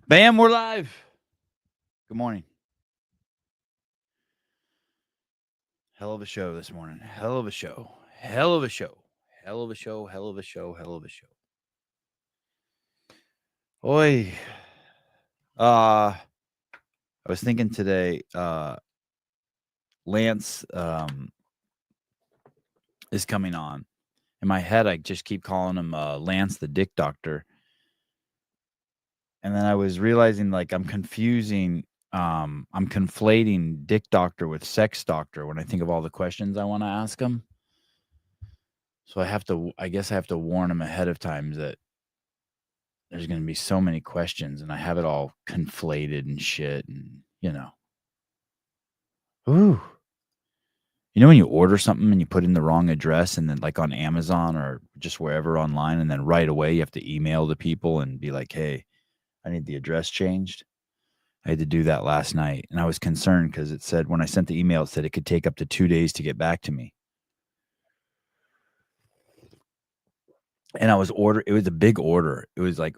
Bam, we're live. Good morning. Hell of a show this morning. Hell of a show. Hell of a show. Hell of a show. Hell of a show. Hell of a show. Oi. I was thinking today, Lance is coming on. In my head, I just keep calling him Lance the Dick Doctor. And then I was realizing, like, I'm conflating Dick Doctor with Sex Doctor when I think of all the questions I want to ask him. So I guess I have to warn him ahead of time that there's going to be so many questions, and I have it all conflated and shit, and ooh. You know when you order something and you put in the wrong address, and then like on Amazon or just wherever online, and then right away you have to email the people and be like, hey, I need the address changed. I had to do that last night, and I was concerned because it said when I sent the email, it said it could take up to 2 days to get back to me. And it was a big order. It was like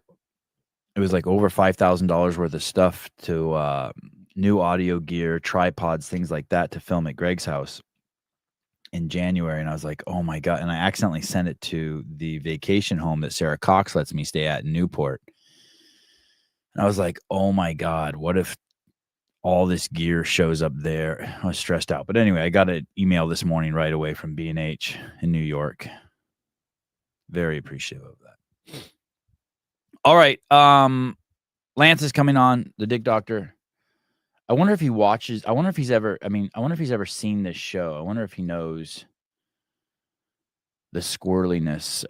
over $5,000 worth of stuff to new audio gear, tripods, things like that to film at Greg's house in January. And I was like, oh my God. And I accidentally sent it to the vacation home that Sarah Cox lets me stay at in Newport. And I was like, oh my God, what if all this gear shows up there? I was stressed out. But anyway, I got an email this morning right away from B&H in New York. Very appreciative of that. All right. Lance is coming on, the Dick Doctor. I wonder if he watches. I wonder if he's ever seen this show. I wonder if he knows the squirreliness,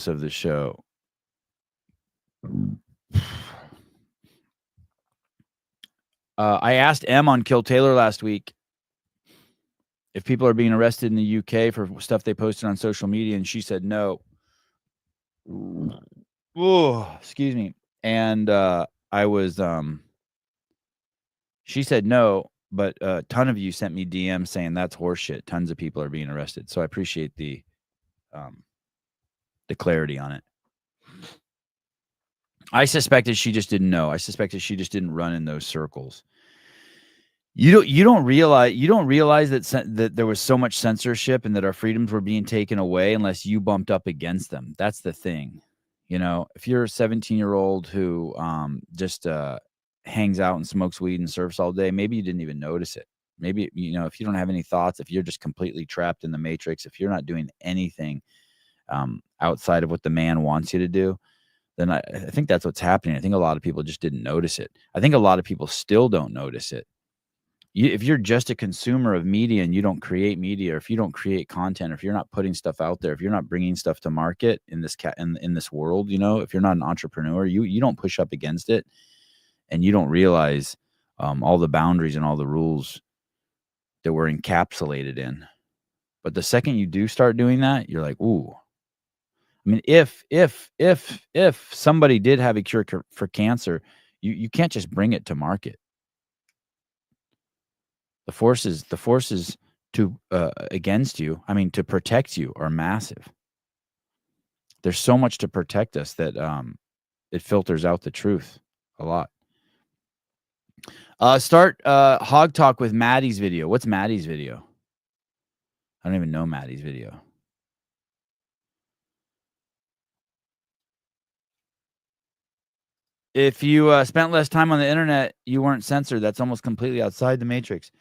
of the show. I asked M on Kill Taylor last week if people are being arrested in the UK for stuff they posted on social media, and she said no. Oh, excuse me. And she said no, but a ton of you sent me DMs saying that's horseshit. Tons of people are being arrested. So I appreciate the clarity on it. I suspected she just didn't know. I suspected she just didn't run in those circles. You don't realize that there was so much censorship and that our freedoms were being taken away unless you bumped up against them. That's the thing. If you're a 17-year-old who just hangs out and smokes weed and surfs all day, maybe you didn't even notice it. Maybe, if you don't have any thoughts, if you're just completely trapped in the matrix, if you're not doing anything outside of what the man wants you to do, then I think that's what's happening. I think a lot of people just didn't notice it. I think a lot of people still don't notice it. If you're just a consumer of media and you don't create media, or if you don't create content, or if you're not putting stuff out there, if you're not bringing stuff to market in this world, if you're not an entrepreneur, you don't push up against it, and you don't realize all the boundaries and all the rules that we're encapsulated in. But the second you do start doing that, you're like, ooh. I mean, if somebody did have a cure for cancer, you can't just bring it to market. The forces to against you, to protect you, are massive. There's so much to protect us that it filters out the truth a lot. Start Hog Talk with Maddie's video. What's Maddie's video? I don't even know Maddie's video. If you spent less time on the internet, you weren't censored. That's almost completely outside the matrix.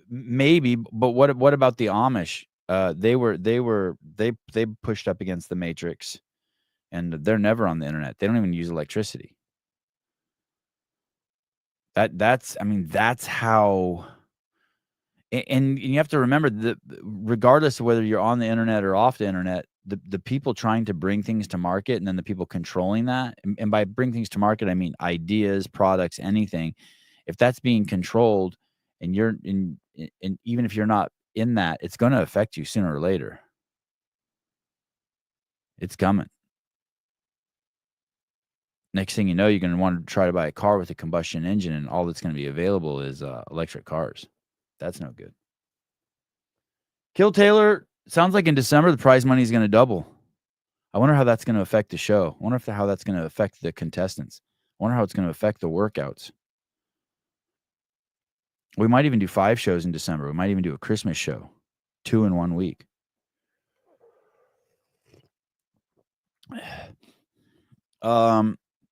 Maybe, but what about the Amish? They pushed up against the matrix, and they're never on the internet. They don't even use electricity. That's how. And you have to remember that regardless of whether you're on the internet or off the internet, the people trying to bring things to market, and then the people controlling that, and by bring things to market, I mean ideas, products, anything. If that's being controlled, and you're in, and even if you're not in that, it's going to affect you sooner or later. It's coming. Next thing you know, you're going to want to try to buy a car with a combustion engine, and all that's going to be available is electric cars. That's no good. Kill Taylor, sounds like in December the prize money is going to double. I wonder how that's going to affect the show. I wonder how that's going to affect the contestants. I wonder how it's going to affect the workouts. We might even do 5 shows in December. We might even do a Christmas show, 2 in 1 week.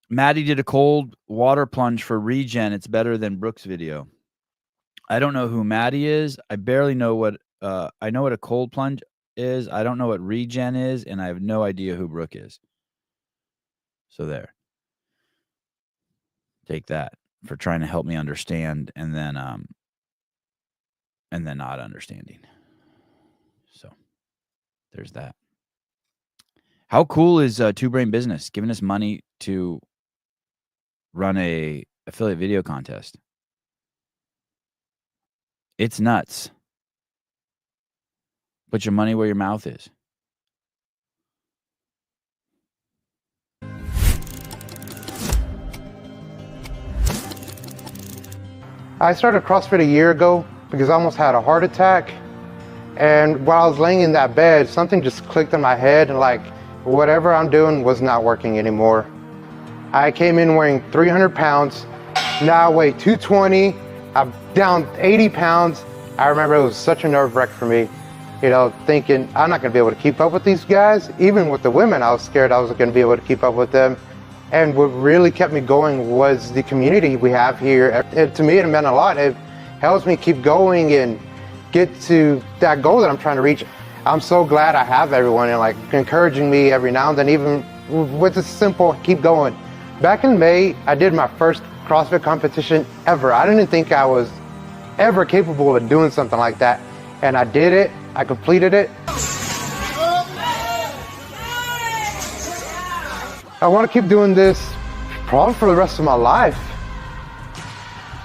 Maddie did a cold water plunge for regen. It's better than Brooke's video. I don't know who Maddie is. I barely know what I know what a cold plunge is. I don't know what regen is, and I have no idea who Brooke is. So there. Take that for trying to help me understand and then not understanding. So there's that. How cool is Two Brain Business giving us money to run a affiliate video contest? It's nuts. Put your money where your mouth is. I started CrossFit a year ago because I almost had a heart attack. And while I was laying in that bed, something just clicked in my head and like whatever I'm doing was not working anymore. I came in weighing 300 pounds. Now I weigh 220. I'm down 80 pounds. I remember it was such a nerve wreck for me, you know, thinking I'm not gonna be able to keep up with these guys. Even with the women, I was scared I was gonna be able to keep up with them. And what really kept me going was the community we have here. To me, it meant a lot. It helps me keep going and get to that goal that I'm trying to reach. I'm so glad I have everyone and like encouraging me every now and then, even with a simple keep going. Back in May, I did my first CrossFit competition ever. I didn't think I was ever capable of doing something like that. And I did it, I completed it. I want to keep doing this probably for the rest of my life.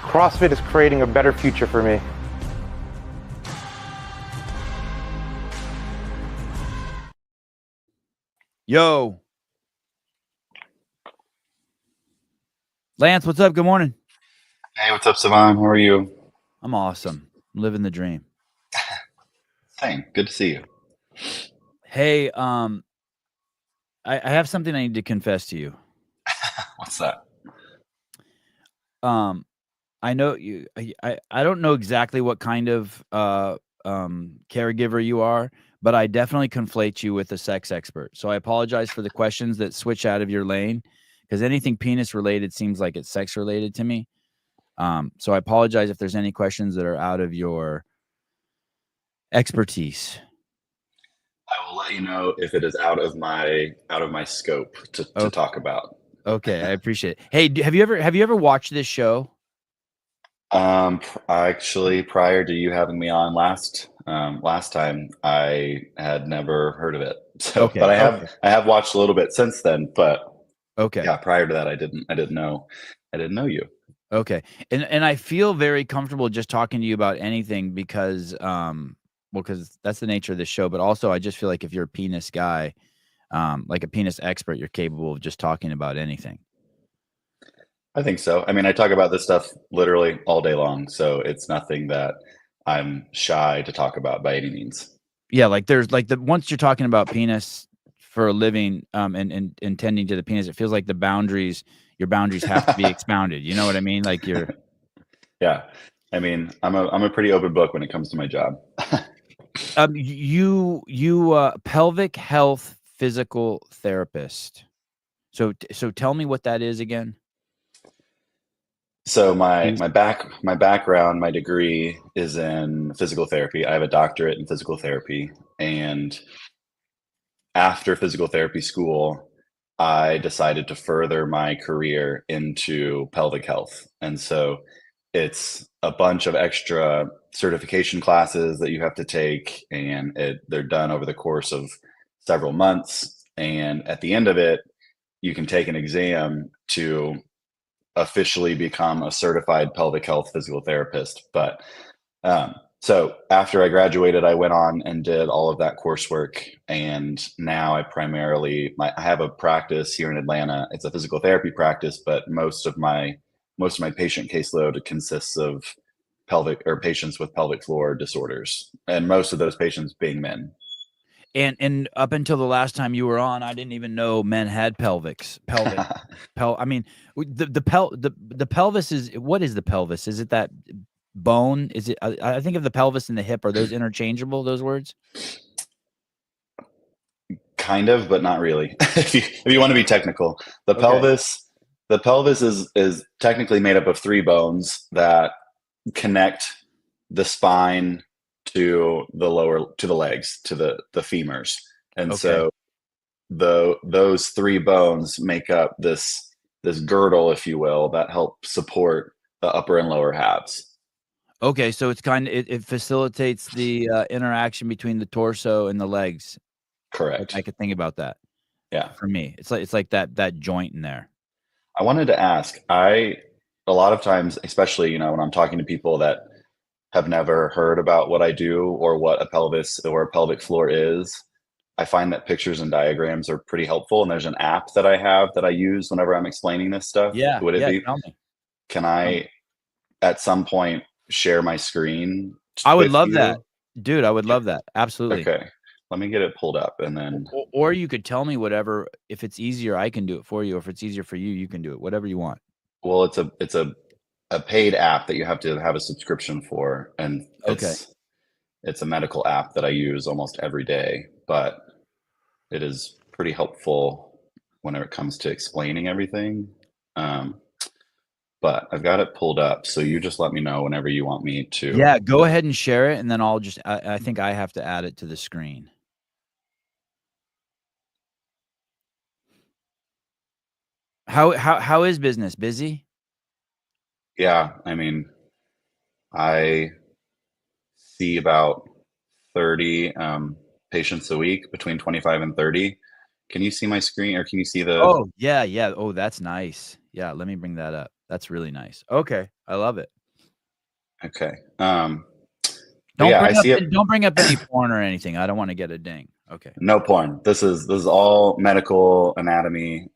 CrossFit is creating a better future for me. Yo. Lance, what's up? Good morning. Hey, what's up, Savan? How are you? I'm awesome. I'm living the dream. Same. Good to see you. Hey, I have something I need to confess to you. What's that? I know you. I don't know exactly what kind of caregiver you are, but I definitely conflate you with a sex expert. So I apologize for the questions that switch out of your lane, because anything penis related seems like it's sex related to me. So I apologize if there's any questions that are out of your expertise. I will let you know if it is out of my scope to talk about. Okay, I appreciate it. Hey, have you ever watched this show? Actually, prior to you having me on last time, I had never heard of it. So, Okay, but I have watched a little bit since then. But okay, yeah, prior to that, I didn't know you. Okay, and I feel very comfortable just talking to you about anything because because that's the nature of this show. But also, I just feel like if you're a penis guy, like a penis expert, you're capable of just talking about anything. I think so. I mean, I talk about this stuff literally all day long, so it's nothing that I'm shy to talk about by any means. Yeah, like there's like once you're talking about penis for a living, and tending to the penis, it feels like your boundaries have to be expounded. You know what I mean? Like you're. Yeah, I mean, I'm a pretty open book when it comes to my job. You pelvic health physical therapist. So tell me what that is again. So my background, my degree is in physical therapy. I have a doctorate in physical therapy, and after physical therapy school, I decided to further my career into pelvic health. And so it's a bunch of extra certification classes that you have to take, and they're done over the course of several months. And at the end of it, you can take an exam to officially become a certified pelvic health physical therapist. But so after I graduated, I went on and did all of that coursework, and now I have a practice here in Atlanta. It's a physical therapy practice, but most of my patient caseload consists of patients with pelvic floor disorders, and most of those patients being men. And up until the last time you were on, I didn't even know men had pelvic. I mean, the pelvis is, what is the pelvis? Is it that bone? Is it? I think of the pelvis and the hip. Are those interchangeable? Those words? Kind of, but not really. If you want to be technical, the Okay. pelvis is technically made up of three bones that connect the spine to the legs, to the femurs. And Okay. so those three bones make up this girdle, if you will, that help support the upper and lower halves. Okay. So it's it facilitates the interaction between the torso and the legs. I Correct. could think about that. Yeah. For me, it's like that joint in there. I wanted to ask, a lot of times, especially, when I'm talking to people that have never heard about what I do or what a pelvis or a pelvic floor is, I find that pictures and diagrams are pretty helpful. And there's an app that I have that I use whenever I'm explaining this stuff. Yeah. Would it Yeah. be, Tell me. can Tell me. I at some point share my screen I would with love that, you? dude. I would love that. Absolutely. Okay. Let me get it pulled up and then, Or you could tell me whatever. If it's easier, I can do it for you. Or if it's easier for you, you can do it. Whatever you want. well, it's a paid app that you have to have a subscription for. And Okay. it's a medical app that I use almost every day, but it is pretty helpful whenever it comes to explaining everything. But I've got it pulled up, so you just let me know whenever you want me to. Yeah. Go ahead and share it, and then I'll just. I think I have to add it to the screen. How is business? Busy? Yeah, I mean, I see about 30 patients a week, between 25 and 30. Can you see my screen, or can you see the? Oh yeah, yeah. Oh, that's nice. Yeah. Let me bring that up. That's really nice. Okay, I love it. Okay. But yeah, I see it. Don't bring up any porn or anything. I don't want to get a ding. Okay. No porn. This is all medical anatomy.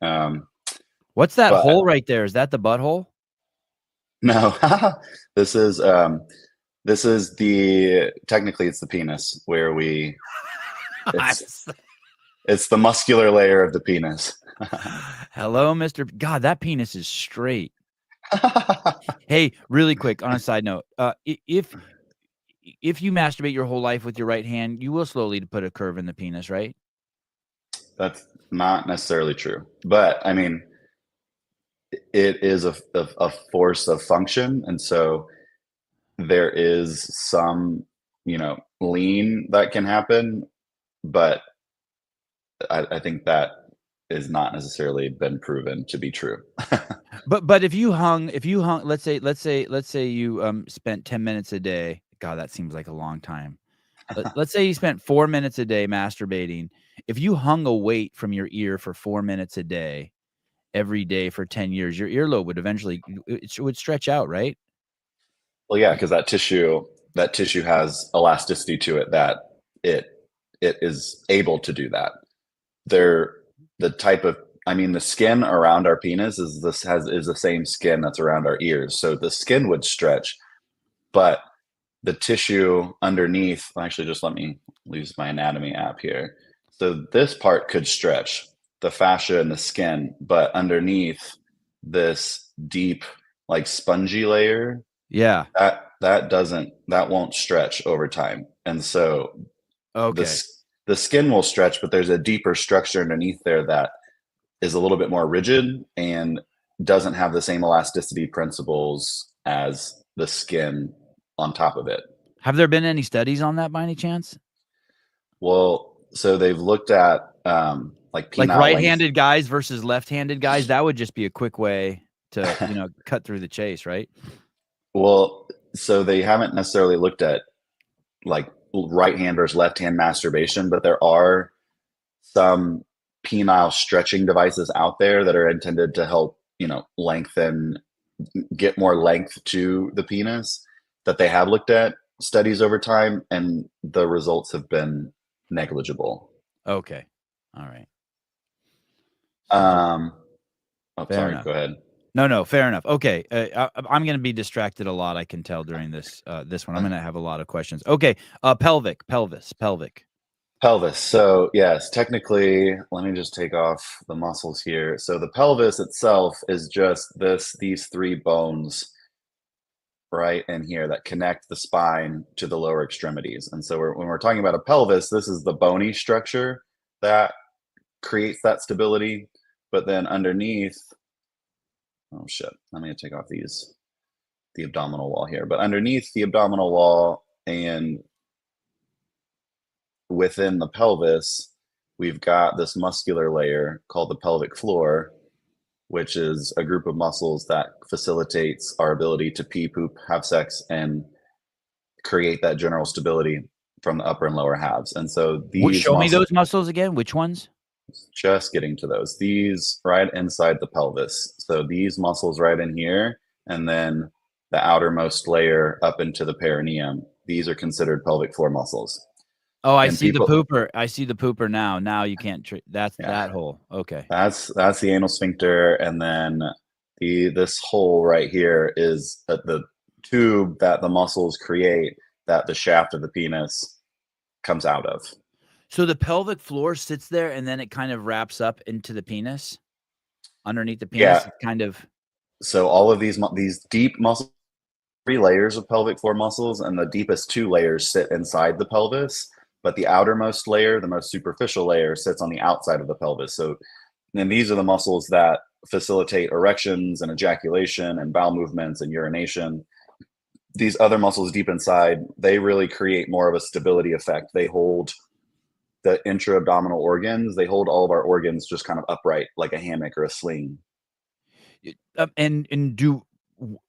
What's that But hole right there? Is that the butthole? no, this is technically it's the penis where it's the muscular layer of the penis. Hello, Mr. God, that penis is straight. Hey, really quick on a side note, if you masturbate your whole life with your right hand, you will slowly put a curve in the penis, right? That's not necessarily true, but I mean, it is a force of function, and so there is some lean that can happen, but I think that is not necessarily been proven to be true. But if you hung, let's say you spent 10 minutes a day. God, that seems like a long time. Let's say you spent 4 minutes a day masturbating. If you hung a weight from your ear for 4 minutes a day, every day for 10 years, your earlobe would eventually it would stretch out, right? Well, yeah, because that tissue has elasticity to it that it is able to do that. They're the type of I mean, the skin around our penis is the same skin that's around our ears. So the skin would stretch, but the tissue underneath, actually just let me use my anatomy app here. So this part could stretch, the fascia and the skin, but underneath this deep, like spongy layer, Yeah. that won't stretch over time. And so Okay. the skin will stretch, but there's a deeper structure underneath there that is a little bit more rigid and doesn't have the same elasticity principles as the skin on top of it. Have there been any studies on that by any chance? Well, so they've looked at like Like penile length. right-handed guys versus left-handed guys? That would just be a quick way to, cut through the chase, right? Well, so they haven't necessarily looked at like right hand versus left hand masturbation, but there are some penile stretching devices out there that are intended to help, lengthen, get more length to the penis, that they have looked at studies over time, and the results have been negligible. Okay. All right. Fair Sorry, enough. go ahead. No, fair enough. Okay, I'm going to be distracted a lot. I can tell during this one. I'm going to have a lot of questions. Okay, pelvic. Pelvis. So yes, technically, let me just take off the muscles here. So the pelvis itself is just these three bones right in here that connect the spine to the lower extremities. And so when we're talking about a pelvis, this is the bony structure that creates that stability. But then underneath, oh shit, I'm going to take off the abdominal wall here. But underneath the abdominal wall and within the pelvis, we've got this muscular layer called the pelvic floor, which is a group of muscles that facilitates our ability to pee, poop, have sex, and create that general stability from the upper and lower halves. And so these Show me muscles, those muscles again. Which ones? just getting to those, these right inside the pelvis. So these muscles right in here, and then the outermost layer up into the perineum. These are considered pelvic floor muscles. Oh, I And see the people, pooper. I see the pooper now. Now you can't treat that's yeah, that hole. Okay. that's the anal sphincter, and then this hole right here is the tube that the muscles create that the shaft of the penis comes out of. So the pelvic floor sits there and then it kind of wraps up into the penis. Underneath the penis, Yeah. it's kind of So all of these deep muscles, 3 layers of pelvic floor muscles, and the deepest 2 layers sit inside the pelvis. But the outermost layer, the most superficial layer, sits on the outside of the pelvis. So, and these are the muscles that facilitate erections and ejaculation and bowel movements and urination. These other muscles deep inside, they really create more of a stability effect. They hold the intra-abdominal organs. They hold all of our organs just kind of upright, like a hammock or a sling. and do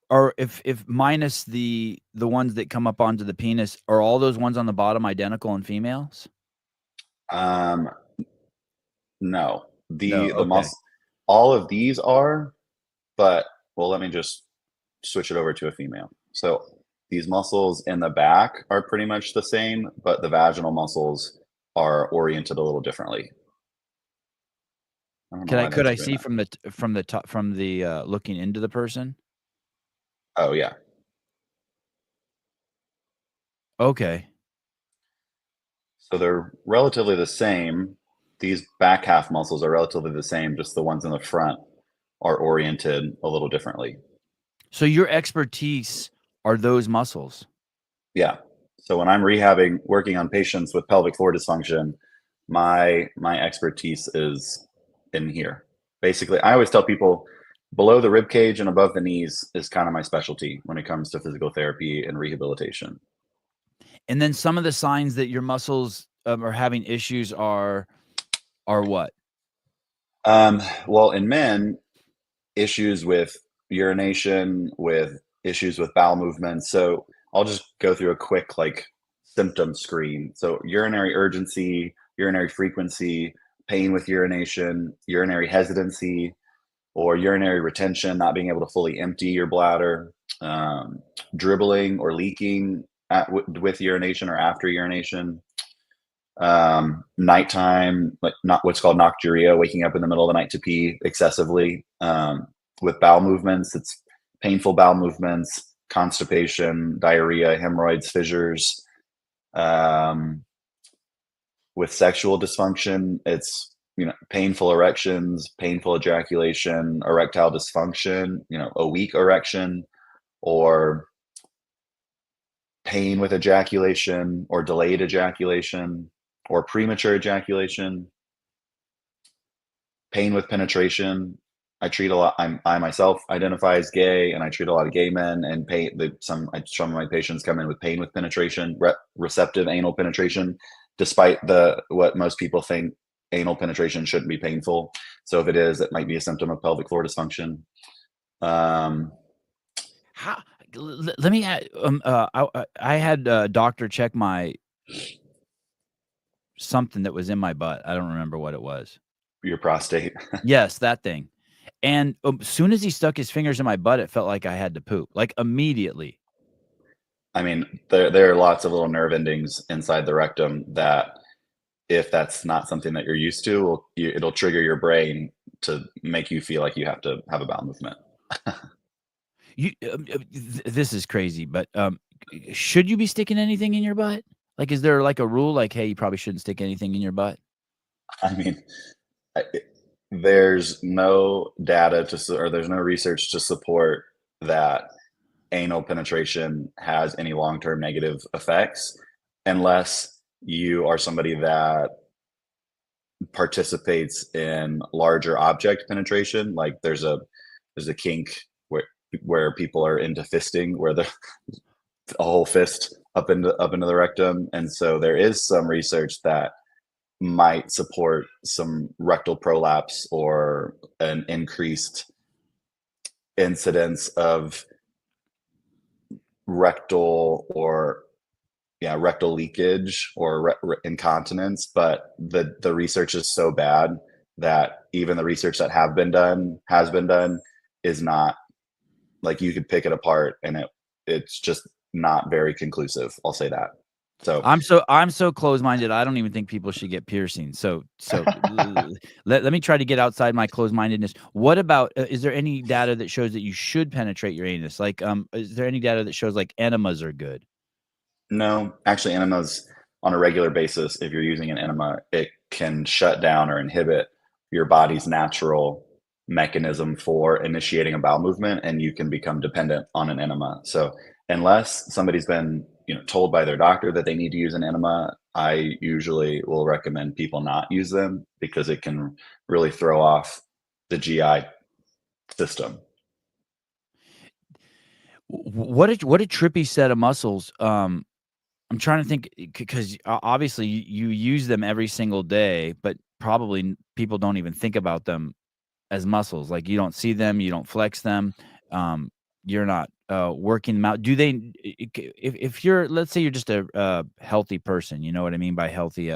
or if minus the ones that come up onto the penis, are all those ones on the bottom identical in females? Um, no, No. the Okay. muscle, all of these are, but well, let me just switch it over to a female. So these muscles in the back are pretty much the same, but the vaginal muscles are oriented a little differently. I don't know why Could that's I doing see that. from the top from the looking into the person? Oh yeah. Okay. So they're relatively the same. These back half muscles are relatively the same, just the ones in the front are oriented a little differently. So your expertise are those muscles. Yeah. So when I'm working on patients with pelvic floor dysfunction, my expertise is in here. Basically, I always tell people below the rib cage and above the knees is kind of my specialty when it comes to physical therapy and rehabilitation. And then some of the signs that your muscles are having issues are what? Well, in men, issues with urination, with issues with bowel movements. So I'll just go through a quick like symptom screen. So urinary urgency, urinary frequency, pain with urination, urinary hesitancy, or urinary retention, not being able to fully empty your bladder, dribbling or leaking with urination or after urination, nighttime, like not what's called nocturia, waking up in the middle of the night to pee excessively, with bowel movements. It's painful bowel movements, constipation, diarrhea, hemorrhoids, fissures. Um, with sexual dysfunction, it's painful erections, painful ejaculation, erectile dysfunction, a weak erection, or pain with ejaculation, or delayed ejaculation, or premature ejaculation, pain with penetration. I treat a lot. I myself identify as gay, and I treat a lot of gay men. And some of my patients come in with pain with penetration, receptive anal penetration, despite what most people think anal penetration shouldn't be painful. So if it is, it might be a symptom of pelvic floor dysfunction. How let me I had a doctor check my something that was in my butt. I don't remember what it was. Your prostate. Yes, that thing. And as soon as he stuck his fingers in my butt, it felt like I had to poop, like immediately. I mean, there are lots of little nerve endings inside the rectum that, if that's not something that you're used to, it'll trigger your brain to make you feel like you have to have a bowel movement. This is crazy, but should you be sticking anything in your butt? Like, is there like a rule like, hey, you probably shouldn't stick anything in your butt? I mean, I, there's no data or there's no research to support that anal penetration has any long-term negative effects unless you are somebody that participates in larger object penetration. Like there's a kink where people are into fisting, where the a whole fist up into the rectum, and so there is some research that might support some rectal prolapse or an increased incidence of rectal or rectal leakage or incontinence, but the research is so bad that even the research that has been done is not, like, you could pick it apart and it's just not very conclusive. I'll say that. So I'm so closed-minded. I don't even think people should get piercings. So let me try to get outside my closed-mindedness. What about is there any data that shows that you should penetrate your anus? Like, is there any data that shows like enemas are good? no, actually, enemas on a regular basis, if you're using an enema, it can shut down or inhibit your body's natural mechanism for initiating a bowel movement, and you can become dependent on an enema. So, unless somebody's been, told by their doctor that they need to use an enema, I usually will recommend people not use them because it can really throw off the GI system. What a trippy set of muscles. I'm trying to think because obviously you use them every single day, but probably people don't even think about them as muscles. Like you don't see them, you don't flex them. You're not working them out. Do they? If you're, let's say you're just a healthy person, you know what I mean by healthy.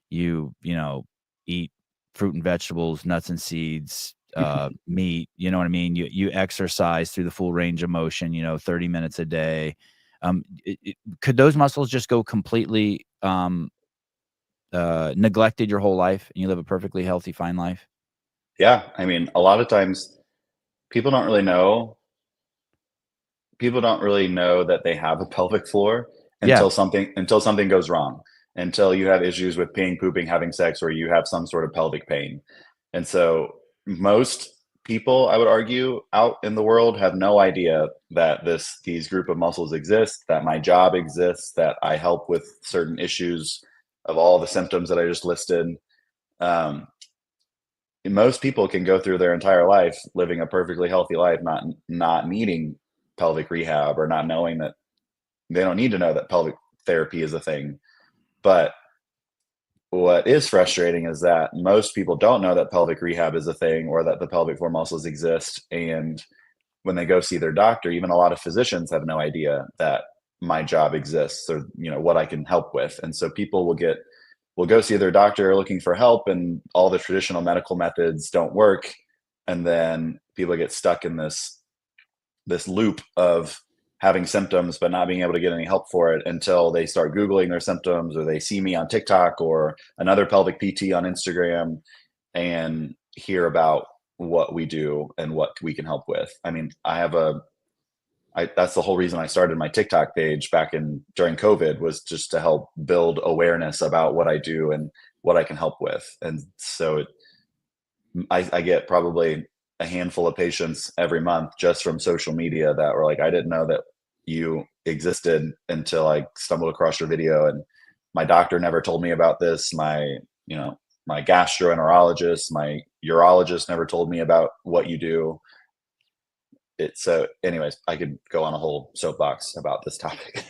You eat fruit and vegetables, nuts and seeds, meat. You know what I mean. You exercise through the full range of motion. 30 minutes a day. Could those muscles just go completely neglected your whole life and you live a perfectly healthy, fine life? Yeah, I mean, a lot of times people don't really know people don't really know that they have a pelvic floor Yeah. until something goes wrong, until you have issues with peeing, pooping, having sex, or you have some sort of pelvic pain. And so most people, I would argue, out in the world have no idea that these group of muscles exist, that my job exists, that I help with certain issues of all the symptoms that I just listed. Um, Most people can go through their entire life living a perfectly healthy life, not needing pelvic rehab or not knowing that they don't need to know that pelvic therapy is a thing. But what is frustrating is that most people don't know that pelvic rehab is a thing or that the pelvic floor muscles exist. And when they go see their doctor, even a lot of physicians have no idea that my job exists or what I can help with. And so people will go see their doctor looking for help, and all the traditional medical methods don't work. And then people get stuck in this loop of having symptoms but not being able to get any help for it until they start Googling their symptoms, or they see me on TikTok or another pelvic PT on Instagram and hear about what we do and what we can help with. I mean, that's the whole reason I started my TikTok page during COVID, was just to help build awareness about what I do and what I can help with. And so I get probably a handful of patients every month just from social media that were like, I didn't know that you existed until I stumbled across your video. And my doctor never told me about this. My gastroenterologist, my urologist never told me about what you do. So anyways, I could go on a whole soapbox about this topic.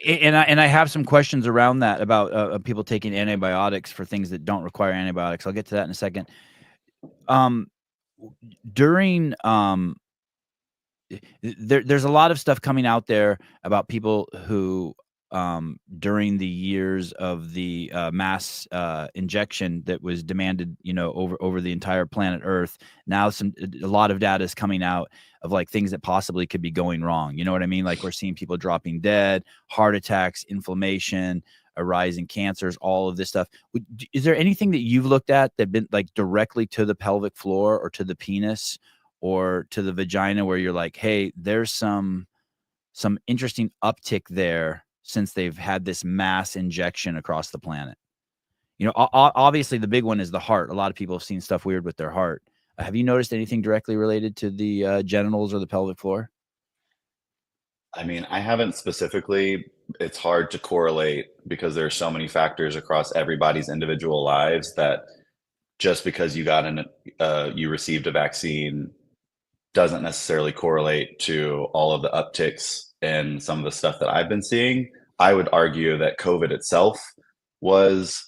And I have some questions around that about people taking antibiotics for things that don't require antibiotics. I'll get to that in a second. During there's a lot of stuff coming out there about people who during the years of the mass injection that was demanded, over the entire planet Earth. Now a lot of data is coming out of like things that possibly could be going wrong. You know what I mean? Like we're seeing people dropping dead, heart attacks, inflammation, a rise in cancers, all of this stuff. Is there anything that you've looked at that been like directly to the pelvic floor or to the penis or to the vagina where you're like, hey, there's some interesting uptick there since they've had this mass injection across the planet. You know, obviously the big one is the heart. A lot of people have seen stuff weird with their heart. Have you noticed anything directly related to the genitals or the pelvic floor? I mean, I haven't specifically. It's hard to correlate because there's so many factors across everybody's individual lives that just because you received a vaccine doesn't necessarily correlate to all of the upticks and some of the stuff that I've been seeing. I would argue that COVID itself was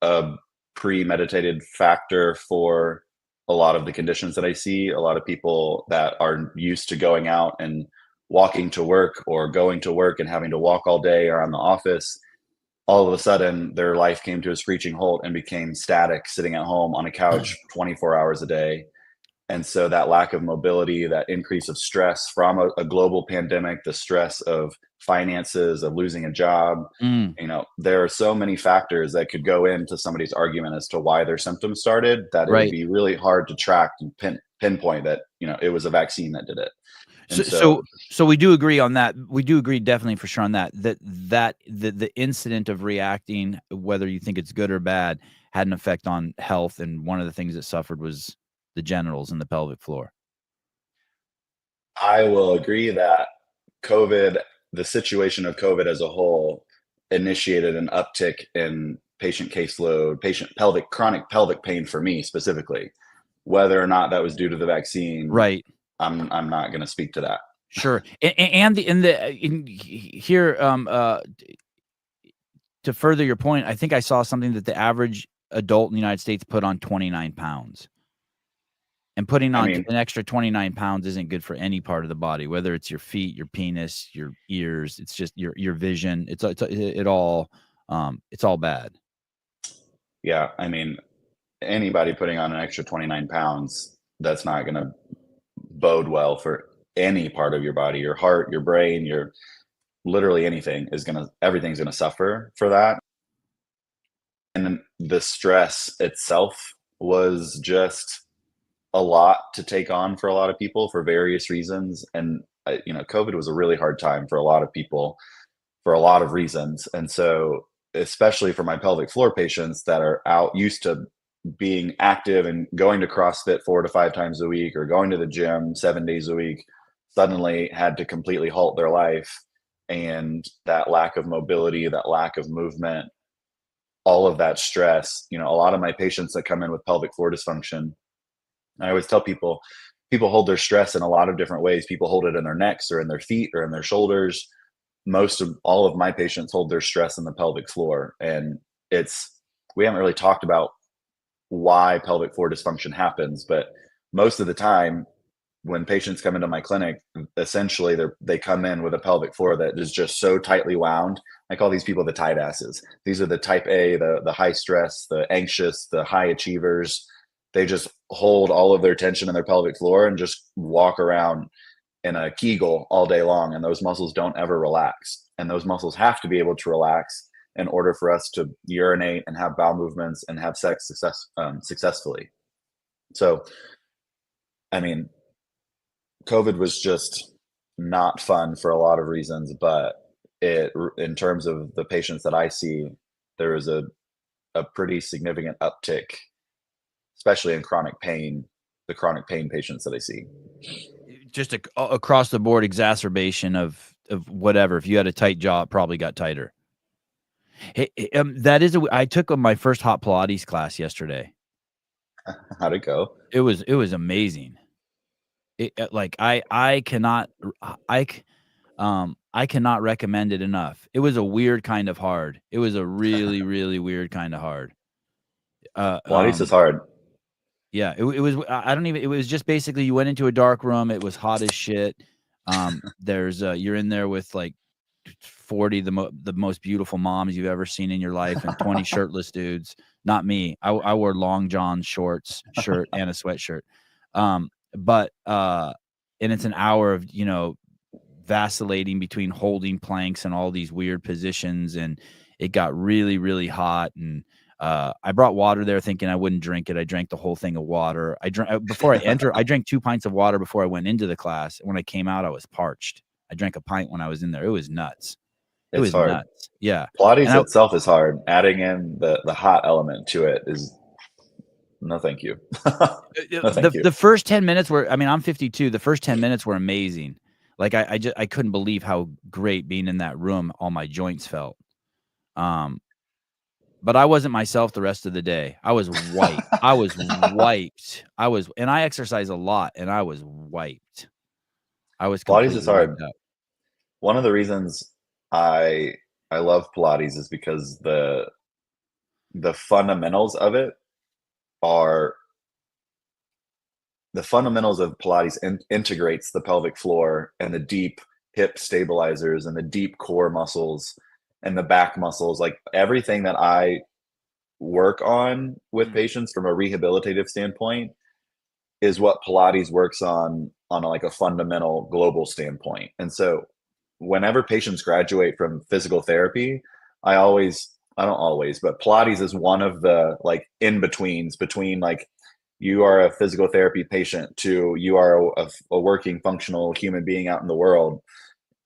a premeditated factor for a lot of the conditions that I see. A lot of people that are used to going out and walking to work or going to work and having to walk all day around the office, all of a sudden their life came to a screeching halt and became static, sitting at home on a couch 24 hours a day. And so that lack of mobility, that increase of stress from a global pandemic, the stress of finances, of losing a job, there are so many factors that could go into somebody's argument as to why their symptoms started, that it would be really hard to track and pinpoint that, it was a vaccine that did it. And so we do agree on that. We do agree definitely for sure on that, the incident of reacting, whether you think it's good or bad, had an effect on health. And one of the things that suffered was the genitals and the pelvic floor. I will agree that the situation of COVID as a whole initiated an uptick in patient caseload, chronic pelvic pain for me specifically. Whether or not that was due to the vaccine, right? I'm not going to speak to that. Sure. Here, to further your point, I think I saw something that the average adult in the United States put on 29 pounds. And putting on an extra 29 pounds isn't good for any part of the body, whether it's your feet, your penis, your ears. It's just your vision. It's all bad. Yeah, I mean, anybody putting on an extra 29 pounds, that's not going to bode well for any part of your body. Your heart, your brain, literally anything everything's going to suffer for that. And the stress itself was just a lot to take on for a lot of people for various reasons. And, COVID was a really hard time for a lot of people for a lot of reasons. And so, especially for my pelvic floor patients that are used to being active and going to CrossFit 4 to 5 times a week or going to the gym 7 days a week, suddenly had to completely halt their life. And that lack of mobility, that lack of movement, all of that stress, a lot of my patients that come in with pelvic floor dysfunction, I always tell people hold their stress in a lot of different ways. People hold it in their necks or in their feet or in their shoulders. All of my patients hold their stress in the pelvic floor. And we haven't really talked about why pelvic floor dysfunction happens, but most of the time when patients come into my clinic, essentially they come in with a pelvic floor that is just so tightly wound. I call these people the tight asses. These are the type A, the high stress, the anxious, the high achievers. They just hold all of their tension in their pelvic floor and just walk around in a Kegel all day long. And those muscles don't ever relax. And those muscles have to be able to relax in order for us to urinate and have bowel movements and have sex successfully. So, I mean, COVID was just not fun for a lot of reasons, but in terms of the patients that I see, there is a pretty significant uptick, especially in chronic pain, the chronic pain patients that I see. Just across the board exacerbation of whatever. If you had a tight jaw, it probably got tighter. Hey, I took my first hot Pilates class yesterday. How'd it go? It was amazing. I cannot recommend it enough. It was a weird kind of hard. It was a really, really weird kind of hard. Pilates is hard. Yeah, it was. It was just basically you went into a dark room. It was hot as shit. You're in there with like 40 the most beautiful moms you've ever seen in your life and 20 shirtless dudes. Not me. I wore long john shorts, shirt, and a sweatshirt. But it's an hour of vacillating between holding planks and all these weird positions, and it got really, really hot. And I brought water there thinking I wouldn't drink it. I drank the whole thing of water. I drank 2 pints of water before I went into the class. When I came out, I was parched. I drank a pint when I was in there. It was nuts. It It's was hard. nuts. Yeah. Pilates And itself is hard. Adding in the hot element to it is no, thank you. No, thank you. the first 10 minutes were, I mean, I'm 52. The first 10 minutes were amazing. Like I couldn't believe how great being in that room, all my joints felt. But I wasn't myself the rest of the day. I was wiped. I was wiped. And I exercise a lot, and I was wiped. I was Pilates is completely hard. wiped out. One of the reasons I love Pilates is because the fundamentals of it are the fundamentals of Pilates integrates the pelvic floor and the deep hip stabilizers and the deep core muscles and the back muscles, like everything that I work on with patients from a rehabilitative standpoint is what Pilates works on like a fundamental global standpoint. And so whenever patients graduate from physical therapy, I don't always, but Pilates is one of the like in betweens between like you are a physical therapy patient to you are a working functional human being out in the world,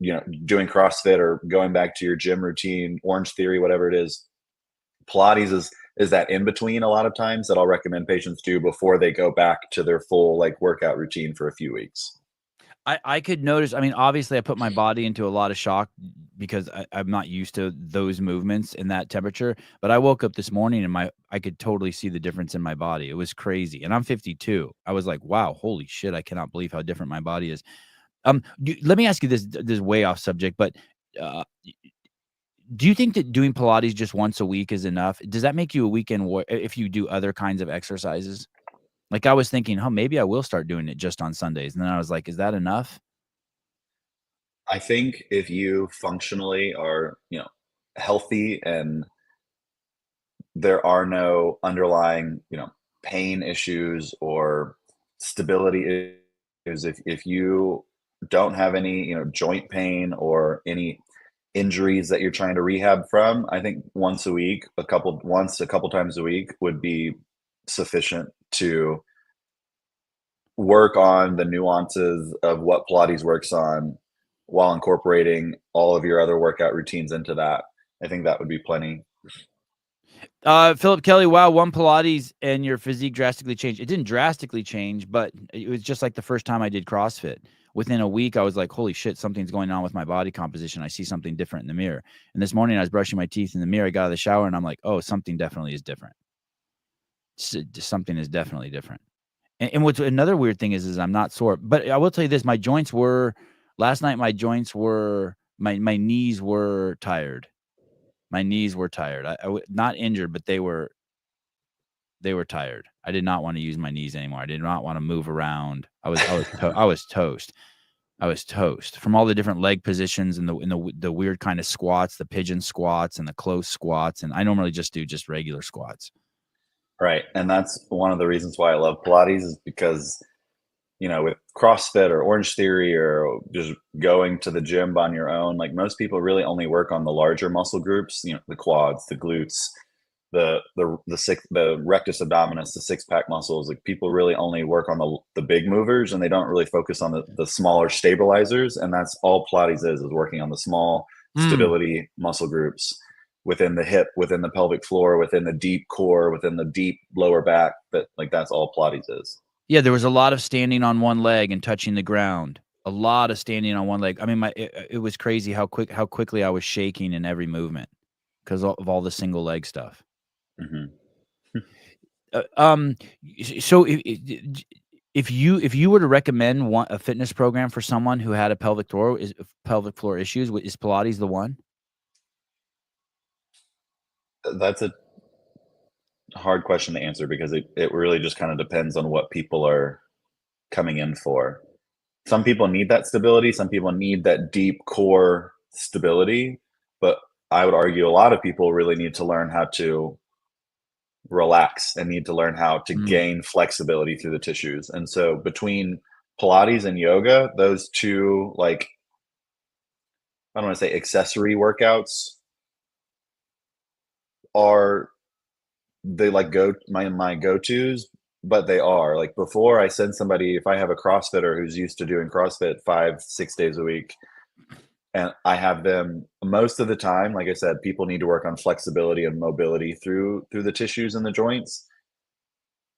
doing CrossFit or going back to your gym routine, Orange Theory, whatever it is. Pilates is that in between a lot of times that I'll recommend patients do before they go back to their full like workout routine for a few weeks. I could notice, I mean, obviously I put my body into a lot of shock because I'm not used to those movements in that temperature. But I woke up this morning and I could totally see the difference in my body. It was crazy. And I'm 52. I was like, wow, holy shit, I cannot believe how different my body is. Let me ask you this is way off subject, but do you think that doing Pilates just once a week is enough? Does that make you a weekend if you do other kinds of exercises? Like I was thinking, oh, maybe I will start doing it just on Sundays. And then I was like, is that enough? I think if you functionally are, healthy and there are no underlying, pain issues or stability issues, if you don't have any, joint pain or any injuries that you're trying to rehab from, I think once a couple times a week would be sufficient to work on the nuances of what Pilates works on while incorporating all of your other workout routines into that. I think that would be plenty. Philip Kelly, wow, one Pilates and your physique drastically changed. It didn't drastically change, but it was just like the first time I did CrossFit. Within a week, I was like, holy shit, something's going on with my body composition. I see something different in the mirror. And this morning I was brushing my teeth in the mirror. I got out of the shower and I'm like, oh, something definitely is different. Something is definitely different. And what's another weird thing is I'm not sore. But I will tell you this, my joints were, last night my joints were, my knees were tired. My knees were tired. Not injured, but they were tired. I did not want to use my knees anymore. I did not want to move around. I was toast. I was toast from all the different leg positions and the weird kind of squats, the pigeon squats and the close squats. And I normally just do just regular squats. Right. And that's one of the reasons why I love Pilates is because, with CrossFit or Orange Theory or just going to the gym on your own, like most people really only work on the larger muscle groups, the quads, the glutes, the rectus abdominis, the six pack muscles. Like people really only work on the big movers and they don't really focus on the smaller stabilizers. And that's all Pilates is working on the small stability muscle groups within the hip, within the pelvic floor, within the deep core, within the deep lower back. That's all Pilates is. Yeah, there was a lot of standing on one leg and touching the ground. A lot of standing on one leg. I mean, it was crazy how quickly I was shaking in every movement because of all the single leg stuff. Mm-hmm. So if you were to recommend a fitness program for someone who had a pelvic floor issues, is Pilates the one? That's a hard question to answer because it really just kind of depends on what people are coming in for. Some people need that stability, some people need that deep core stability, but I would argue a lot of people really need to learn how to relax and need to learn how to gain flexibility through the tissues. And so between Pilates and yoga, those two, like, I don't want to say accessory workouts are they like my go-tos, but they are like before I send somebody, if I have a CrossFitter who's used to doing CrossFit 5-6 days a week, and I have them most of the time. Like I said, people need to work on flexibility and mobility through the tissues and the joints.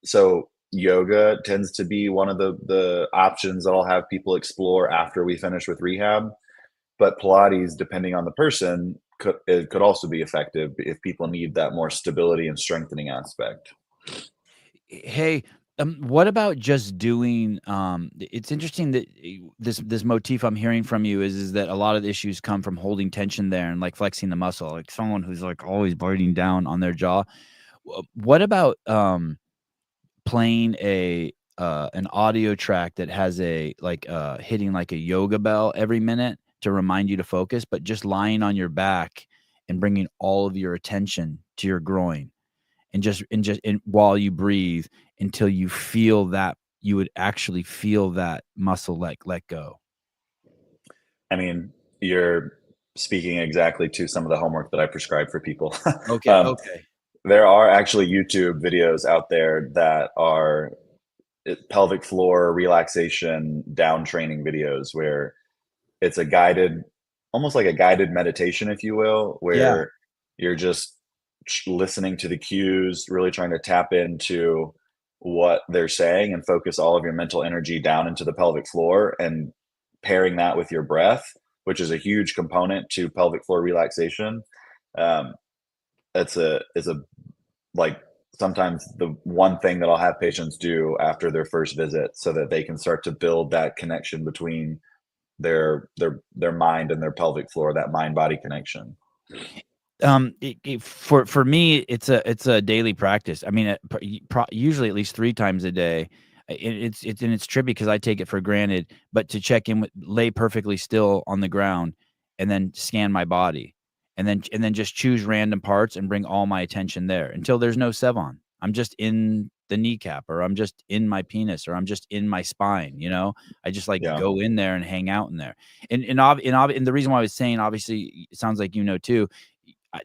So yoga tends to be one of the options that I'll have people explore after we finish with rehab. But Pilates, depending on the person, it could also be effective if people need that more stability and strengthening aspect. Hey, what about just doing, it's interesting that this motif I'm hearing from you is that a lot of the issues come from holding tension there and like flexing the muscle, like someone who's like always biting down on their jaw. What about playing an audio track that has a like hitting like a yoga bell every minute to remind you to focus, but just lying on your back and bringing all of your attention to your groin and while you breathe until you feel that you would actually feel that muscle let go. I mean, you're speaking exactly to some of the homework that I prescribe for people. Okay, um, okay. there are actually YouTube videos out there that are pelvic floor relaxation down training videos where it's a guided, almost like a guided meditation, if you will, Yeah. where you're just listening to the cues, really trying to tap into what they're saying and focus all of your mental energy down into the pelvic floor and pairing that with your breath, which is a huge component to pelvic floor relaxation. Um, it's a like sometimes the one thing that I'll have patients do after their first visit so that they can start to build that connection between their mind and their pelvic floor, that mind body connection. For me, it's a daily practice. I mean, usually at least 3 times a day. It's trippy because I take it for granted, but to check in with lay perfectly still on the ground and then scan my body and then just choose random parts and bring all my attention there until there's no Sevon. I'm just in the kneecap or I'm just in my penis or I'm just in my spine, you know? I just like Yeah, go in there and hang out in there. And the reason why I was saying, obviously, it sounds like you know too,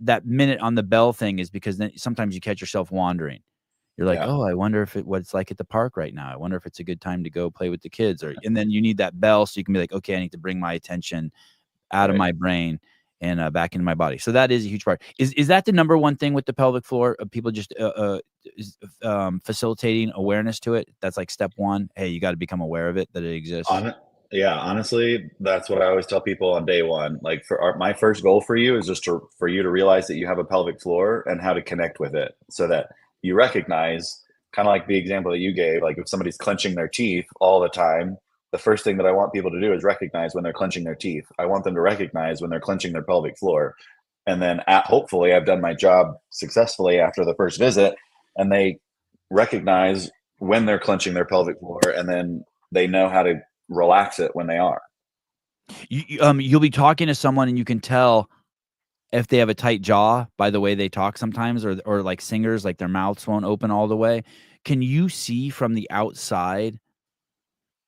that minute on the bell thing is because then sometimes you catch yourself wandering. You're like, yeah, "Oh, I wonder what it's like at the park right now. I wonder if it's a good time to go play with the kids." And then you need that bell so you can be like, "Okay, I need to bring my attention out of right. my brain and back into my body." So that is a huge part. Is that the number one thing with the pelvic floor? People just facilitating awareness to it. That's like step one. Hey, you got to become aware of it that it exists. On Yeah, honestly, that's what I always tell people on day one. Like my first goal for you is just for you to realize that you have a pelvic floor and how to connect with it so that you recognize, kind of like the example that you gave, like if somebody's clenching their teeth all the time, the first thing that I want people to do is recognize when they're clenching their teeth. I want them to recognize when they're clenching their pelvic floor. And then hopefully I've done my job successfully after the first visit and they recognize when they're clenching their pelvic floor and then they know how to relax it when they are. You'll be talking to someone and you can tell if they have a tight jaw by the way they talk sometimes, or like singers, like their mouths won't open all the way. Can you see from the outside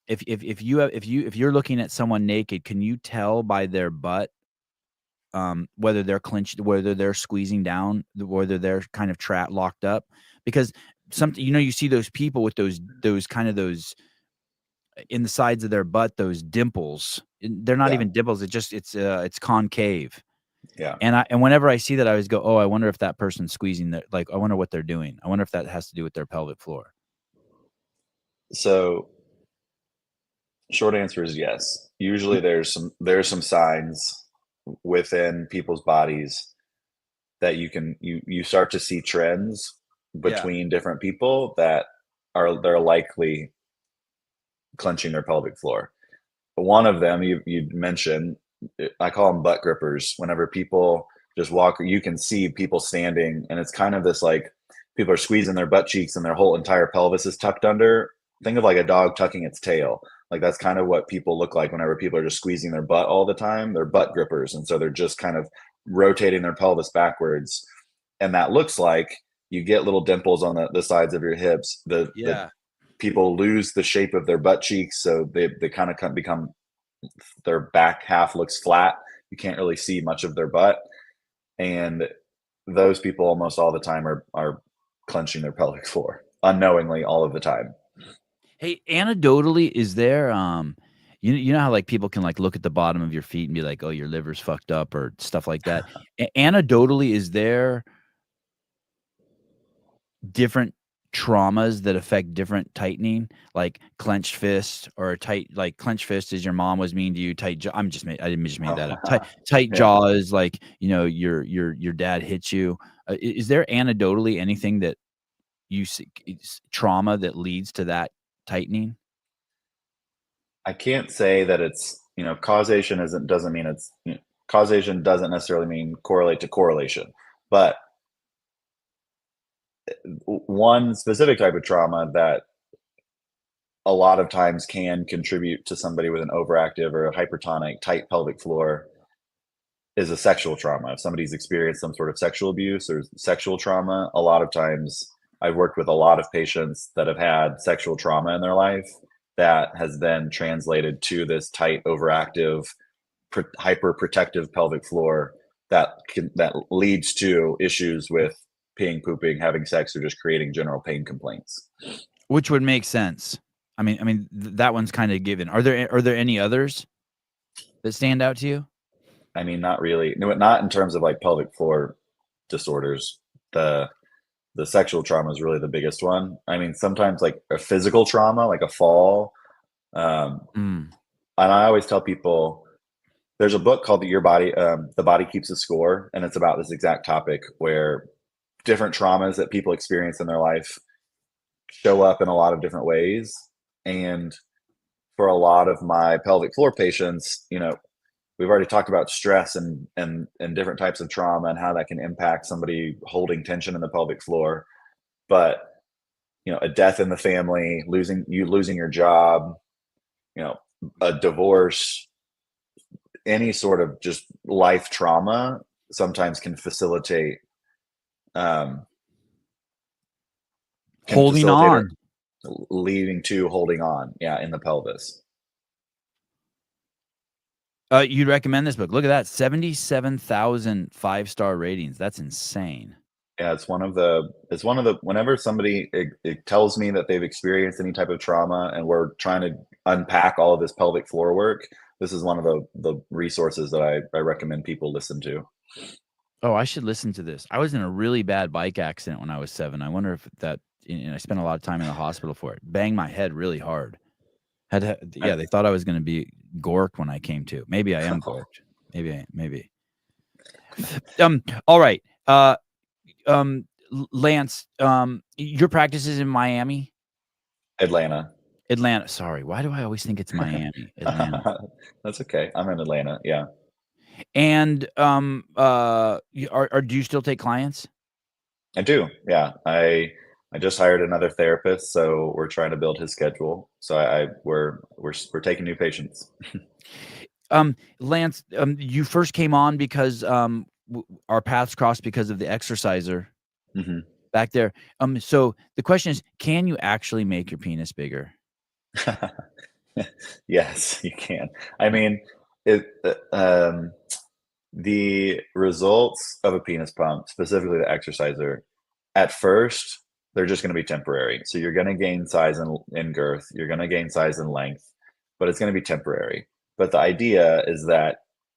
if you're looking at someone naked, can you tell by their butt whether they're clenched, whether they're squeezing down, whether they're kind of locked up? Because something, you see those people with those kind of those in the sides of their butt, those dimples. They're not Yeah. even dimples. It's concave. Yeah. And whenever I see that, I always go, "Oh, I wonder if that person's squeezing their like, I wonder what they're doing. I wonder if that has to do with their pelvic floor." So short answer is yes. Usually there's some signs within people's bodies that you start to see trends Yeah. between different people that they're likely clenching their pelvic floor. One of them you mentioned, I call them butt grippers. Whenever people just walk, you can see people standing, and it's kind of this like people are squeezing their butt cheeks and their whole entire pelvis is tucked under. Think of like a dog tucking its tail. Like that's kind of what people look like whenever people are just squeezing their butt all the time. They're butt grippers, and so they're just kind of rotating their pelvis backwards, and that looks like you get little dimples on the sides of your hips. The Yeah. people lose the shape of their butt cheeks, so they kind of become, their back half looks flat. You can't really see much of their butt, and those people almost all the time are clenching their pelvic floor unknowingly all of the time. Hey, anecdotally, is there You know how like people can like look at the bottom of your feet and be like, oh, your liver's fucked up or stuff like that. Anecdotally, is there different traumas that affect different tightening, like clenched fist or a tight, like clenched fist is your mom was mean to you, tight jaw. I just made that up. Tight Yeah. jaw is like, you know, your dad hits you. Is there anecdotally anything that you see trauma that leads to that tightening? I can't say that it's, causation doesn't mean it's, causation doesn't necessarily mean correlate to correlation, but one specific type of trauma that a lot of times can contribute to somebody with an overactive or a hypertonic tight pelvic floor is a sexual trauma. If somebody's experienced some sort of sexual abuse or sexual trauma, a lot of times I've worked with a lot of patients that have had sexual trauma in their life that has then translated to this tight, overactive, hyper protective pelvic floor that leads to issues with peeing, pooping, having sex, or just creating general pain complaints. Which would make sense. I mean that one's kind of given. Are there any others that stand out to you? I mean, not really. No, not in terms of like pelvic floor disorders. The sexual trauma is really the biggest one. I mean, sometimes like a physical trauma, like a fall. And I always tell people there's a book called The Body Keeps a Score, and it's about this exact topic where different traumas that people experience in their life show up in a lot of different ways. And for a lot of my pelvic floor patients, we've already talked about stress and different types of trauma and how that can impact somebody holding tension in the pelvic floor. But a death in the family, losing your job, a divorce, any sort of just life trauma sometimes can facilitate Holding on. leading to holding on, in the pelvis. You'd recommend this book. Look at that. 77,000 5-star ratings. That's insane. Yeah, it's one of the whenever somebody it tells me that they've experienced any type of trauma and we're trying to unpack all of this pelvic floor work, this is one of the resources that I recommend people listen to. Oh, I should listen to this. I was in a really bad bike accident when I was 7. I wonder if that, I spent a lot of time in the hospital for it. Banged my head really hard. They thought I was going to be gorked when I came to. Maybe I am gorked. Maybe. All right. Lance, your practice is in Miami? Atlanta. Sorry. Why do I always think it's Miami? Atlanta. That's okay. I'm in Atlanta. Yeah. And do you still take clients? I do. Yeah. I just hired another therapist, so we're trying to build his schedule. So we're taking new patients. Lance, you first came on because our paths crossed because of the Xersizer back there. So the question is, can you actually make your penis bigger? Yes, you can. I mean, the results of a penis pump, specifically the Xersizer, at first they're just going to be temporary. So you're going to gain size in girth, you're going to gain size in length, but it's going to be temporary. But the idea is that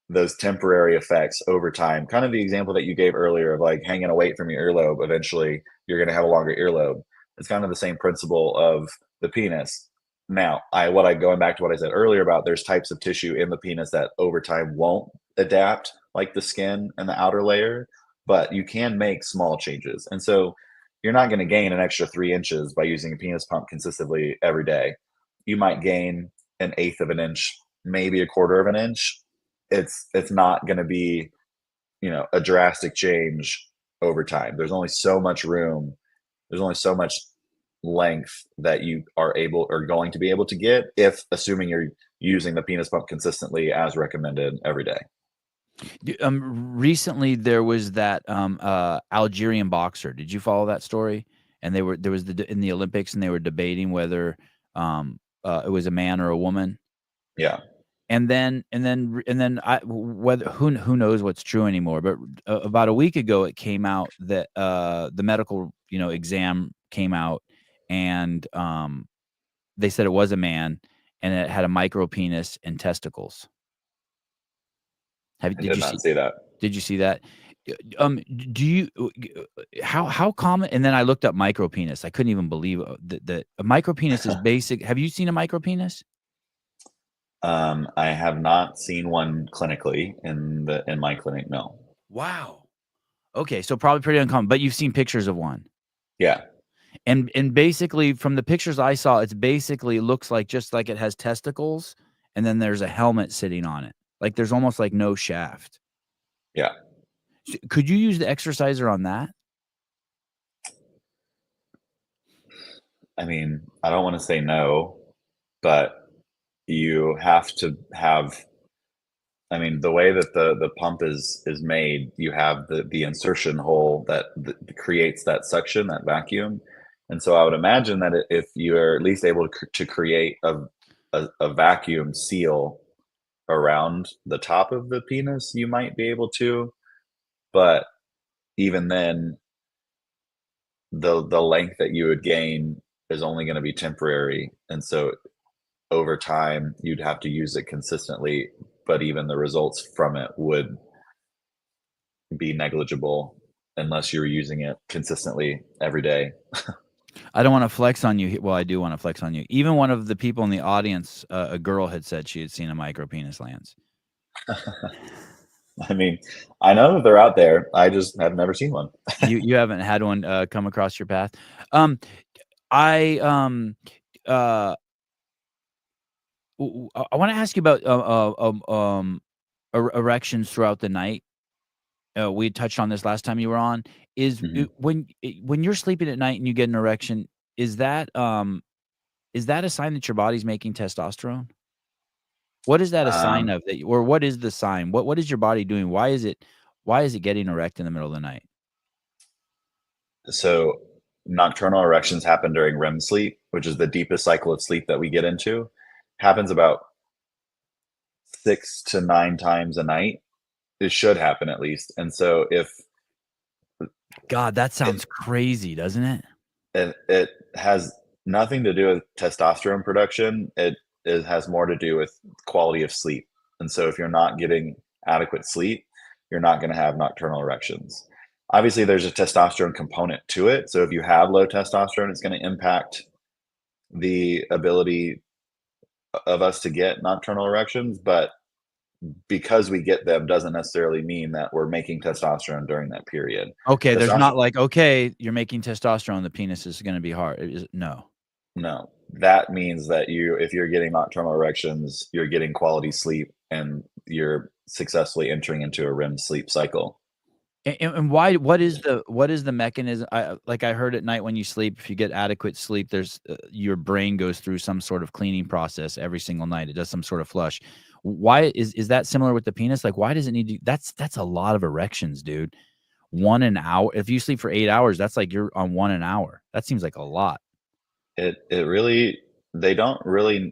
those temporary effects over time, kind of the example that you gave earlier of like hanging a weight from your earlobe, eventually you're going to have a longer earlobe. It's kind of the same principle of the penis. Now, going back to what I said earlier about there's types of tissue in the penis that over time won't adapt, like the skin and the outer layer, but you can make small changes. And so you're not going to gain an extra 3 inches by using a penis pump consistently every day. You might gain an eighth of an inch, maybe a quarter of an inch. It's not going to be, a drastic change over time. There's only so much room. There's only so much length that you are going to be able to get if assuming you're using the penis pump consistently as recommended every day. Recently there was that Algerian boxer. Did you follow that story? And there was in the Olympics, and they were debating whether it was a man or a woman. Yeah. And then who knows what's true anymore, but about a week ago it came out that the medical exam came out, and they said it was a man, and it had a micro penis and testicles. I did not see that. Did you see that? Do you how common? And then I looked up micro penis. I couldn't even believe that a micro penis is basic. Have you seen a micro penis? I have not seen one clinically in my clinic. No. Wow. Okay, so probably pretty uncommon, but you've seen pictures of one. Yeah. And basically from the pictures I saw, it's basically looks like just like it has testicles and then there's a helmet sitting on it. Like there's almost like no shaft. Yeah. Could you use the Xersizer on that? I mean, I don't want to say no, but you have to have, I mean, the way that the pump is made, you have the insertion hole that creates that suction, that vacuum. And so I would imagine that if you are at least able to create a vacuum seal around the top of the penis, you might be able to. But even then, the length that you would gain is only going to be temporary. And so over time, you'd have to use it consistently, but even the results from it would be negligible unless you were using it consistently every day. I don't want to flex on you. Well, I do want to flex on you. Even one of the people in the audience, a girl had said she had seen a micro penis, Lance. I mean, I know that they're out there. I just have never seen one. You haven't had one come across your path. I want to ask you about erections throughout the night. We touched on this last time you were on. When you're sleeping at night and you get an erection, is that a sign that your body's making testosterone? What is that a sign of that, or what is the sign? What is your body doing? Why is it getting erect in the middle of the night? So nocturnal erections happen during REM sleep, which is the deepest cycle of sleep that we get into. Happens about 6 to 9 times a night. It should happen at least. And so if God, that sounds crazy, doesn't it? it has nothing to do with testosterone production. It has more to do with quality of sleep. And so if you're not getting adequate sleep, you're not going to have nocturnal erections. Obviously, there's a testosterone component to it. So if you have low testosterone, it's going to impact the ability of us to get nocturnal erections. But because we get them doesn't necessarily mean that we're making testosterone during that period. Okay, there's not like, okay, you're making testosterone, the penis is going to be hard. No. That means that if you're getting nocturnal erections, you're getting quality sleep and you're successfully entering into a REM sleep cycle. And why? What is the mechanism? I heard at night when you sleep, if you get adequate sleep, there's your brain goes through some sort of cleaning process every single night. It does some sort of flush. Why is that similar with the penis? Like, why does it need to? That's a lot of erections, dude. 1 an hour. If you sleep for 8 hours, that's like you're on 1 an hour. That seems like a lot. We don't really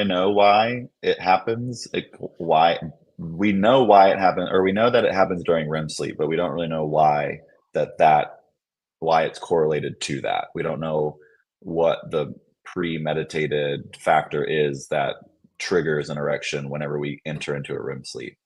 know why it happens. We know why it happens, or we know that it happens during REM sleep, but we don't really know why it's correlated to that. We don't know what the premeditated factor is that triggers an erection whenever we enter into a REM sleep.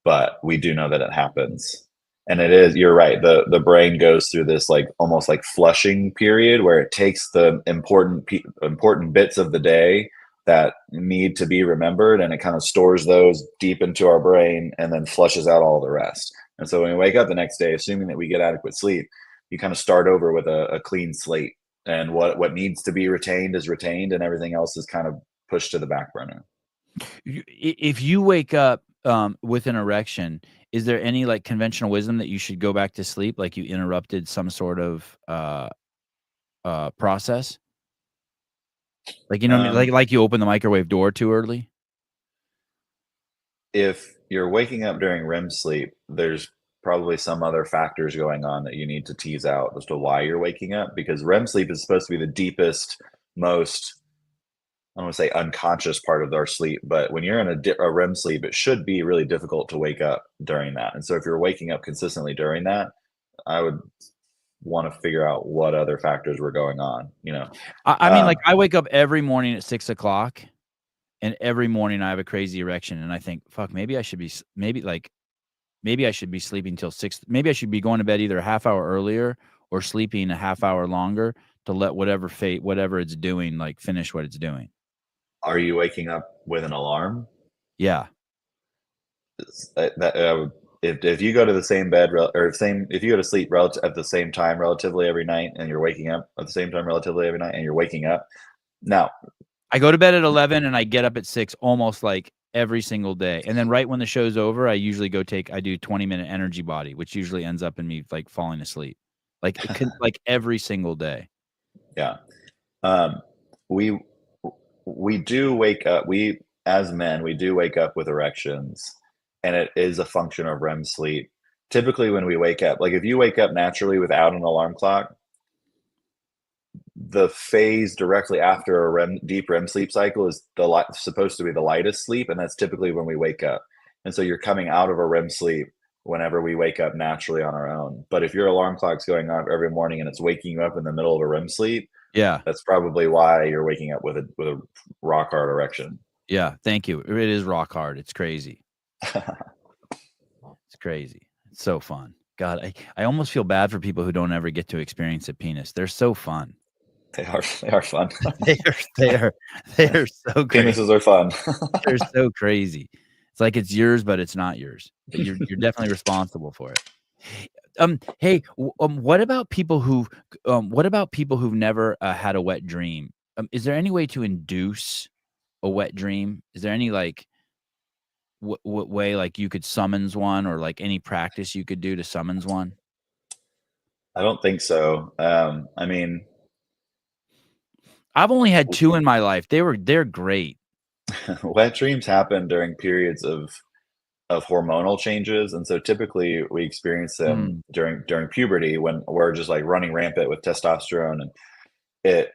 But we do know that it happens. And you're right. The brain goes through this like almost like flushing period where it takes the important bits of the day that need to be remembered, and it kind of stores those deep into our brain and then flushes out all the rest. And so when we wake up the next day, assuming that we get adequate sleep, you kind of start over with a clean slate, and what needs to be retained is retained, and everything else is kind of pushed to the back burner. If you wake up with an erection, is there any like conventional wisdom that you should go back to sleep, like you interrupted some sort of process? Like, you know what I mean? Like you open the microwave door too early? If you're waking up during REM sleep, there's probably some other factors going on that you need to tease out as to why you're waking up, because REM sleep is supposed to be the deepest, most, I don't want to say unconscious part of our sleep, but when you're in a REM sleep, it should be really difficult to wake up during that. And so if you're waking up consistently during that, I would want to figure out what other factors were going on, you know. I mean, like, I wake up every morning at 6 o'clock, and every morning I have a crazy erection, and I think, fuck, maybe I should be sleeping till 6. Maybe I should be going to bed either a half hour earlier or sleeping a half hour longer to let whatever it's doing, like, finish what it's doing. Are you waking up with an alarm? Yeah. If you go to the same bed if you go to sleep at the same time relatively every night, and you're waking up at the same time relatively every night, and you're waking up now, I go to bed at 11 and I get up at 6 almost like every single day. And then right when the show's over, I usually do 20-minute energy body, which usually ends up in me like falling asleep. Like like every single day. yeah, um, we do wake up. We as men, we do wake up with erections, and it is a function of REM sleep. Typically, when we wake up, like if you wake up naturally without an alarm clock, the phase directly after a deep REM sleep cycle is supposed to be the lightest sleep, and that's typically when we wake up. And so you're coming out of a REM sleep whenever we wake up naturally on our own. But if your alarm clock's going off every morning and it's waking you up in the middle of a REM sleep, Yeah. that's probably why you're waking up with a rock hard erection. Yeah. Thank you. It is rock hard. It's crazy. It's crazy. It's so fun. God, I almost feel bad for people who don't ever get to experience a penis. They're so fun. They are fun. They are so crazy. Penises are fun. They're so crazy. It's like it's yours, but it's not yours. But you're definitely responsible for it. Hey, what about people who've never had a wet dream? Is there any way to induce a wet dream? Is there any like what way like you could summons one, or like any practice you could do to summons one? I don't think so. I mean, I've only had 2 in my life. They're great. wet dreams happen during periods of hormonal changes, and so typically we experience them during puberty when we're just like running rampant with testosterone, and it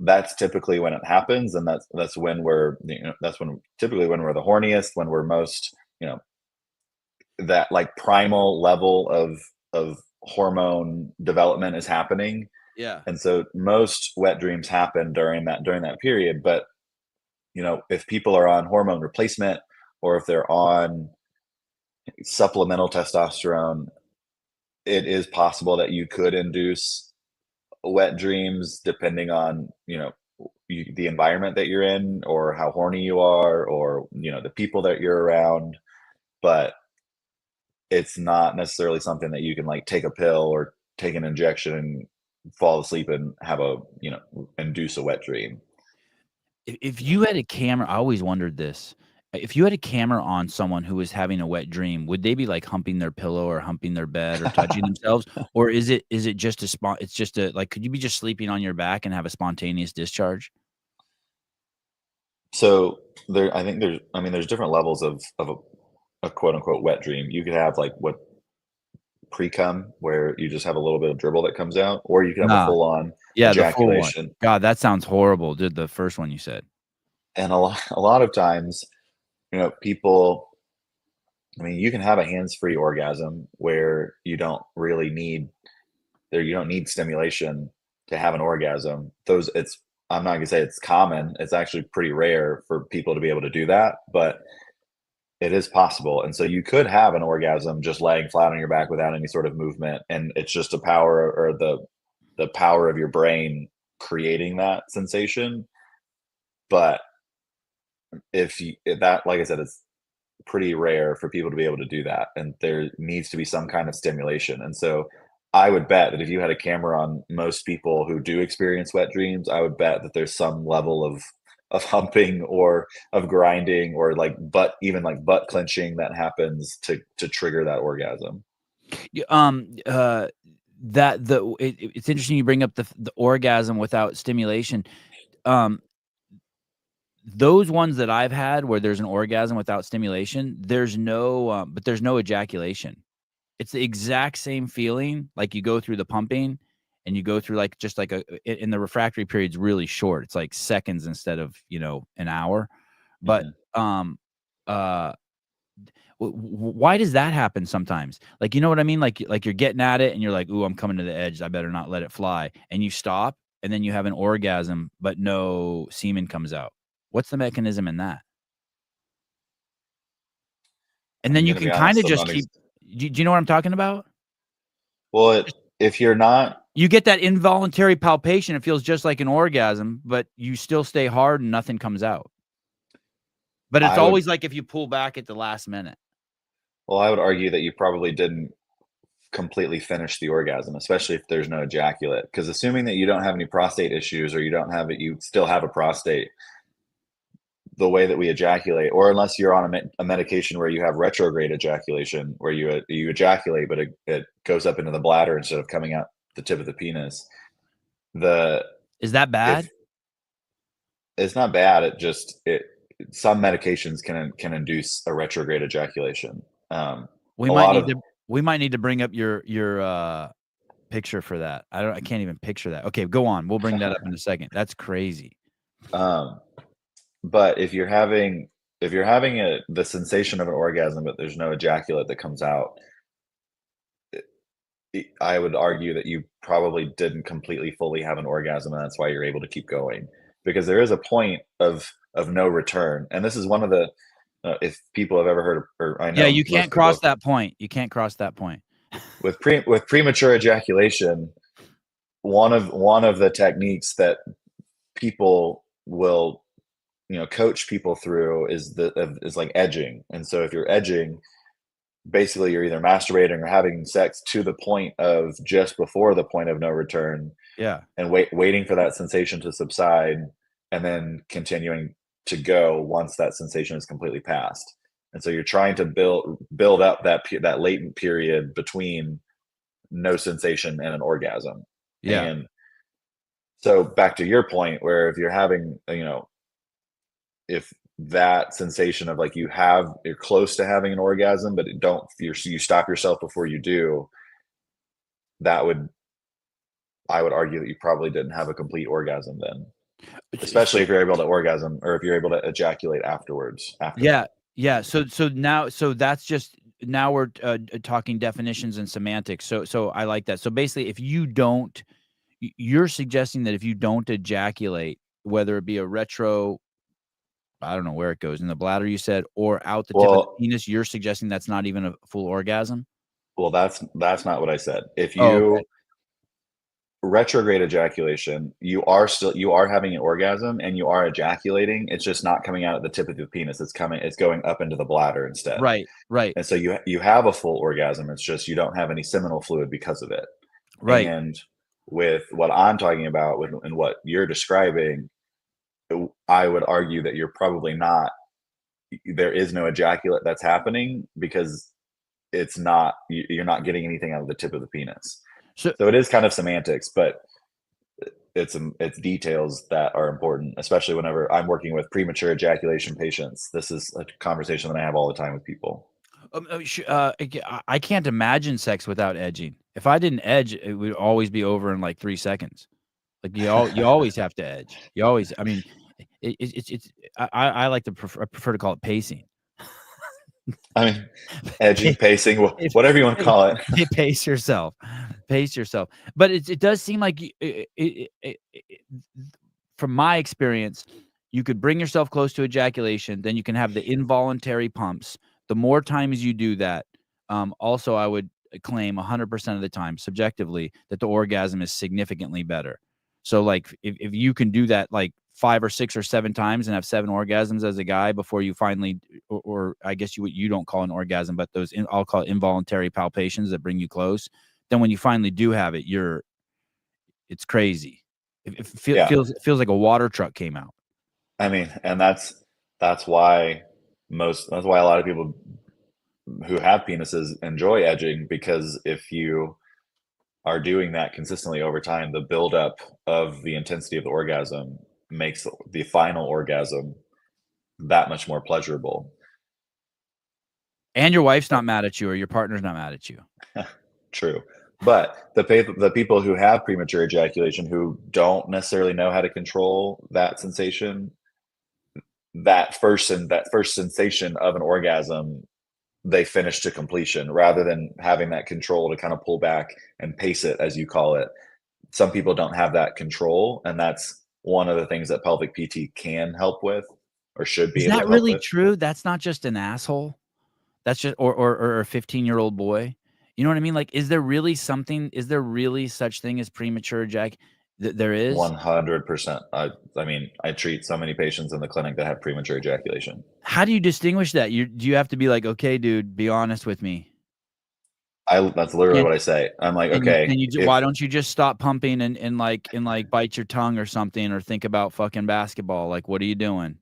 that's typically when it happens, and that's when typically when we're the horniest, when we're most, that like primal level of hormone development is happening. Yeah. And so most wet dreams happen during that period. But if people are on hormone replacement, or if they're on supplemental testosterone, it is possible that you could induce wet dreams depending on the environment that you're in, or how horny you are, or the people that you're around. But it's not necessarily something that you can like take a pill or take an injection and fall asleep and have induce a wet dream. If you had a camera, I always wondered this. If you had a camera on someone who was having a wet dream, would they be like humping their pillow or humping their bed or touching themselves? Or is it just it's just like, could you be just sleeping on your back and have a spontaneous discharge? So I think there's different levels of a quote unquote wet dream. You could have like what pre-cum, where you just have a little bit of dribble that comes out, or you can have a full on the full one. ejaculation. God, that sounds horrible. Did the first one you said? And a lot of times, people, you can have a hands-free orgasm where you don't need stimulation to have an orgasm. I'm not gonna say it's common. It's actually pretty rare for people to be able to do that, but it is possible. And so you could have an orgasm just laying flat on your back without any sort of movement, and it's just the power of your brain creating that sensation. But if that, like I said, it's pretty rare for people to be able to do that, and there needs to be some kind of stimulation. And so I would bet that if you had a camera on most people who do experience wet dreams, I would bet that there's some level of humping or of grinding, or like butt clenching that happens to trigger that orgasm. It's interesting you bring up the orgasm without stimulation. Those ones that I've had where there's an orgasm without stimulation, there's no ejaculation. It's the exact same feeling. Like you go through the pumping and you go through like just like in the refractory period's really short. It's like seconds instead of, an hour. But Why does that happen sometimes? Like, you know what I mean? Like you're getting at it and you're like, ooh, I'm coming to the edge. I better not let it fly. And you stop and then you have an orgasm, but no semen comes out. What's the mechanism in that? And then I'm you gonna be can kind honest, of just keep, do you know what I'm talking about? well, if you're not, You get that involuntary palpation. It feels just like an orgasm, but you still stay hard and nothing comes out. But it's I would, always like if you pull back at the last minute. well, I would argue that you probably didn't completely finish the orgasm, especially if there's no ejaculate. Because assuming that you don't have any prostate issues or you don't have it, you still have a prostate, the way that we ejaculate, or unless you're on a medication where you have retrograde ejaculation, where you ejaculate, but it goes up into the bladder instead of coming out the tip of the penis. Is that bad? If it's not bad, some medications can induce a retrograde ejaculation. We A might lot need of to we might need to bring up your picture for that. I can't even picture that. Okay, go on. We'll bring that up in a second. That's crazy. But if you're having the sensation of an orgasm, but there's no ejaculate that comes out, I would argue that you probably didn't completely fully have an orgasm, and that's why you're able to keep going. Because there is a point of no return, and this is one of the if people have ever heard of, or I know Yeah, you most can't people cross have, that point. You can't cross that point. with premature ejaculation, one of the techniques that people will coach people through is like edging. And so if you're edging, basically you're either masturbating or having sex to the point of just before the point of no return, Yeah. and waiting for that sensation to subside, and then continuing to go once that sensation is completely passed. And so you're trying to build up that latent period between no sensation and an orgasm. Yeah. And so back to your point, where if you're having, if that sensation of like you're close to having an orgasm, but you stop yourself before you do, I would argue that you probably didn't have a complete orgasm then, especially if you're able to orgasm, or if you're able to ejaculate afterwards. After Yeah. that. Yeah. So that's just now we're talking definitions and semantics. So I like that. So basically, if you don't, you're suggesting that if you don't ejaculate, whether it be a retro, I don't know where it goes in the bladder, you said, or out the tip of the Well, penis, you're suggesting that's not even a full orgasm. that's not what I said. If Oh, okay. you retrograde ejaculation, you are having an orgasm and you are ejaculating. It's just not coming out at the tip of the penis. It's going up into the bladder instead. Right. Right. And so you have a full orgasm. It's just you don't have any seminal fluid because of it. Right. And with what I'm talking about and what you're describing, I would argue that you're probably not. There is no ejaculate that's happening because you're not getting anything out of the tip of the penis. So So it is kind of semantics, but it's details that are important, especially whenever I'm working with premature ejaculation patients. This is a conversation that I have all the time with people. I can't imagine sex without edging. If I didn't edge, it would always be over in like 3 seconds. Like you always have to edge. You always. I mean, it's. I like to I prefer to call it pacing. I mean, edging, pacing, If- whatever you want to call it. Pace yourself. Pace yourself. But it does seem like from my experience, you could bring yourself close to ejaculation, then you can have the involuntary pumps. The more times you do that, also I would claim 100% of the time, subjectively, that the orgasm is significantly better. So, like, if you can do that like 5 or 6 or 7 times and have 7 orgasms as a guy before you finally, or I guess you don't call an orgasm, but those I'll call it involuntary palpations that bring you close. Then when you finally do have it, it's crazy. It feels like a water truck came out. I mean, and that's why a lot of people who have penises enjoy edging, because if you are doing that consistently over time, the buildup of the intensity of the orgasm makes the final orgasm that much more pleasurable. And your wife's not mad at you, or your partner's not mad at you. True. But the people who have premature ejaculation, who don't necessarily know how to control that sensation, that first sensation of an orgasm they finish to completion rather than having that control to kind of pull back and pace it, as you call it. Some people don't have that control, and that's one of the things that pelvic PT can help with or should be Is able that to help really with. true? That's not just an asshole? That's just or a 15-year-old boy? You know what I mean? Like, is there really such thing as premature there is? 100%. I mean, I treat so many patients in the clinic that have premature ejaculation. How do you distinguish that? Do you have to be like, "Okay, dude, be honest with me." That's literally Can't what I say. I'm like, can okay, you why don't you just stop pumping and bite your tongue or something or think about fucking basketball? Like, what are you doing?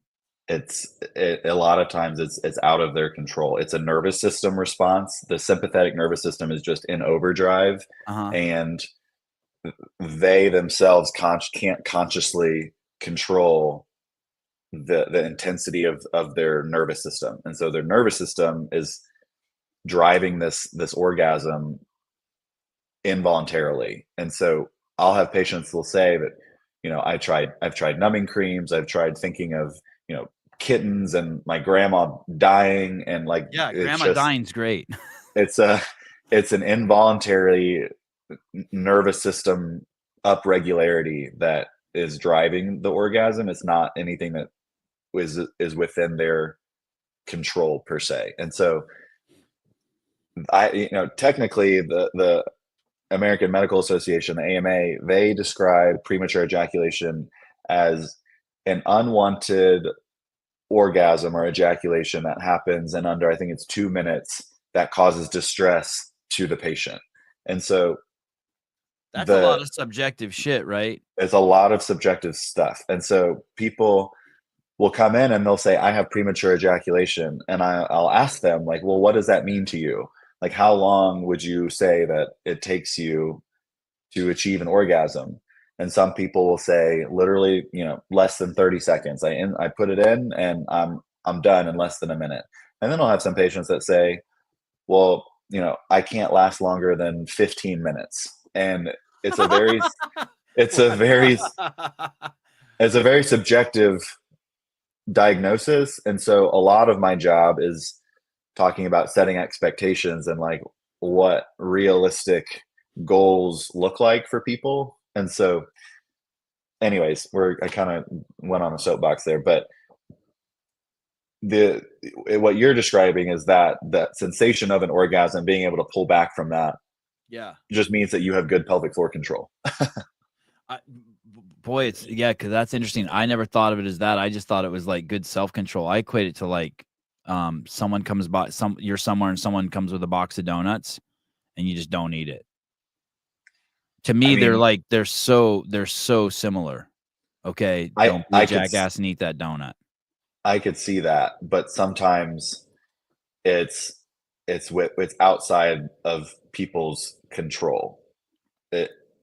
a lot of times it's out of their control. It's a nervous system response. The sympathetic nervous system is just in overdrive, Uh-huh. and they themselves can't consciously control the intensity of their nervous system, and so their nervous system is driving this orgasm involuntarily. And so I'll have patients will say that, I've tried numbing creams, I've tried thinking of, kittens and my grandma dying, and like Yeah, it's grandma just dying's great. it's a it's an involuntary nervous system upregularity that is driving the orgasm. It's not anything that is within their control per se. And so technically the American Medical Association, the AMA, they describe premature ejaculation as an unwanted orgasm or ejaculation that happens in under, I think it's 2 minutes, that causes distress to the patient. And so That's a lot of subjective shit, right? it's a lot of subjective stuff. And so people will come in and they'll say, I have premature ejaculation. And I'll ask them, like, well, what does that mean to you? Like, how long would you say that it takes you to achieve an orgasm? And some people will say literally, less than 30 seconds. I put it in and I'm done in less than a minute. And then I'll have some patients that say, well, I can't last longer than 15 minutes. And it's a very it's a very it's a very subjective diagnosis. And so a lot of my job is talking about setting expectations and like what realistic goals look like for people. And so anyways, I kind of went on a soapbox there, but what you're describing is that sensation of an orgasm, being able to pull back from that, Yeah. just means that you have good pelvic floor control. Boy, because that's interesting. I never thought of it as that. I just thought it was like good self-control. I equate it to like someone comes by, you're somewhere and someone comes with a box of donuts and you just don't eat it. To me, I mean, they're so similar. Okay, don't be a jackass and eat that donut. I could see that, but sometimes it's it's outside of people's control.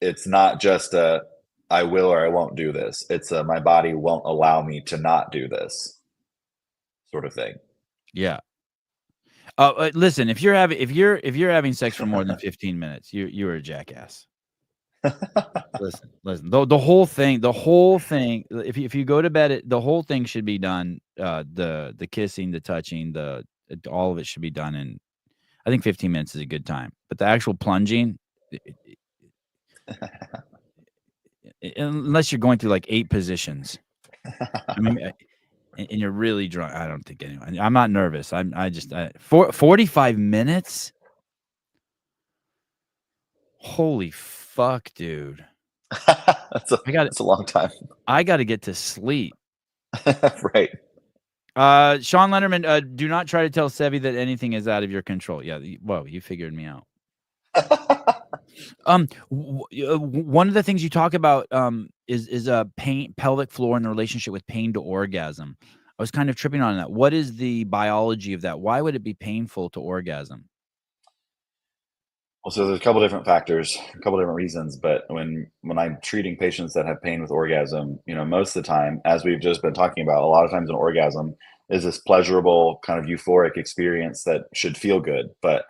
It's not just a I will or I won't do this. It's a my body won't allow me to not do this sort of thing. Yeah. Listen, if you're having sex for more than 15 minutes, you're a jackass. Listen. The whole thing. If you go to bed, the whole thing should be done. The kissing, the touching, all of it should be done in. I think 15 minutes is a good time. But the actual plunging, unless you're going through like 8 positions, I mean, and you're really drunk. I don't think anyone. I'm not nervous. 45 minutes. Holy fuck, dude. That's a long time. I got to get to sleep. Right. Sean Lennerman, do not try to tell Sevi that anything is out of your control. Yeah, whoa, you figured me out. One of the things you talk about is pain, pelvic floor, and the relationship with pain to orgasm. I was kind of tripping on that. What is the biology of that? Why would it be painful to orgasm? Well, so there's a couple different factors, a couple different reasons, but when I'm treating patients that have pain with orgasm, most of the time, as we've just been talking about, a lot of times an orgasm is this pleasurable kind of euphoric experience that should feel good. But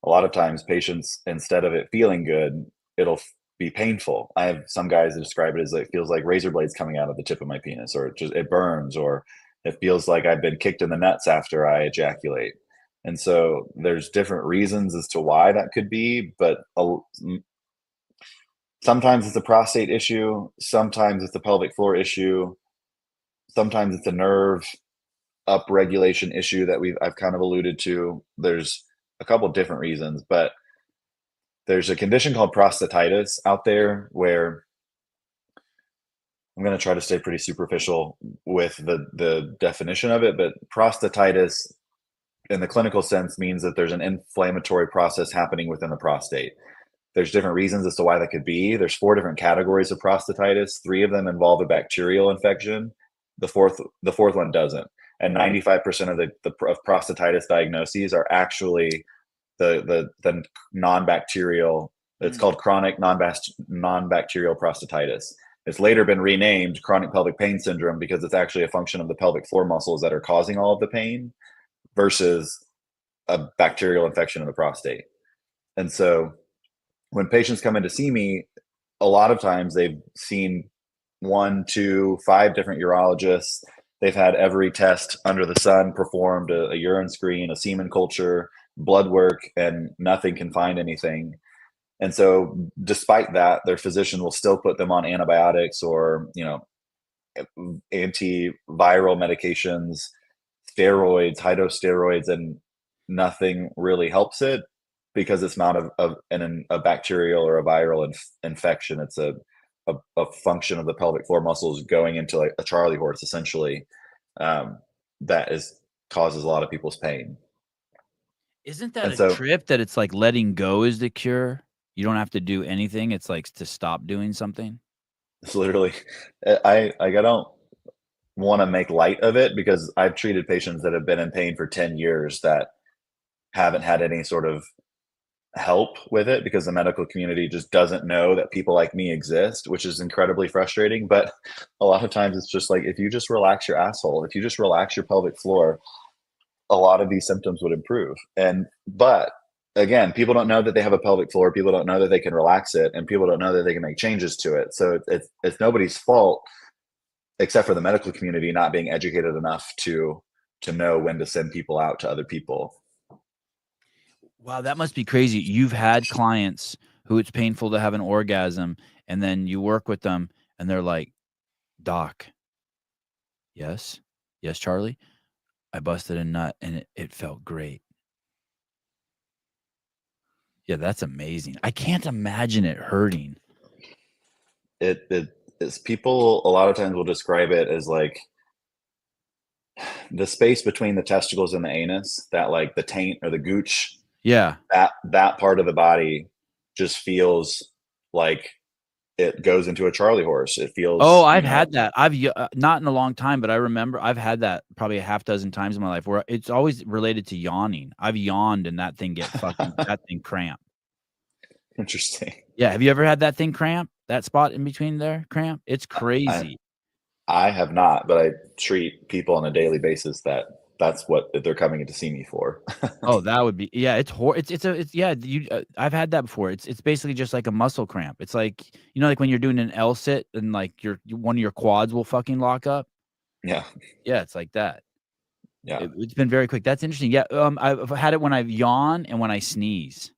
a lot of times patients, instead of it feeling good, it'll be painful. I have some guys that describe it as it feels like razor blades coming out of the tip of my penis, or it burns, or it feels like I've been kicked in the nuts after I ejaculate. And so there's different reasons as to why that could be, but sometimes it's a prostate issue, sometimes it's a pelvic floor issue, sometimes it's a nerve upregulation issue that I've kind of alluded to. There's a couple different reasons, but there's a condition called prostatitis out there where I'm going to try to stay pretty superficial with the definition of it, but prostatitis in the clinical sense means that there's an inflammatory process happening within the prostate. There's different reasons as to why that could be. There's 4 different categories of prostatitis. 3 of them involve a bacterial infection. The fourth one doesn't. And 95% of of prostatitis diagnoses are actually the non-bacterial. It's called chronic non-bacterial prostatitis. It's later been renamed chronic pelvic pain syndrome because it's actually a function of the pelvic floor muscles that are causing all of the pain versus a bacterial infection of the prostate. And so when patients come in to see me, a lot of times they've seen 1, 2, 5 different urologists. They've had every test under the sun performed, a urine screen, a semen culture, blood work, and nothing can find anything. And so despite that, their physician will still put them on antibiotics or, antiviral medications, steroids, high dose steroids, and nothing really helps it because it's not a bacterial or a viral infection. It's a function of the pelvic floor muscles going into like a Charlie horse, essentially, causes a lot of people's pain. Isn't that a trip that it's like letting go is the cure? You don't have to do anything. It's like to stop doing something. It's literally, I don't want to make light of it because I've treated patients that have been in pain for 10 years that haven't had any sort of help with it because the medical community just doesn't know that people like me exist, which is incredibly frustrating. But a lot of times it's just like, if you just relax your asshole, if you just relax your pelvic floor, a lot of these symptoms would improve. But again, people don't know that they have a pelvic floor. People don't know that they can relax it, and people don't know that they can make changes to it. So it's nobody's fault except for the medical community not being educated enough to know when to send people out to other people. Wow, that must be crazy. You've had clients who it's painful to have an orgasm, and then you work with them, and they're like, "Doc, yes, Charlie, I busted a nut, and it felt great." Yeah, that's amazing. I can't imagine it hurting. It's people a lot of times will describe it as like the space between the testicles and the anus, that like the taint or the gooch. Yeah. That part of the body just feels like it goes into a Charlie horse. It feels. Oh, I've had that. I've not in a long time, but I remember I've had that probably a half dozen times in my life where it's always related to yawning. I've yawned and that thing that thing cramp. Interesting. Yeah. Have you ever had that thing cramp? That spot in between there cramp? It's crazy. I have not, but I treat people on a daily basis that's what they're coming in to see me for. Oh, that would be, yeah, it's yeah, I've had that before. It's basically just like a muscle cramp. It's like, like when you're doing an L sit and like one of your quads will fucking lock up. Yeah. Yeah, it's like that. Yeah. It's been very quick. That's interesting. Yeah, I've had it when I yawn and when I sneeze.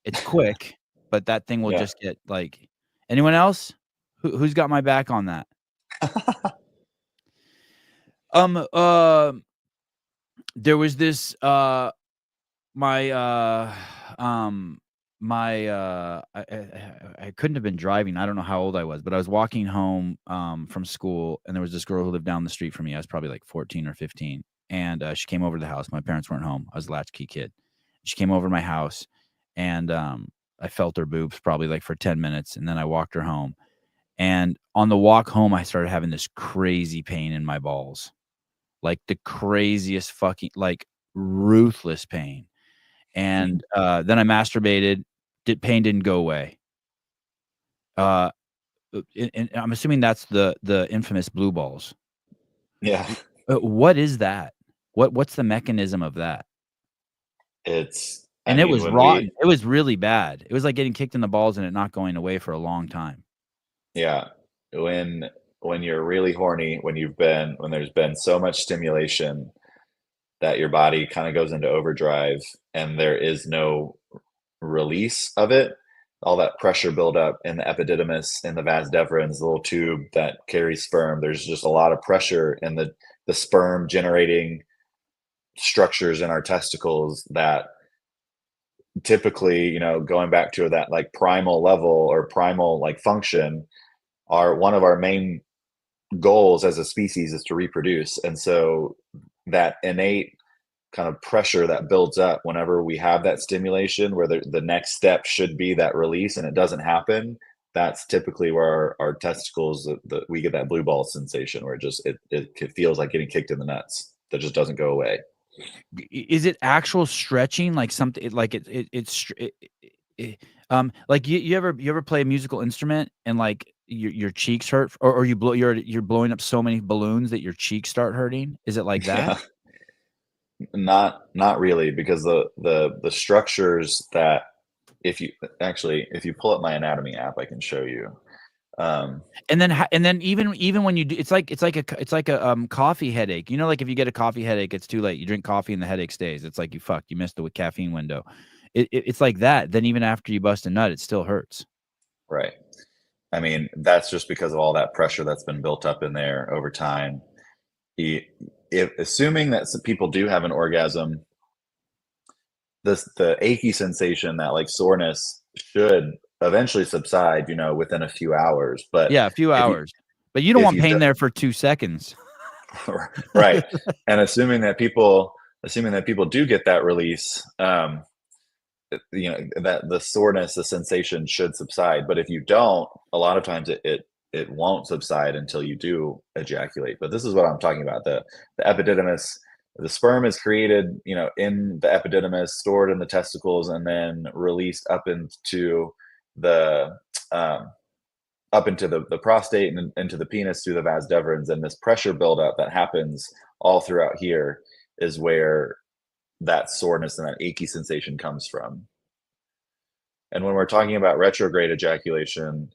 It's quick, but that thing will just get like. Anyone else? Who's got my back on that? There was this I couldn't have been driving. I don't know how old I was, but I was walking home from school, and there was this girl who lived down the street from me. I was probably like 14 or 15, and she came over to the house. My parents weren't home. I was a latchkey kid. She came over to my house, and I felt her boobs probably like for 10 minutes, and then I walked her home. And on the walk home, I started having this crazy pain in my balls. Like the craziest fucking, like ruthless pain. And then I masturbated. Pain didn't go away. And I'm assuming that's the infamous blue balls. Yeah. What is that? What's the mechanism of that? It was rotten. It was really bad. It was like getting kicked in the balls and it not going away for a long time. Yeah. When you're really horny, when there's been so much stimulation, that your body kind of goes into overdrive and there is no release of it. All that pressure buildup in the epididymis and the vas deferens, the little tube that carries sperm. There's just a lot of pressure in the sperm generating structures in our testicles that typically, going back to that like primal level or primal like function, are one of our main goals as a species is to reproduce. And so that innate kind of pressure that builds up whenever we have that stimulation where the next step should be that release and it doesn't happen, that's typically where our testicles, we get that blue ball sensation where it feels like getting kicked in the nuts that just doesn't go away. Is it actual stretching, like something like like you ever play a musical instrument and like your cheeks hurt, or you're blowing up so many balloons that your cheeks start hurting? Is it like that? Yeah, not really, because the structures that if you pull up my anatomy app, I can show you. And then even when you do, it's like a coffee headache. Like if you get a coffee headache, it's too late. You drink coffee and the headache stays. It's like you missed the caffeine window. It's like that. Then even after you bust a nut, it still hurts. Right. I mean, that's just because of all that pressure that's been built up in there over time. Assuming that some people do have an orgasm, the achy sensation, that like soreness, should eventually subside, within a few hours. But yeah, a few if hours. But you don't want pain do, there for 2 seconds. Right. And assuming that people do get that release, that the soreness, the sensation should subside. But if you don't, a lot of times it won't subside until you do ejaculate. But this is what I'm talking about. The epididymis, the sperm is created, in the epididymis, stored in the testicles, and then released up into the prostate and into the penis through the vas deferens. And this pressure buildup that happens all throughout here is where that soreness and that achy sensation comes from. And when we're talking about retrograde ejaculation,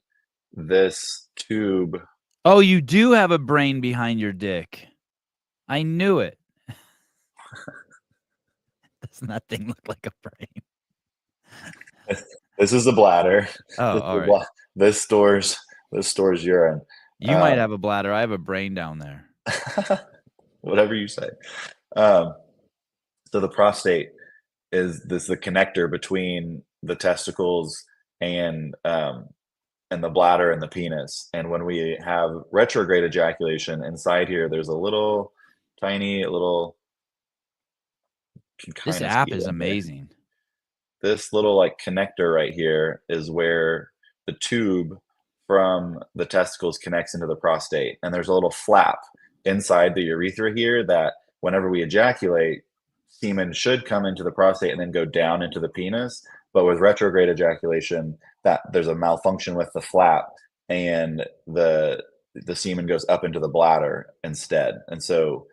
this tube. Oh, you do have a brain behind your dick. I knew it. Doesn't that thing look like a brain? This is the bladder. Oh, all right. This stores urine. You might have a bladder. I have a brain down there. Whatever you say. So the prostate is the connector between the testicles and the bladder and the penis. And when we have retrograde ejaculation, inside here, there's a little tiny little. This app is amazing. This little like connector right here is where the tube from the testicles connects into the prostate. And there's a little flap inside the urethra here that whenever we ejaculate, semen should come into the prostate and then go down into the penis. But with retrograde ejaculation, that there's a malfunction with the flap, and the semen goes up into the bladder instead. And so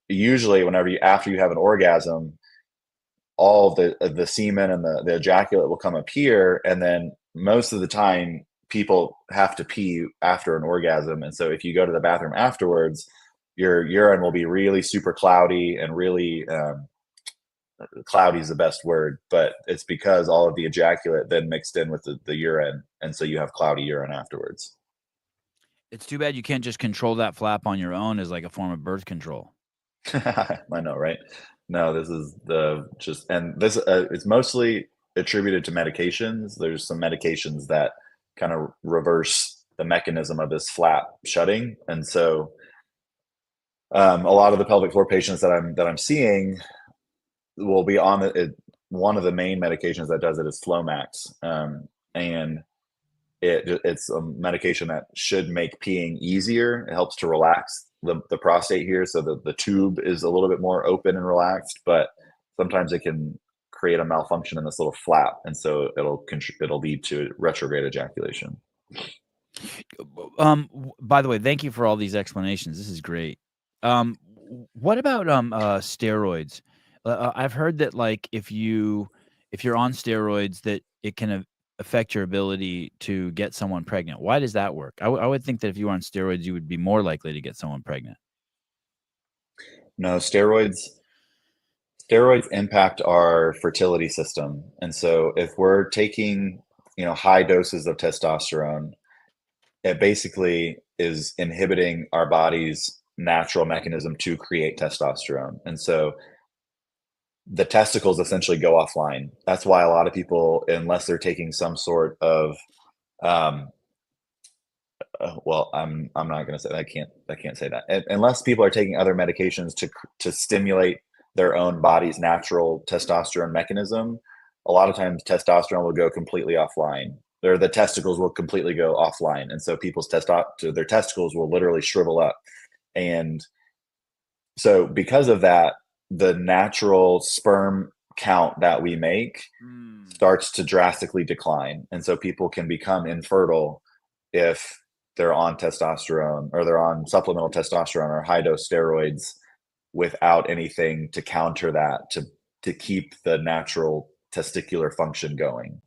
usually after you have an orgasm, all the semen and the ejaculate will come up here, and then most of the time people have to pee after an orgasm. And so if you go to the bathroom afterwards, your urine will be really super cloudy, and really cloudy is the best word, but it's because all of the ejaculate then mixed in with the urine, and so you have cloudy urine afterwards. It's too bad you can't just control that flap on your own as like a form of birth control. I know, right? No, this is it's mostly attributed to medications. There's some medications that kind of reverse the mechanism of this flap shutting, and so a lot of the pelvic floor patients that I'm seeing will be on one of the main medications that does it is Flomax, and it's a medication that should make peeing easier. It helps to relax the prostate here, so the tube is a little bit more open and relaxed, but sometimes it can create a malfunction in this little flap, and so it'll lead to retrograde ejaculation. By the way, thank you for all these explanations. This is great. What about steroids? I've heard that like if you're on steroids, that it can affect your ability to get someone pregnant. Why does that work? I would think that if you were on steroids, you would be more likely to get someone pregnant. No, steroids Steroids impact our fertility system. And so if we're taking, high doses of testosterone, it basically is inhibiting our body's natural mechanism to create testosterone. And so the testicles essentially go offline. That's why a lot of people, unless they're taking some sort of um, well, I'm not going to say that. I can't say that. Unless people are taking other medications to stimulate their own body's natural testosterone mechanism, a lot of times testosterone will go completely offline. Or the testicles will completely go offline, and so their testicles will literally shrivel up. And so, because of that, the natural sperm count that we make starts to drastically decline, and so people can become infertile if they're on testosterone or they're on supplemental testosterone or high dose steroids without anything to counter that to keep the natural testicular function going.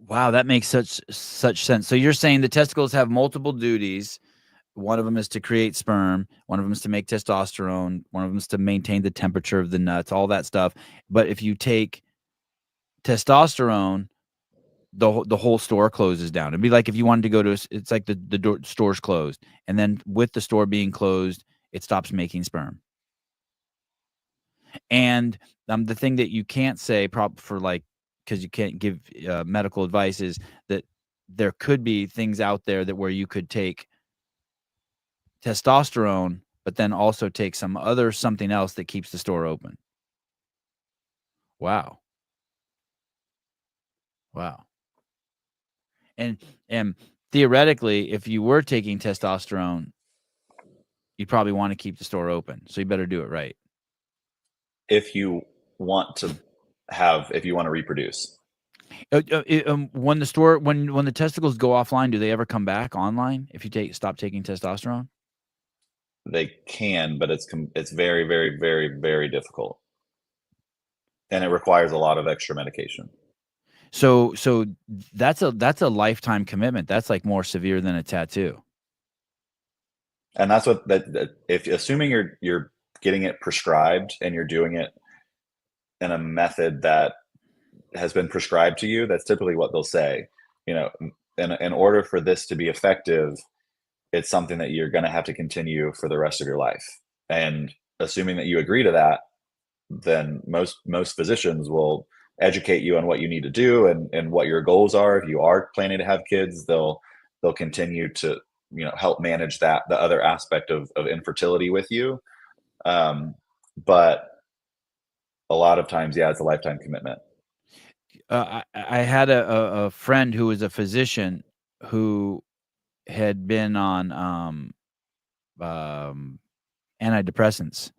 Wow, that makes such sense. So you're saying the testicles have multiple duties. One of them is to create sperm. One of them is to make testosterone. One of them is to maintain the temperature of the nuts, all that stuff. But if you take testosterone, the whole store closes down. It'd be like if you wanted to go to, it's like the store's closed. And then with the store being closed, it stops making sperm. And the thing that you can't say for because you can't give medical advice is that there could be things out there that where you could take testosterone, but then also take something else that keeps the store open. Wow. And theoretically, if you were taking testosterone, you probably want to keep the store open. So you better do it right. If you want to reproduce. When the testicles go offline, do they ever come back online if you stop taking testosterone? They can, but it's very, very, very, very difficult, and it requires a lot of extra medication. So that's a lifetime commitment. That's like more severe than a tattoo. And that's what if assuming you're getting it prescribed and you're doing it in a method that has been prescribed to you, that's typically what they'll say. In order for this to be effective, it's something that you're going to have to continue for the rest of your life. And assuming that you agree to that, then most physicians will educate you on what you need to do and what your goals are. If you are planning to have kids, they'll continue to help manage the other aspect of infertility with you. But a lot of times, it's a lifetime commitment. I had a friend who was a physician who had been on antidepressants,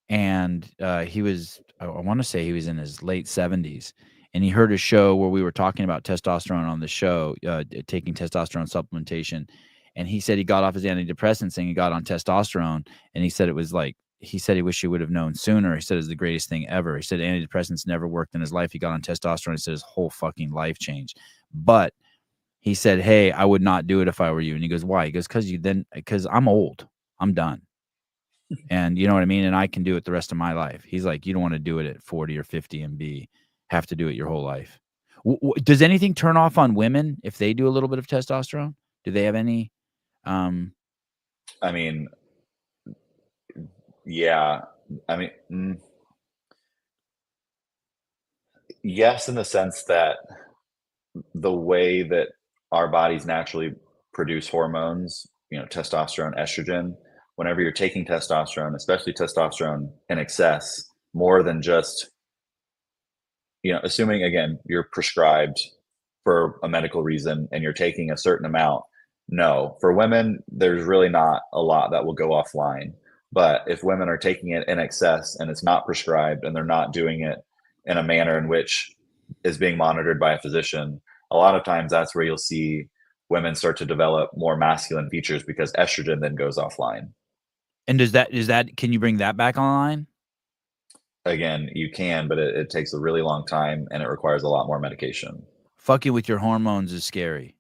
and he was, I want to say he was in his late 70s, and he heard a show where we were talking about testosterone on the show, taking testosterone supplementation, and he said he got off his antidepressants and he got on testosterone, and he said it was like, he said he wished he would have known sooner. He said it was the greatest thing ever. He said antidepressants never worked in his life. He got on testosterone. He said his whole fucking life changed. But he said, hey, I would not do it if I were you. And he goes, why? He goes, because I'm old. I'm done. And you know what I mean? And I can do it the rest of my life. He's like, you don't want to do it at 40 or 50 and have to do it your whole life. Does anything turn off on women if they do a little bit of testosterone? Do they have any? I mean, yeah. I mean, yes, in the sense that the way that our bodies naturally produce hormones, testosterone, estrogen, whenever you're taking testosterone, especially testosterone in excess, more than just, assuming again, you're prescribed for a medical reason and you're taking a certain amount. No, for women, there's really not a lot that will go offline. But if women are taking it in excess and it's not prescribed and they're not doing it in a manner in which is being monitored by a physician, a lot of times that's where you'll see women start to develop more masculine features because estrogen then goes offline. And can you bring that back online? Again, you can, but it takes a really long time and it requires a lot more medication. Fucking with your hormones is scary.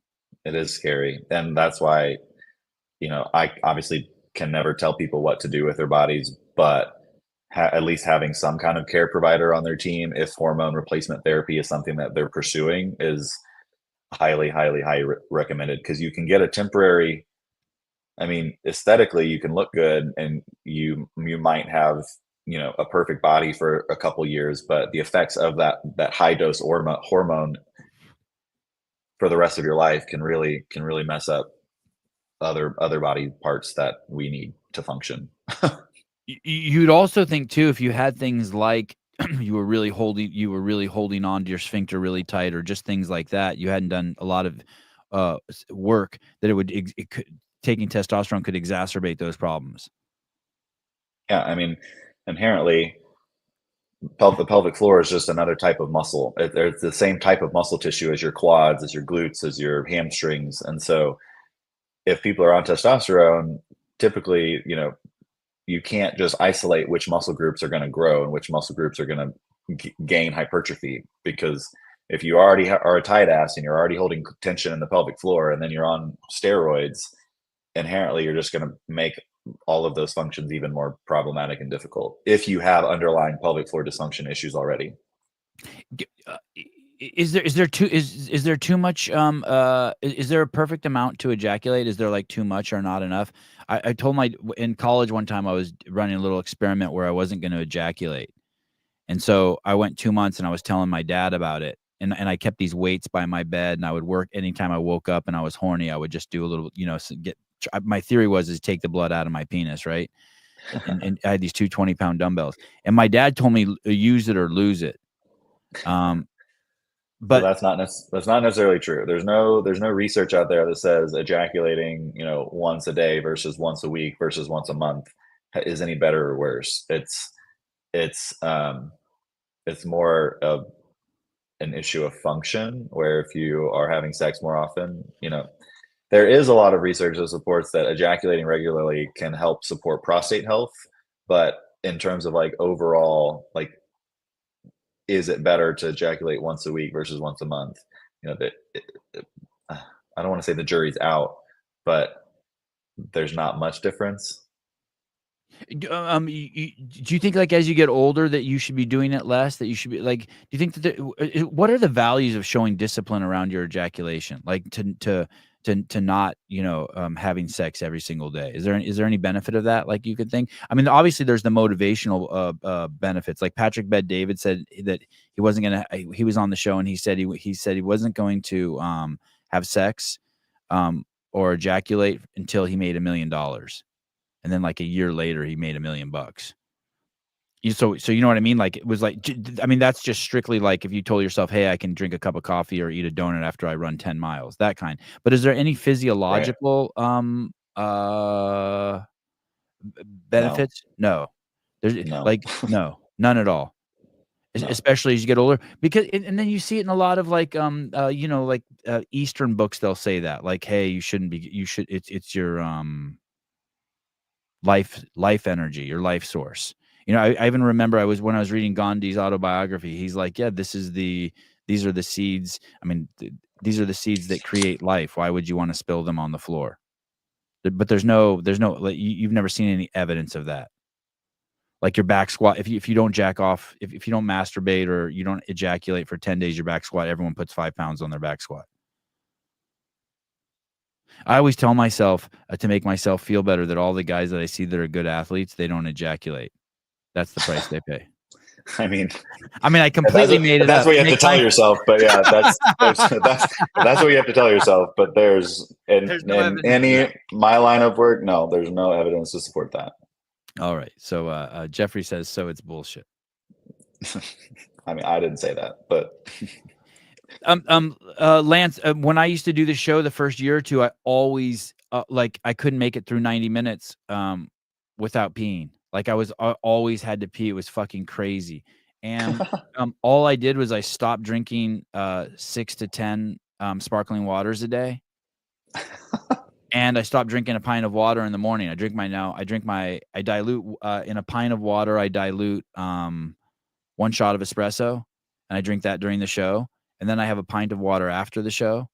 It is scary. And that's why, I obviously can never tell people what to do with their bodies, but at least having some kind of care provider on their team, if hormone replacement therapy is something that they're pursuing, is highly recommended, because you can get a temporary, I mean, aesthetically you can look good and you might have, a perfect body for a couple years, but the effects of that high dose hormone for the rest of your life can really mess up other body parts that we need to function. You'd also think too, if you had things like you were really holding on to your sphincter really tight, or just things like that, you hadn't done a lot of work, that taking testosterone could exacerbate those problems. Yeah, I mean, inherently, the pelvic floor is just another type of muscle. It's the same type of muscle tissue as your quads, as your glutes, as your hamstrings. And so if people are on testosterone, typically, you can't just isolate which muscle groups are going to grow and which muscle groups are going to gain hypertrophy, because if you already are a tight ass and you're already holding tension in the pelvic floor, and then you're on steroids, inherently you're just going to make all of those functions even more problematic and difficult if you have underlying pelvic floor dysfunction issues already. Is there too much is there a perfect amount to ejaculate? Is there like too much or not enough? I told in college one time I was running a little experiment where I wasn't going to ejaculate. And so I went 2 months and I was telling my dad about it. And I kept these weights by my bed, and I would work anytime I woke up and I was horny, I would just do a little, my theory was take the blood out of my penis, right? And I had these 2 20-pound dumbbells. And my dad told me, use it or lose it. But so that's not necessarily true. There's no research out there that says ejaculating, once a day versus once a week versus once a month is any better or worse. It's more of an issue of function, where if you are having sex more often, there is a lot of research that supports that ejaculating regularly can help support prostate health. But in terms of like overall, like, is it better to ejaculate once a week versus once a month? I don't want to say the jury's out, but there's not much difference. do you think, like, as you get older, that you should be doing it less? That you should be like, do you think that what are the values of showing discipline around your ejaculation? Like to not, having sex every single day. Is there any benefit of that? Like, you could think. I mean, obviously there's the motivational benefits. Like Patrick Bet-David said that he wasn't gonna. He was on the show and he said he wasn't going to have sex or ejaculate until he made $1 million. And then like a year later, he made $1 million. So you know what I mean? Like, it was like, I mean, that's just strictly like if you told yourself, hey, I can drink a cup of coffee or eat a donut after I run 10 miles, that kind. But is there any physiological benefits? No. There's No. like, no, none at all. No. Especially as you get older, because and then you see it in a lot of like Eastern books. They'll say that, like, hey, you should it's your life energy, your life source. I even remember when I was reading Gandhi's autobiography, he's like, yeah, these are the seeds. I mean, these are the seeds that create life. Why would you want to spill them on the floor? But there's no, like, you've never seen any evidence of that. Like your back squat, if you don't jack off, if you don't masturbate or you don't ejaculate for 10 days, your back squat, everyone puts 5 pounds on their back squat. I always tell myself to make myself feel better that all the guys that I see that are good athletes, they don't ejaculate. That's the price they pay. I mean, I completely made it up. That's what you have to tell yourself. But yeah, that's what you have to tell yourself. But there's my line of work, no, there's no evidence to support that. All right. So Jeffrey says, so it's bullshit. I mean, I didn't say that, but Lance, when I used to do the show the first year or two, I always I couldn't make it through 90 minutes without peeing. Like I always had to pee. It was fucking crazy. And all I did was I stopped drinking 6 to 10 sparkling waters a day. And I stopped drinking a pint of water in the morning. I dilute in a pint of water. I dilute 1 shot of espresso, and I drink that during the show. And then I have a pint of water after the show.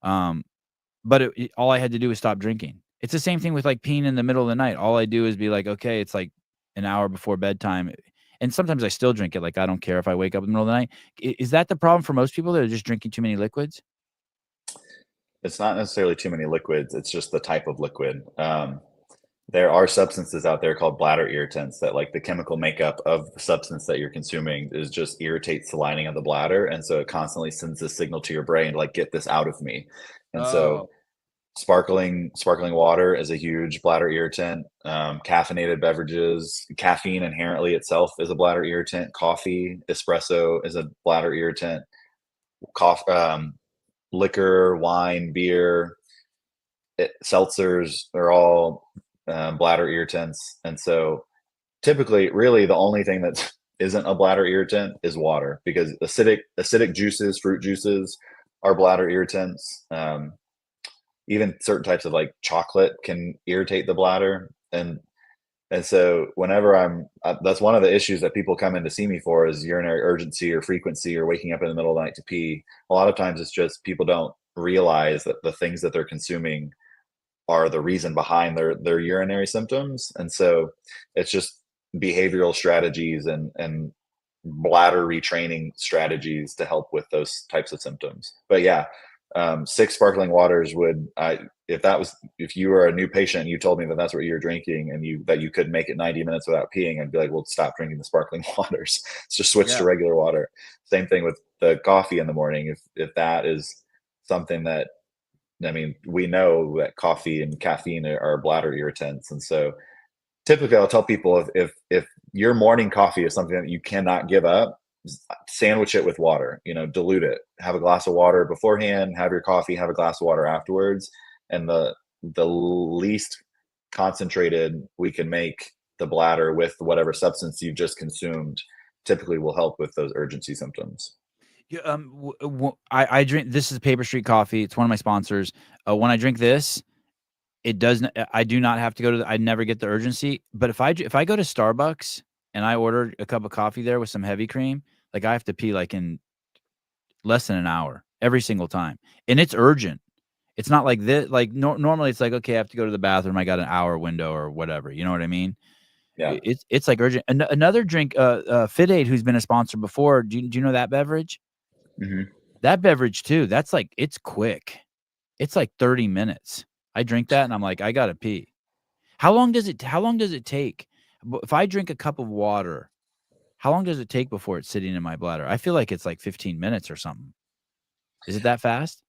But all I had to do was stop drinking. It's the same thing with like peeing in the middle of the night. All I do is be like, okay, it's like an hour before bedtime. And sometimes I still drink it. Like, I don't care if I wake up in the middle of the night. Is that the problem for most people that are just drinking too many liquids? It's not necessarily too many liquids. It's just the type of liquid. There are substances out there called bladder irritants that, like, the chemical makeup of the substance that you're consuming is just irritates the lining of the bladder, and so it constantly sends a signal to your brain to, like, get this out of me. And Oh, so sparkling water is a huge bladder irritant. Caffeinated beverages, caffeine inherently itself is a bladder irritant. Coffee, espresso is a bladder irritant. Coffee, liquor, wine, beer, seltzers are all bladder irritants. And so typically, really, the only thing that isn't a bladder irritant is water, because acidic juices, fruit juices, are bladder irritants. Even certain types of, like, chocolate can irritate the bladder, and so whenever that's one of the issues that people come in to see me for, is urinary urgency or frequency or waking up in the middle of the night to pee. A lot of times it's just people don't realize that the things that they're consuming are the reason behind their urinary symptoms. And so it's just behavioral strategies and bladder retraining strategies to help with those types of symptoms. But yeah, 6 sparkling waters would, if you were a new patient and you told me that that's what you were drinking, and that you could make it 90 minutes without peeing, I'd be like, well, stop drinking the sparkling waters. Let's just switch to yeah. regular water. Same thing with the coffee in the morning. If that is something that, I mean, we know that coffee and caffeine are bladder irritants. And so typically I'll tell people, if your morning coffee is something that you cannot give up, sandwich it with water, dilute it. Have a glass of water beforehand, have your coffee, have a glass of water afterwards. And the least concentrated we can make the bladder with whatever substance you've just consumed typically will help with those urgency symptoms. Yeah, I drink, this is Paper Street Coffee. It's one of my sponsors. When I drink this, it doesn't. I do not have to go to. I never get the urgency. But if I go to Starbucks and I order a cup of coffee there with some heavy cream, like, I have to pee like in less than an hour every single time, and it's urgent. It's not like this. Like, normally, it's like, okay, I have to go to the bathroom. I got an hour window or whatever. You know what I mean? Yeah. It's like urgent. Another drink, Fit Aid, who's been a sponsor before. Do you know that beverage? Hmm. That beverage too, that's like, it's quick. It's like 30 minutes. I drink that and I'm like, I gotta pee. How long does it take? If I drink a cup of water, how long does it take before it's sitting in my bladder? I feel like it's like 15 minutes or something. Is it that fast?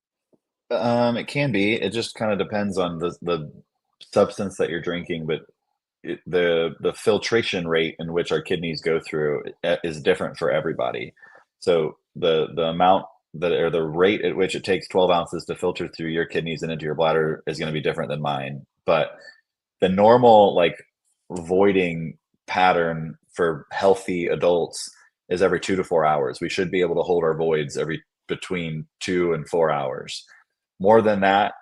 It can be. It just kind of depends on the substance that you're drinking, but the filtration rate in which our kidneys go through is different for everybody. So the amount that, or the rate at which it takes 12 ounces to filter through your kidneys and into your bladder is going to be different than mine. But the normal, like, voiding pattern for healthy adults is every 2 to 4 hours. We should be able to hold our voids every between 2 and 4 hours. More than that,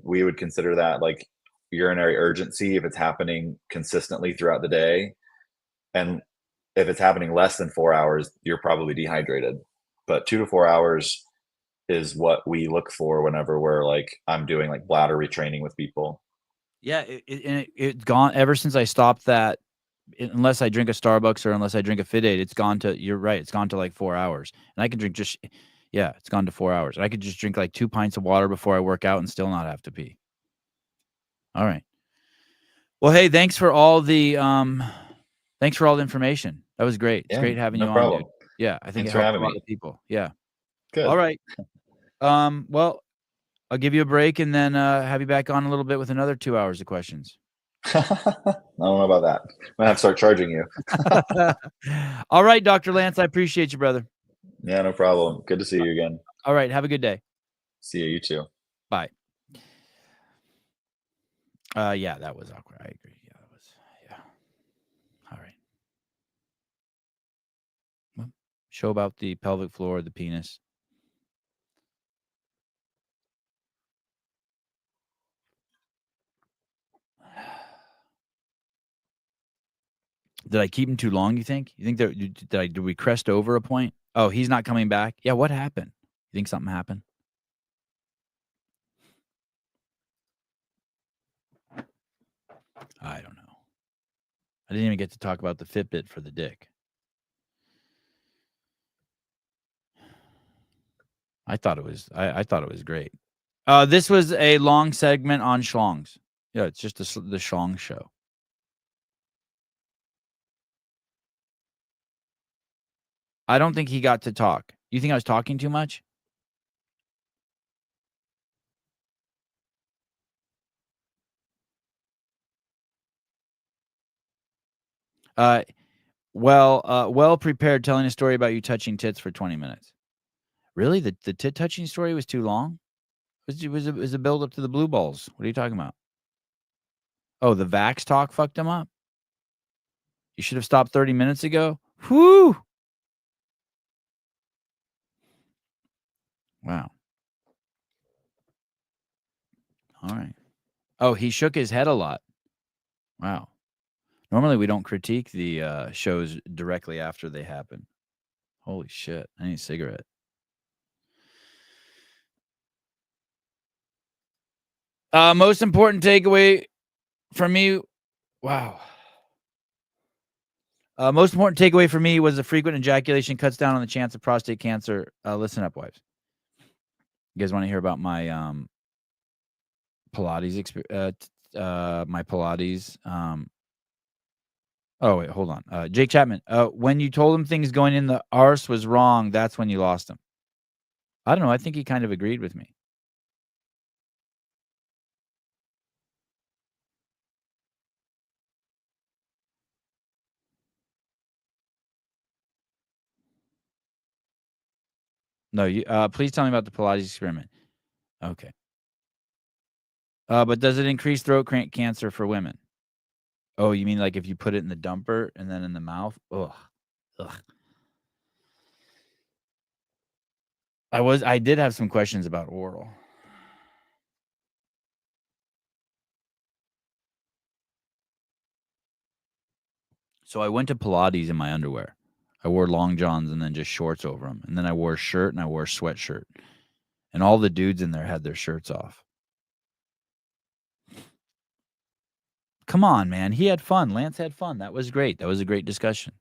we would consider that like urinary urgency if it's happening consistently throughout the day. And if it's happening less than 4 hours, you're probably dehydrated. But 2 to 4 hours is what we look for whenever I'm doing like bladder retraining with people. Yeah, it's gone ever since I stopped that. Unless I drink a Starbucks or unless I drink a Fit Aid, it's gone to. You're right. It's gone to like 4 hours, and I can drink just. Yeah, it's gone to 4 hours. I could just drink like 2 pints of water before I work out and still not have to pee. All right. Well, hey, thanks for all the information. That was great. It's Yeah, great having no you on, dude. problem. Yeah, I think it Thanks for helped a having lot me. of people. Yeah. All Good. right. Well, I'll give you a break and then have you back on a little bit with another 2 hours of questions. I don't know about that. I'm gonna have to start charging you. All right, Dr. Lance, I appreciate you, brother. Yeah, no problem. Good to see you again. All right, have a good day. See you. You too. Bye. Yeah, that was awkward. I agree. Yeah, that was. Yeah. All right. Well, show about the pelvic floor, the penis. Did I keep him too long, you think? You think that did we crest over a point? Oh, he's not coming back. Yeah, what happened? You think something happened? I don't know. I didn't even get to talk about the Fitbit for the dick. I thought it was great. This was a long segment on schlongs. Yeah, it's just the schlong show. I don't think he got to talk. You think I was talking too much? Well prepared, telling a story about you touching tits for 20 minutes. Really? The tit touching story was too long? It was a build up to the blue balls. What are you talking about? Oh, the Vax talk fucked him up? You should have stopped 30 minutes ago? Whew! Wow. All right. Oh, he shook his head a lot. Wow. Normally we don't critique the shows directly after they happen. Holy shit. I need a cigarette. Most important takeaway for me. Wow. Most important takeaway for me was the frequent ejaculation cuts down on the chance of prostate cancer. Listen up, wives. You guys want to hear about my Pilates experience? My Pilates. Oh wait, hold on. Jake Chapman. When you told him things going in the arse was wrong, that's when you lost him. I don't know. I think he kind of agreed with me. No, you. Please tell me about the Pilates experiment. Okay. But does it increase throat cancer for women? Oh, you mean like if you put it in the dumper and then in the mouth? Ugh. I did have some questions about oral. So I went to Pilates in my underwear. I wore long johns and then just shorts over them. And then I wore a shirt and I wore a sweatshirt. And all the dudes in there had their shirts off. Come on, man. He had fun. Lance had fun. That was great. That was a great discussion.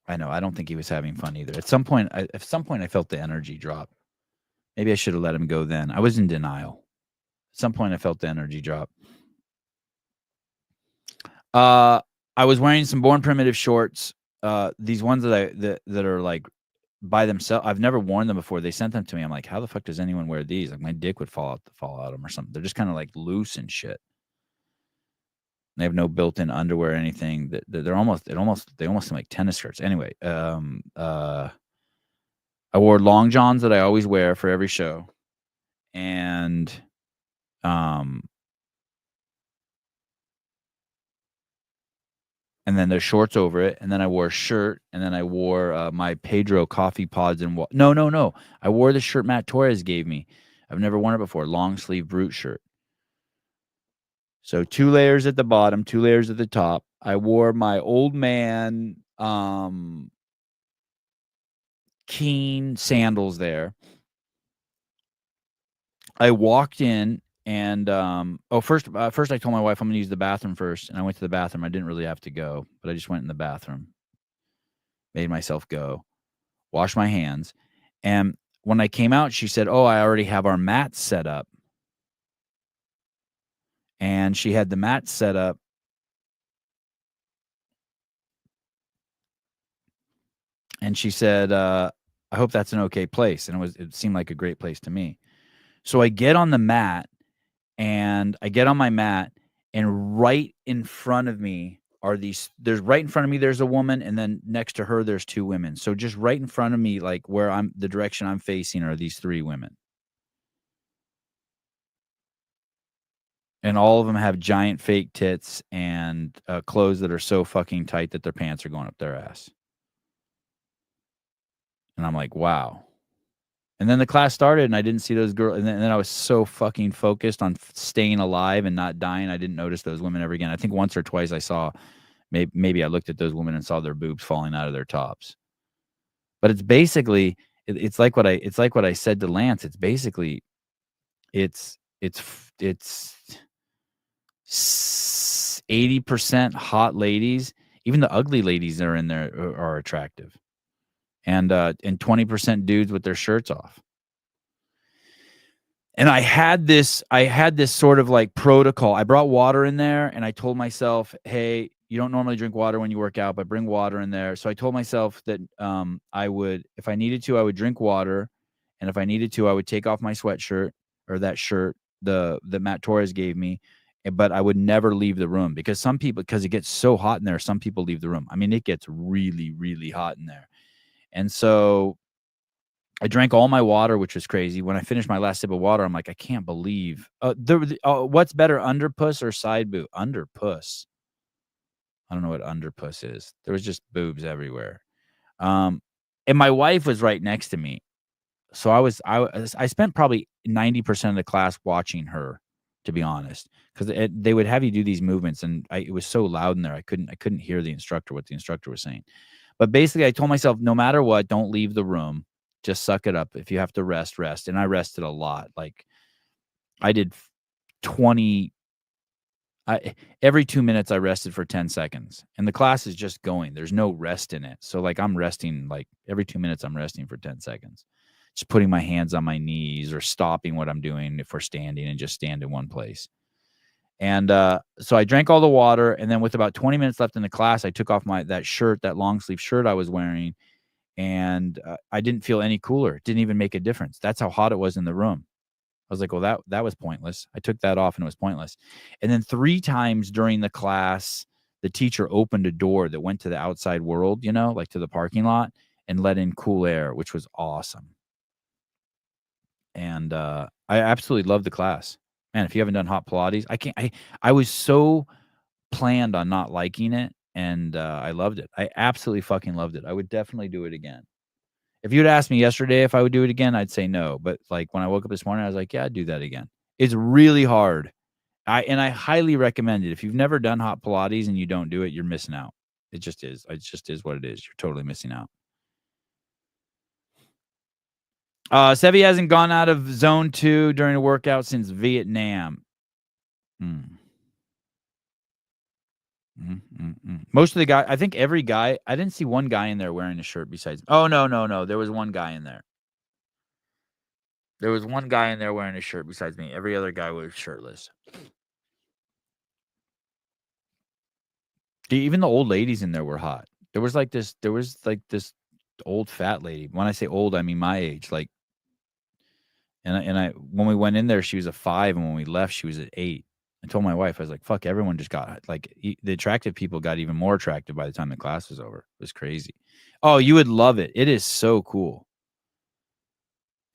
I know. I don't think he was having fun either. At some point, I felt the energy drop. Maybe I should have let him go then. I was in denial. At some point, I felt the energy drop. I was wearing some Born Primitive shorts. These ones that are like by themselves. I've never worn them before. They sent them to me. I'm like, how the fuck does anyone wear these? Like my dick would fall out of them or something. They're just kind of like loose and shit. They have no built-in underwear or anything. They almost seem like tennis skirts. Anyway, I wore long johns that I always wear for every show, and then there's shorts over it, and then I wore a shirt, and then I wore my Pedro coffee pods and no. I wore the shirt Matt Torres gave me. I've never worn it before. Long sleeve Brute shirt. So 2 layers at the bottom, 2 layers at the top. I wore my old man Keen sandals there. I walked in and first I told my wife I'm going to use the bathroom first, and I went to the bathroom. I didn't really have to go, but I just went in the bathroom. Made myself go. Washed my hands. And when I came out, she said, "Oh, I already have our mats set up." And she had the mats set up. And she said, "I hope that's an okay place." And it seemed like a great place to me. So I get on the mat, and I get on my mat, and right in front of me there's a woman, and then next to her there's 2 women. So just right in front of me, like the direction I'm facing, are these 3 women. And all of them have giant fake tits and clothes that are so fucking tight that their pants are going up their ass. And I'm like, wow. And then the class started, and I didn't see those girls. And then I was so fucking focused on staying alive and not dying, I didn't notice those women ever again. I think once or twice I saw, maybe I looked at those women and saw their boobs falling out of their tops. But it's basically, it's like what I said to Lance. It's basically, it's 80% 80% hot ladies. Even the ugly ladies that are in there are attractive. And 20% dudes with their shirts off. And I had this sort of like protocol. I brought water in there and I told myself, hey, you don't normally drink water when you work out, but bring water in there. So I told myself that I would, if I needed to, I would drink water. And if I needed to, I would take off my sweatshirt or that shirt that Matt Torres gave me. But I would never leave the room because some people, because it gets so hot in there, some people leave the room. I mean, it gets really, really hot in there. And so I drank all my water, which was crazy. When I finished my last sip of water, I'm like, I can't believe. What's better, underpuss or side boob? Underpuss. I don't know what underpuss is. There was just boobs everywhere. And my wife was right next to me. So I spent probably 90% of the class watching her, to be honest, because they would have you do these movements, and it was so loud in there. I couldn't hear what the instructor was saying. But basically, I told myself, no matter what, don't leave the room. Just suck it up. If you have to rest, rest. And I rested a lot. Like I did 20. Every 2 minutes, I rested for 10 seconds. And the class is just going. There's no rest in it. So like I'm resting, like every 2 minutes, I'm resting for 10 seconds. Just putting my hands on my knees or stopping what I'm doing if we're standing and just stand in one place. And so I drank all the water. And then with about 20 minutes left in the class, I took off that shirt, that long sleeve shirt I was wearing. And I didn't feel any cooler. It didn't even make a difference. That's how hot it was in the room. I was like, well, that was pointless. I took that off and it was pointless. And then 3 times during the class, the teacher opened a door that went to the outside world, like to the parking lot, and let in cool air, which was awesome. And I absolutely loved the class. Man, if you haven't done hot Pilates, I was so planned on not liking it. And I loved it. I absolutely fucking loved it. I would definitely do it again. If you'd asked me yesterday if I would do it again, I'd say no. But like when I woke up this morning, I was like, yeah, I'd do that again. It's really hard. I highly recommend it. If you've never done hot Pilates and you don't do it, you're missing out. It just is. It just is what it is. You're totally missing out. Sevi hasn't gone out of zone 2 during a workout since Vietnam. Most of the guy, I think every guy, I didn't see one guy in there wearing a shirt besides. Oh, no. There was one guy in there. There was one guy in there wearing a shirt besides me. Every other guy was shirtless. Even the old ladies in there were hot. There was like this old fat lady. When I say old, I mean my age. Like, and when we went in there, she was a 5, and when we left, she was at 8. I told my wife, I was like, fuck, everyone just got, like, the attractive people got even more attractive by the time the class was over. It was crazy. Oh, you would love it. It is so cool.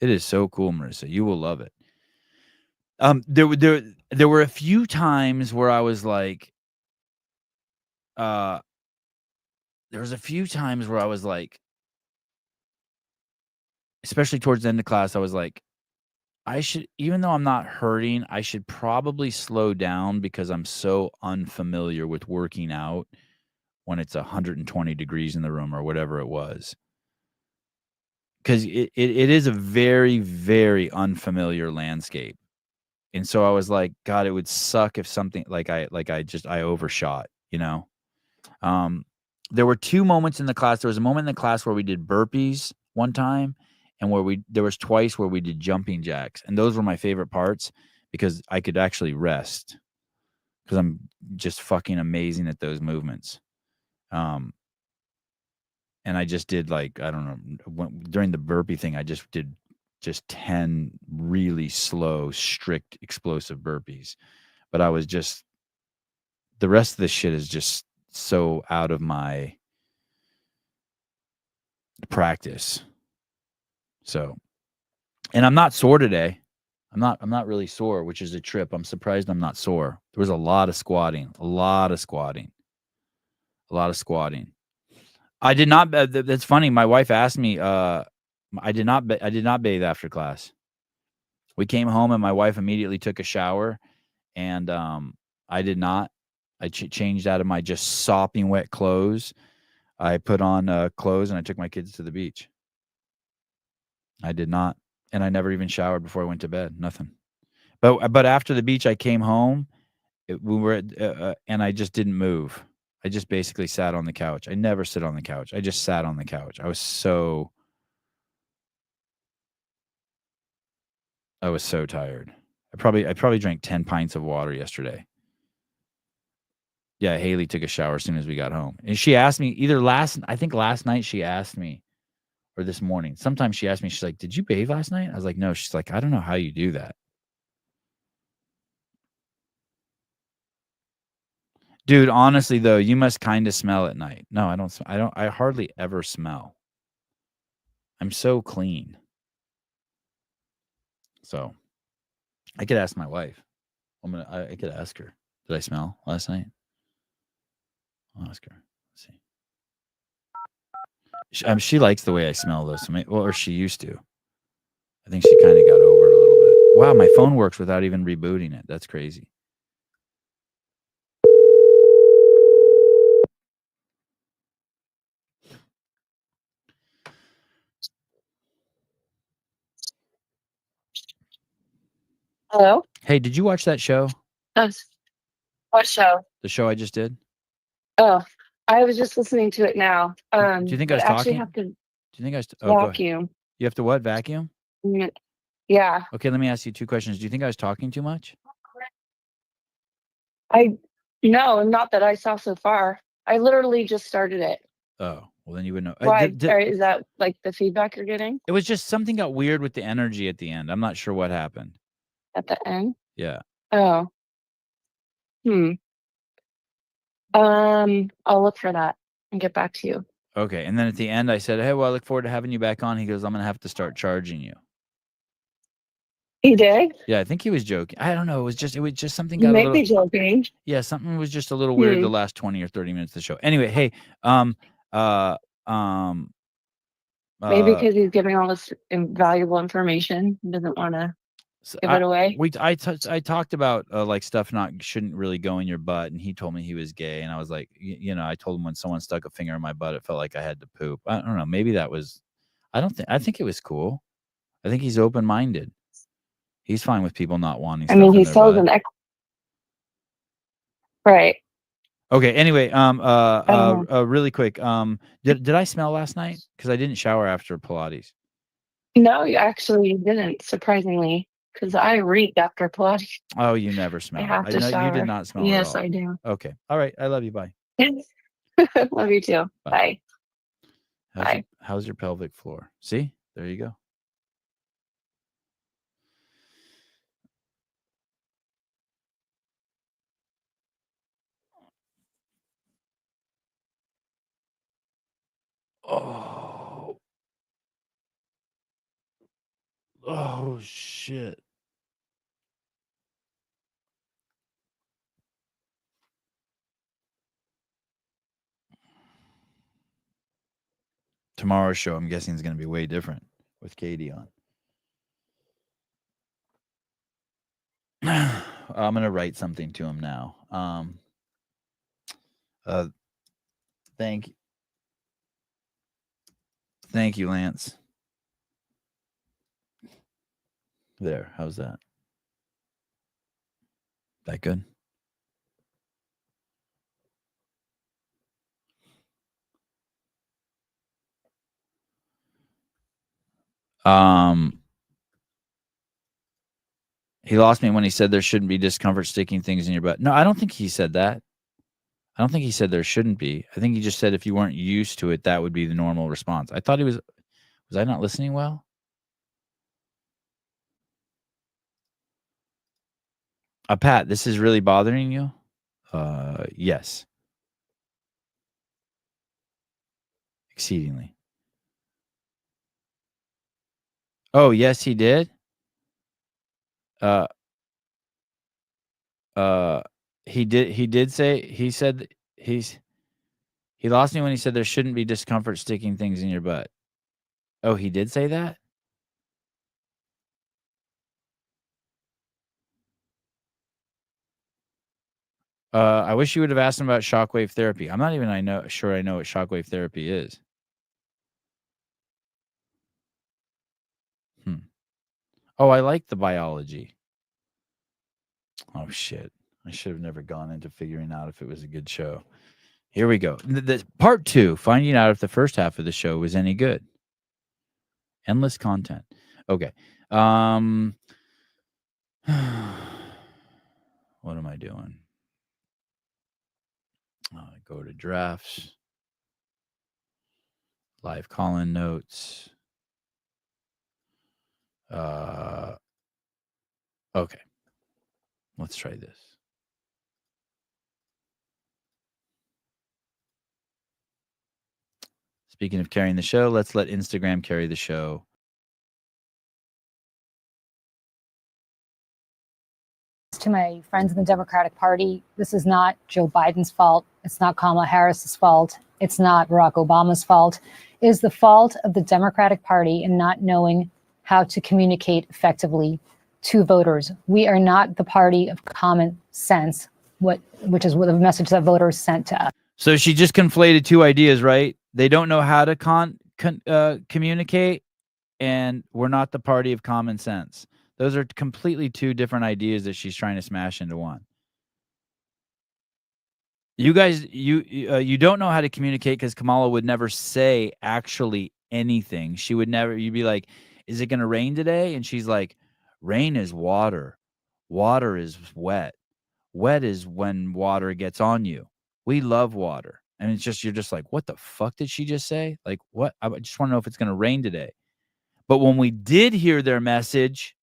It is so cool, Marissa. You will love it. There were a few times where I was like, especially towards the end of class, I was like, I should, even though I'm not hurting, I should probably slow down because I'm so unfamiliar with working out when it's 120 degrees in the room or whatever it was. Because it is a very, very unfamiliar landscape. And so I was like, God, it would suck if something I overshot, There were 2 moments in the class. There was a moment in the class where we did burpees one time, and there was twice where we did jumping jacks. And those were my favorite parts because I could actually rest because I'm just fucking amazing at those movements. And I just did I don't know, during the burpee thing, I just did 10 really slow, strict, explosive burpees. But I was just, the rest of this shit is just so out of my practice. So, and I'm not sore today. I'm not really sore, which is a trip. I'm surprised I'm not sore. There was a lot of squatting. I did not. That's funny. My wife asked me. I did not bathe after class. We came home and my wife immediately took a shower, and I did not. I changed out of my just sopping wet clothes. I put on clothes and I took my kids to the beach. I did not. And I never even showered before I went to bed. Nothing. But after the beach, I came home we were at, and I just didn't move. I just basically sat on the couch. I never sit on the couch. I just sat on the couch. I was so tired. I probably drank 10 pints of water yesterday. Yeah, Haley took a shower as soon as we got home. And she asked me I think last night she asked me, or this morning. Sometimes she asked me, she's like, "Did you bathe last night?" I was like, "No." She's like, "I don't know how you do that." Dude, honestly though, you must kind of smell at night. No, I hardly ever smell. I'm so clean. So I could ask my wife. I could ask her. Did I smell last night? I'll ask her. Let's see. She likes the way I smell though. So or she used to. I think she kind of got over it a little bit. Wow, my phone works without even rebooting it. That's crazy. Hello? Hey, did you watch that show? What show? The show I just did? Oh, I was just listening to it now. Do you think I was actually talking? have to Do you think I was? Oh, go ahead. vacuum. You have to what? Vacuum? Yeah. Okay, let me ask you 2 questions. Do you think I was talking too much? No, not that I saw so far. I literally just started it. Oh, well then you would know. Why? Is that like the feedback you're getting It was just something got weird with the energy at the end. I'm not sure what happened. at the end? Yeah. Oh. I'll look for that and get back to you. Okay, and then at the end I said, "Hey, well, I look forward to having you back on." He goes, "I'm gonna have to start charging you." He did? Yeah, I think he was joking. I don't know. It was just something got a Maybe little. joking. Yeah, something was just a little weird the last 20 or 30 minutes of the show. Anyway, hey, Maybe because he's giving all this valuable information. He doesn't want to give it away. I talked about like stuff shouldn't really go in your butt, and he told me he was gay, and I was like, I told him when someone stuck a finger in my butt, it felt like I had to poop. I don't know. Maybe that was. I think it was cool. I think he's open minded. He's fine with people not wanting. I mean, he in their sells butt. Right. Okay. Anyway, really quick. Did I smell last night? Because I didn't shower after Pilates. No, you actually didn't, surprisingly, because I reek after Pilates. Oh, you never smell. I have to know shower. you did not smell. Yes, at all. I do. Okay. All right. I love you. Bye. Love you too. Bye. Bye. How's your pelvic floor? See, there you go. Oh shit. Tomorrow's show, I'm guessing, is going to be way different with Katie on. I'm going to write something to him now. Thank you, Lance. There. How's that? That good? He lost me when he said there shouldn't be discomfort sticking things in your butt. No, I don't think he said that. I don't think he said there shouldn't be. I think he just said if you weren't used to it, that would be the normal response. I thought he was I not listening well? Pat, this is really bothering you? Yes. Exceedingly. Oh, yes, he did? He did say, he said he lost me when he said there shouldn't be discomfort sticking things in your butt. Oh, he did say that? I wish you would have asked him about shockwave therapy. I'm not even sure I know what shockwave therapy is. Oh, I like the biology. Oh shit. I should have never gone into figuring out if it was a good show. Here we go. The part 2, finding out if the first half of the show was any good. Endless content. Okay. What am I doing? Go to drafts. Live call-in notes. Okay. Let's try this. Speaking of carrying the show, let's let Instagram carry the show. To my friends in the Democratic Party, this is not Joe Biden's fault. It's not Kamala Harris's fault. It's not Barack Obama's fault. It is the fault of the Democratic Party in not knowing how to communicate effectively to voters. We are not the party of common sense, which is what the message that voters sent to us. So she just conflated two ideas, right? They don't know how to communicate, and we're not the party of common sense. Those are completely two different ideas that she's trying to smash into one. You guys, you don't know how to communicate because Kamala would never say actually anything. She would never. You'd be like, "Is it going to rain today?" And she's like, "Rain is water. Water is wet. Wet is when water gets on you. We love water." And it's just, you're just like, what the fuck did she just say? Like, what? I just want to know if it's going to rain today. But when we did hear their message,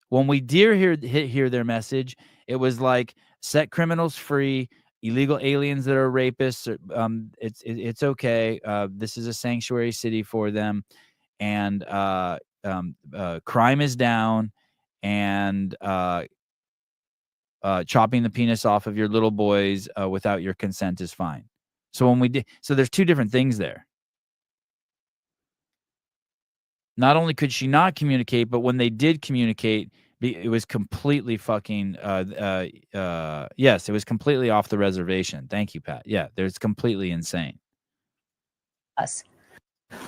hear their message, it was like, set criminals free, illegal aliens that are rapists. It's okay. This is a sanctuary city for them, and crime is down, and chopping the penis off of your little boys without your consent is fine. So when we did, so there's two different things there. Not only could she not communicate, but when they did communicate, it was completely fucking, yes, it was completely off the reservation. Thank you, Pat. Yeah, there's completely insane. Us.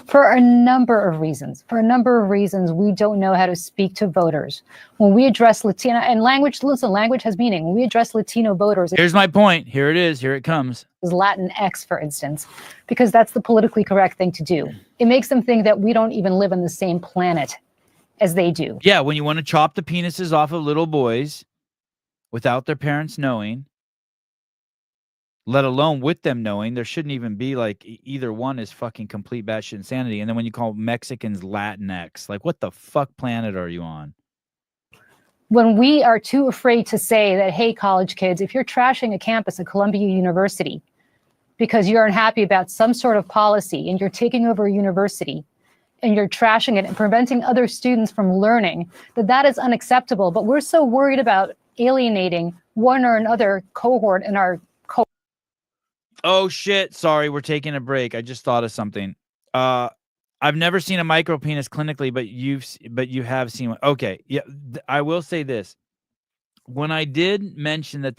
For a number of reasons. We don't know how to speak to voters. When we address Latino, and language has meaning. When we address Latino voters. Here's my point. Here it is. Here it comes. Latinx, for instance, because that's the politically correct thing to do. It makes them think that we don't even live on the same planet as they do. Yeah, when you want to chop the penises off of little boys without their parents knowing, let alone with them knowing, there shouldn't even be like either one is fucking complete batshit insanity. And then when you call Mexicans Latinx, like what the fuck planet are you on? When we are too afraid to say that, hey, college kids, if you're trashing a campus at Columbia University because you're unhappy about some sort of policy and you're taking over a university and you're trashing it and preventing other students from learning, that is unacceptable. But we're so worried about alienating one or another cohort in our Oh shit, sorry, we're taking a break. I just thought of something. I've never seen a micro penis clinically, but you have seen one. Okay, yeah, I will say this. When I did mention that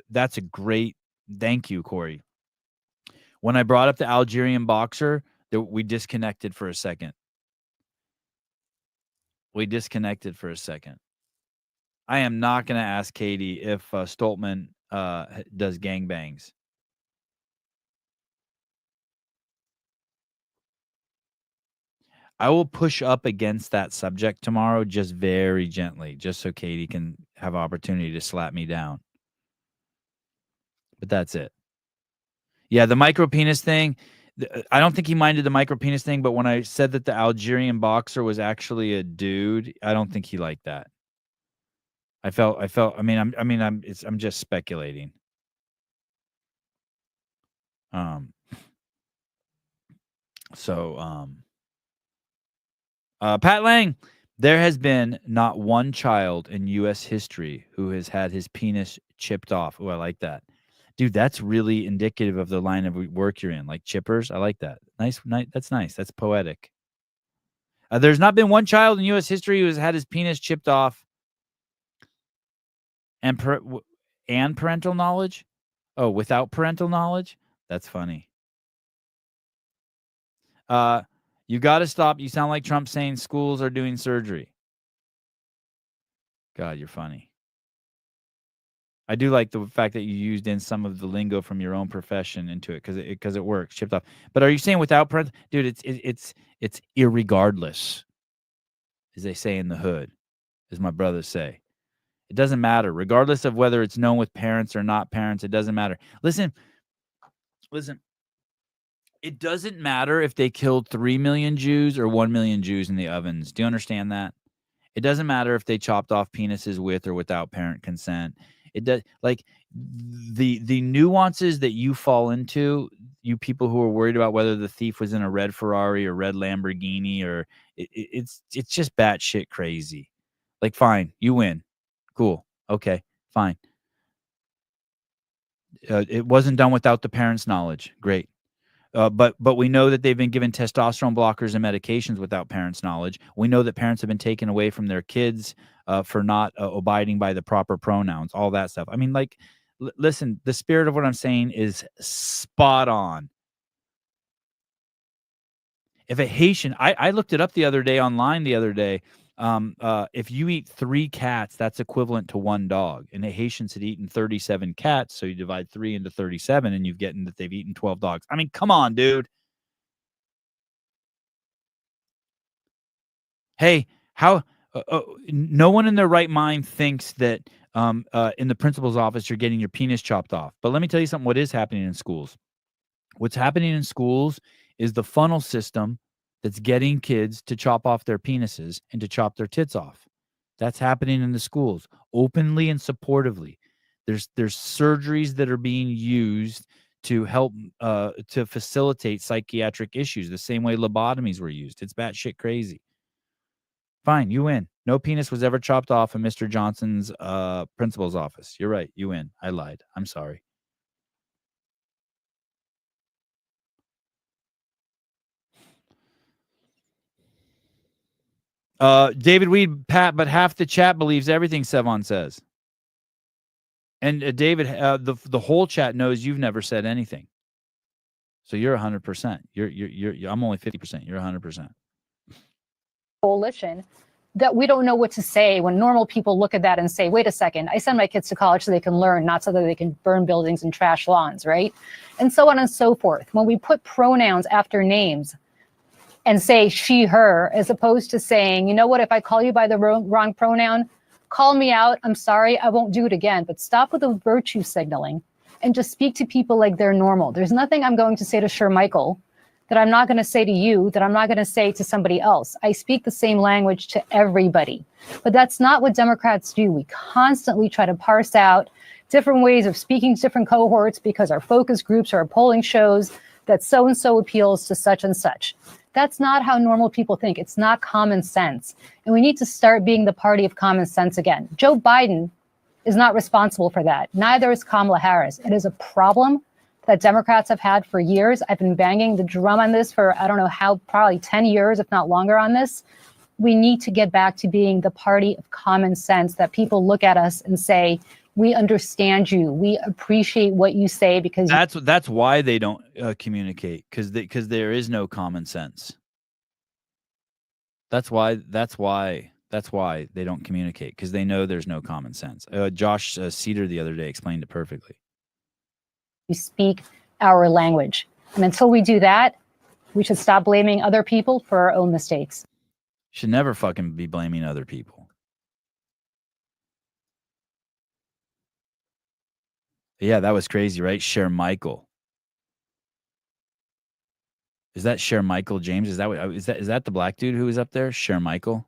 that's a great, thank you, Corey. When I brought up the Algerian boxer, we disconnected for a second. I am not going to ask Katie if Stoltman does gangbangs. I will push up against that subject tomorrow, just very gently, just so Katie can have opportunity to slap me down. But that's it. Yeah, the micro penis thing. I don't think he minded the micro penis thing, but when I said that the Algerian boxer was actually a dude, I don't think he liked that. I'm just speculating. Pat Lang, there has been not one child in U.S. history who has had his penis chipped off. Oh, I like that. Dude, that's really indicative of the line of work you're in, like chippers. I like that. Nice. That's nice. That's poetic. There's not been one child in U.S. history who has had his penis chipped off and parental knowledge. Oh, without parental knowledge? That's funny. You got to stop. You sound like Trump saying schools are doing surgery. God, you're funny. I do like the fact that you used in some of the lingo from your own profession into it because it works, chipped off. But are you saying without dude? It's irregardless, as they say in the hood, as my brothers say. It doesn't matter, regardless of whether it's known with parents or not parents. It doesn't matter. Listen. It doesn't matter if they killed 3 million Jews or 1 million Jews in the ovens. Do you understand that? It doesn't matter if they chopped off penises with or without parent consent. It does, like, the nuances that you fall into, you people who are worried about whether the thief was in a red Ferrari or red Lamborghini, or it's just batshit crazy. Like, fine, you win. Cool. Okay, fine. It wasn't done without the parents' knowledge. Great. But we know that they've been given testosterone blockers and medications without parents' knowledge. We know that parents have been taken away from their kids for not abiding by the proper pronouns, all that stuff. I mean, like, listen, the spirit of what I'm saying is spot on. If a Haitian, I looked it up the other day online the other day. If you eat 3 cats, that's equivalent to 1 dog. And the Haitians had eaten 37 cats, so you divide 3 into 37, and you've gotten that they've eaten 12 dogs. I mean, come on, dude. Hey, how? No one in their right mind thinks that in the principal's office you're getting your penis chopped off. But let me tell you something. What is happening in schools? What's happening in schools is the funnel system that's getting kids to chop off their penises and to chop their tits off. That's happening in the schools openly and supportively. There's surgeries that are being used to help to facilitate psychiatric issues, the same way lobotomies were used. It's batshit crazy. Fine, you win. No penis was ever chopped off in Mr. Johnson's principal's office. You're right. You win. I lied. I'm sorry. David Weed, Pat, but half the chat believes everything Sevon says. And David, the whole chat knows you've never said anything. So you're 100%. You're I'm only 50%. You're 100%. Coalition that we don't know what to say when normal people look at that and say, wait a second, I send my kids to college so they can learn, not so that they can burn buildings and trash lawns, right? And so on and so forth. When we put pronouns after names and say she, her, as opposed to saying, you know what, if I call you by the wrong pronoun, call me out. I'm sorry, I won't do it again. But stop with the virtue signaling and just speak to people like they're normal. There's nothing I'm going to say to Sher Michael that I'm not going to say to you, that I'm not going to say to somebody else. I speak the same language to everybody. But that's not what Democrats do. We constantly try to parse out different ways of speaking to different cohorts because our focus groups or our polling shows that so-and-so appeals to such and such. That's not how normal people think. It's not common sense. And we need to start being the party of common sense again. Joe Biden is not responsible for that. Neither is Kamala Harris. It is a problem that Democrats have had for years. I've been banging the drum on this for, I don't know how, probably 10 years, if not longer on this. We need to get back to being the party of common sense, that people look at us and say, we understand you. We appreciate what you say because that's why they don't communicate, because there is no common sense. That's why they don't communicate, because they know there's no common sense. Josh Cedar the other day explained it perfectly. we speak our language. And until we do that, we should stop blaming other people for our own mistakes. Should never fucking be blaming other people. Yeah, that was crazy, right? Cher Michael. Is that Cher Michael James? Is that the black dude who was up there? Cher Michael?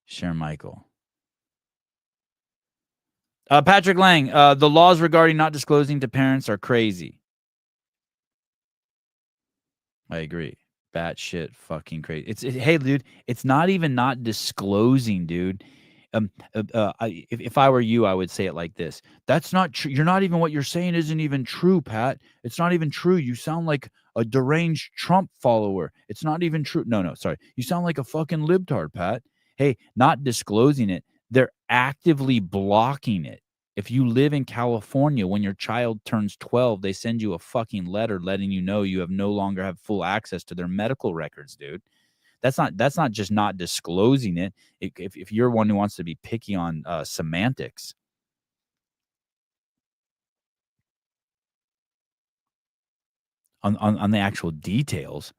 Cher Michael. Patrick Lang, the laws regarding not disclosing to parents are crazy. I agree. Batshit fucking crazy. Hey, dude, it's not even not disclosing, dude. If I were you, I would say it like this. That's not true. You're not even, what you're saying isn't even true, Pat. It's not even true. You sound like a deranged Trump follower. It's not even true. No, sorry. You sound like a fucking libtard, Pat. Hey, not disclosing it. They're actively blocking it. If you live in California, when your child turns 12, they send you a fucking letter letting you know you have no longer have full access to their medical records, dude. That's not just not disclosing it. If you're one who wants to be picky on semantics. On the actual details.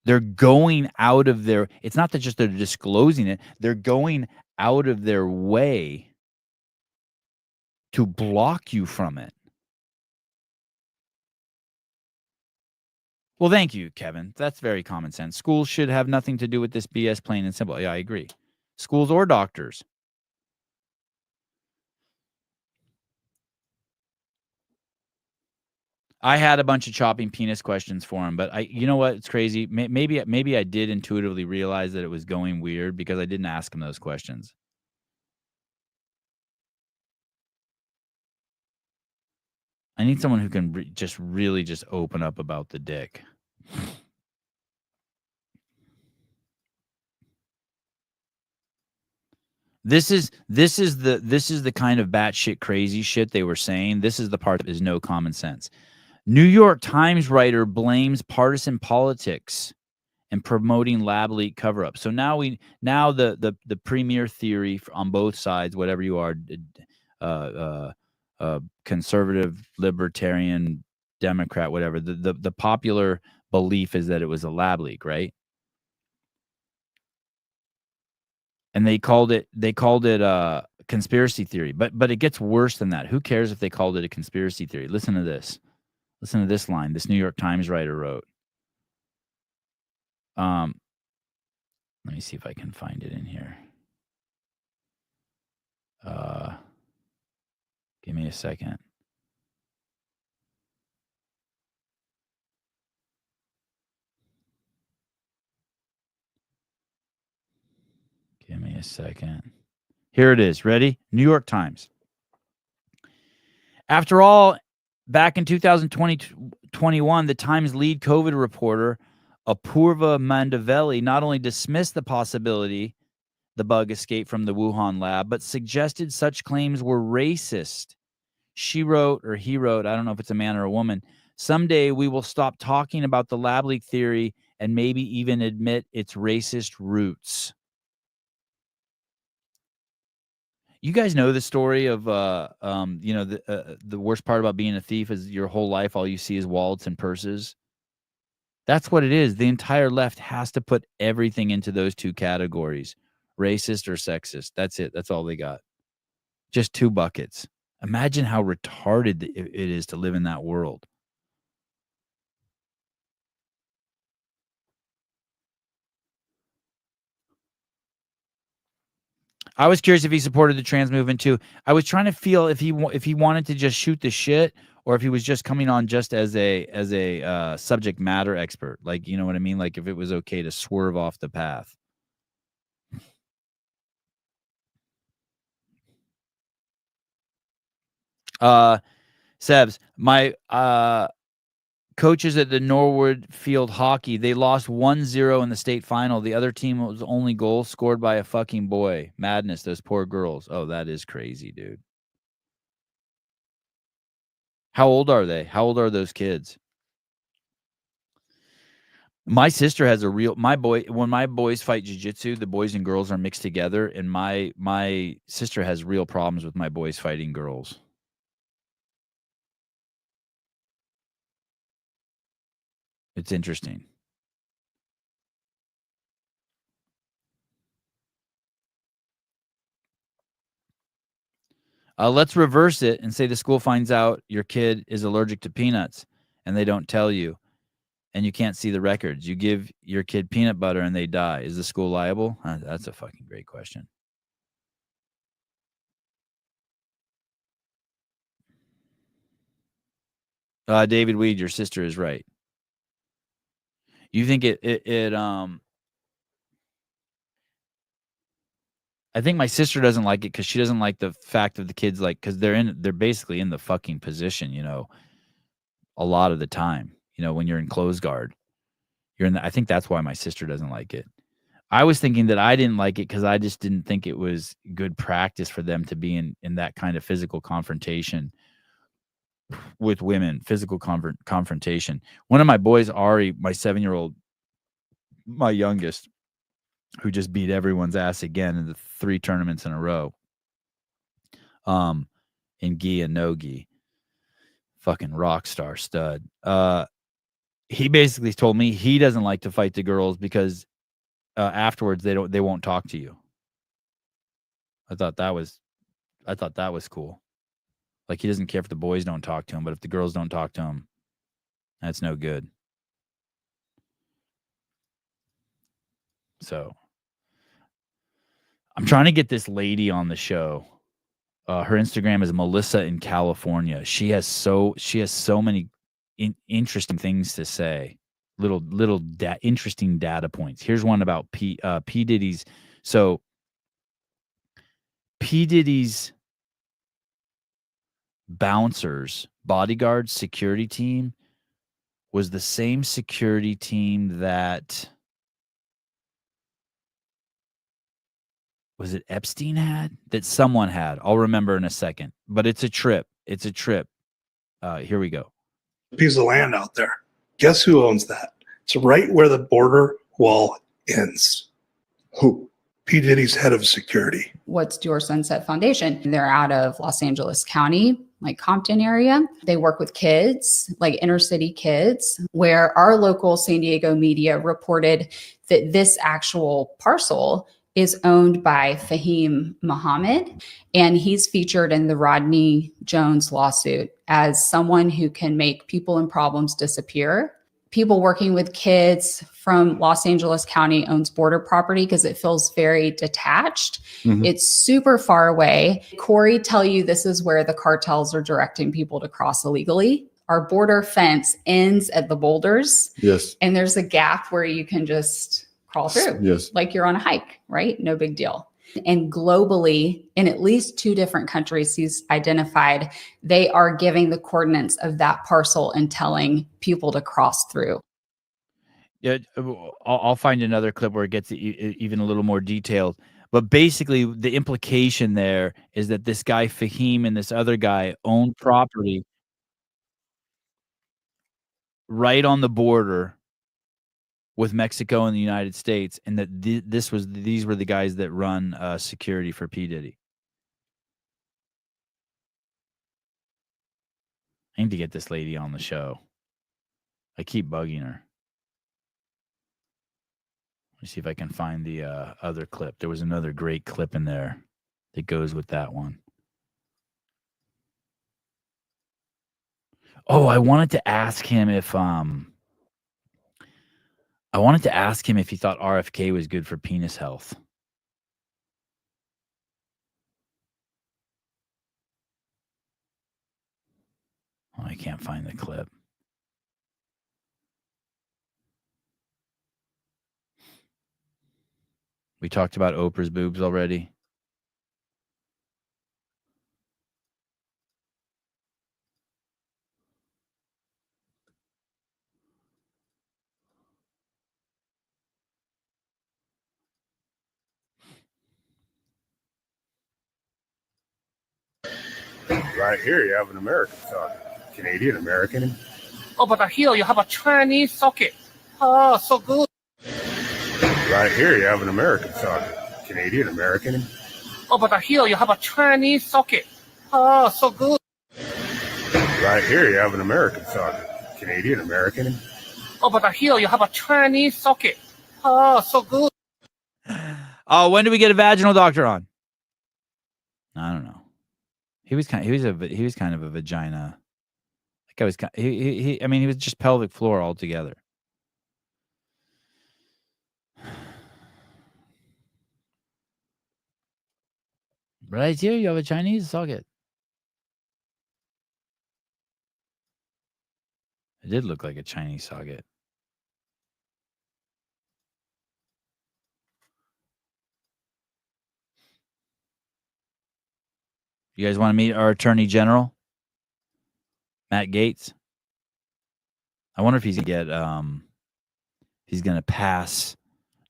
They're going out of their, it's not that just they're disclosing it, they're going out of their way to block you from it. Well, thank you, Kevin. That's very common sense. Schools should have nothing to do with this BS, plain and simple. Yeah, I agree. Schools or doctors. I had a bunch of chopping penis questions for him, but you know what? It's crazy. Maybe I did intuitively realize that it was going weird because I didn't ask him those questions. I need someone who can really just open up about the dick. This is the kind of batshit crazy shit they were saying. This is the part that is no common sense. New York Times writer blames partisan politics and promoting lab leak cover-up. So now the premier theory on both sides, whatever you are, conservative, libertarian, Democrat, whatever, the popular belief is that it was a lab leak, right? And they called it conspiracy theory. But it gets worse than that. Who cares if they called it a conspiracy theory? Listen to this. Listen to this line. This New York Times writer wrote. Let me see if I can find it in here. Give me a second. Give me a second. Here it is. Ready? New York Times. After all, back in 2021, the Times lead COVID reporter, Apurva Mandavelli, not only dismissed the possibility the bug escaped from the Wuhan lab, but suggested such claims were racist. She wrote, or he wrote, I don't know if it's a man or a woman, someday we will stop talking about the lab leak theory and maybe even admit its racist roots. You guys know the story of, the worst part about being a thief is your whole life, all you see is wallets and purses. That's what it is. The entire left has to put everything into those two categories, racist or sexist. That's it. That's all they got. Just two buckets. Imagine how retarded it is to live in that world. I was curious if he supported the trans movement too. I was trying to feel if he wanted to just shoot the shit or if he was just coming on just as a subject matter expert. Like, you know what I mean? Like if it was okay to swerve off the path. Sebs, my coaches at the Norwood Field Hockey, they lost 1-0 in the state final. The other team was only goal scored by a fucking boy. Madness, those poor girls. Oh, that is crazy, dude. How old are they? How old are those kids? My sister has when my boys fight jiu-jitsu, the boys and girls are mixed together, and my sister has real problems with my boys fighting girls. It's interesting. Let's reverse it and say the school finds out your kid is allergic to peanuts and they don't tell you and you can't see the records. You give your kid peanut butter and they die. Is the school liable? That's a fucking great question. David Weed, your sister is right. You think I think my sister doesn't like it because she doesn't like the fact of the kids, like, because they're basically in the fucking position, a lot of the time, when you're in closed guard, I think that's why my sister doesn't like it. I was thinking that I didn't like it because I just didn't think it was good practice for them to be in that kind of physical confrontation with women, physical confrontation. One of my boys, Ari, my 7-year-old, my youngest, who just beat everyone's ass again in the 3 tournaments in a row, in gi and no gi, fucking rock star stud. He basically told me he doesn't like to fight the girls because afterwards they won't talk to you. I thought that was cool. Like, he doesn't care if the boys don't talk to him, but if the girls don't talk to him, that's no good. So I'm trying to get this lady on the show. Her Instagram is Melissa in California. She has so many interesting things to say. Little interesting data points. Here's one about P Diddy's. So P Diddy's bouncers, bodyguards, security team was the same security team that, was it Epstein had? That someone had. I'll remember in a second. But it's a trip. It's a trip. Here we go. Piece of land out there. Guess who owns that? It's right where the border wall ends. Who? P. Diddy's head of security. What's Your Sunset Foundation? They're out of Los Angeles County, like Compton area. They work with kids, like inner city kids, where our local San Diego media reported that this actual parcel is owned by Fahim Muhammad, and he's featured in the Rodney Jones lawsuit as someone who can make people and problems disappear. People working with kids from Los Angeles County owns border property because it feels very detached. Mhm. It's super far away. Corey tell you this is where the cartels are directing people to cross illegally. Our border fence ends at the boulders. Yes. And there's a gap where you can just crawl through. Yes. Like you're on a hike, right? No big deal. And globally, in at least 2 different countries he's identified, they are giving the coordinates of that parcel and telling people to cross through. Yeah, I'll find another clip where it gets even a little more detailed. But basically, the implication there is that this guy Fahim and this other guy owned property right on the border with Mexico and the United States, and that these were the guys that run security for P. Diddy. I need to get this lady on the show. I keep bugging her. Let me see if I can find the other clip. There was another great clip in there that goes with that one. Oh, I wanted to ask him if he thought RFK was good for penis health. Oh, I can't find the clip. We talked about Oprah's boobs already. Right here, you have an American socket, Canadian American. Oh, but here you have a Chinese socket. Oh, so good. Right here, you have an American socket, Canadian American. Oh, but here you have a Chinese socket. Oh, so good. Right here, you have an American socket, Canadian American. Oh, but here you have a Chinese socket. Oh, so good. Oh, when do we get a vaginal doctor on? I don't know. He was kind of a vagina. Like I was I mean, he was just pelvic floor altogether. Right here, you have a Chinese socket. It did look like a Chinese socket. You guys want to meet our Attorney General, Matt Gaetz? I wonder if he's gonna get he's gonna pass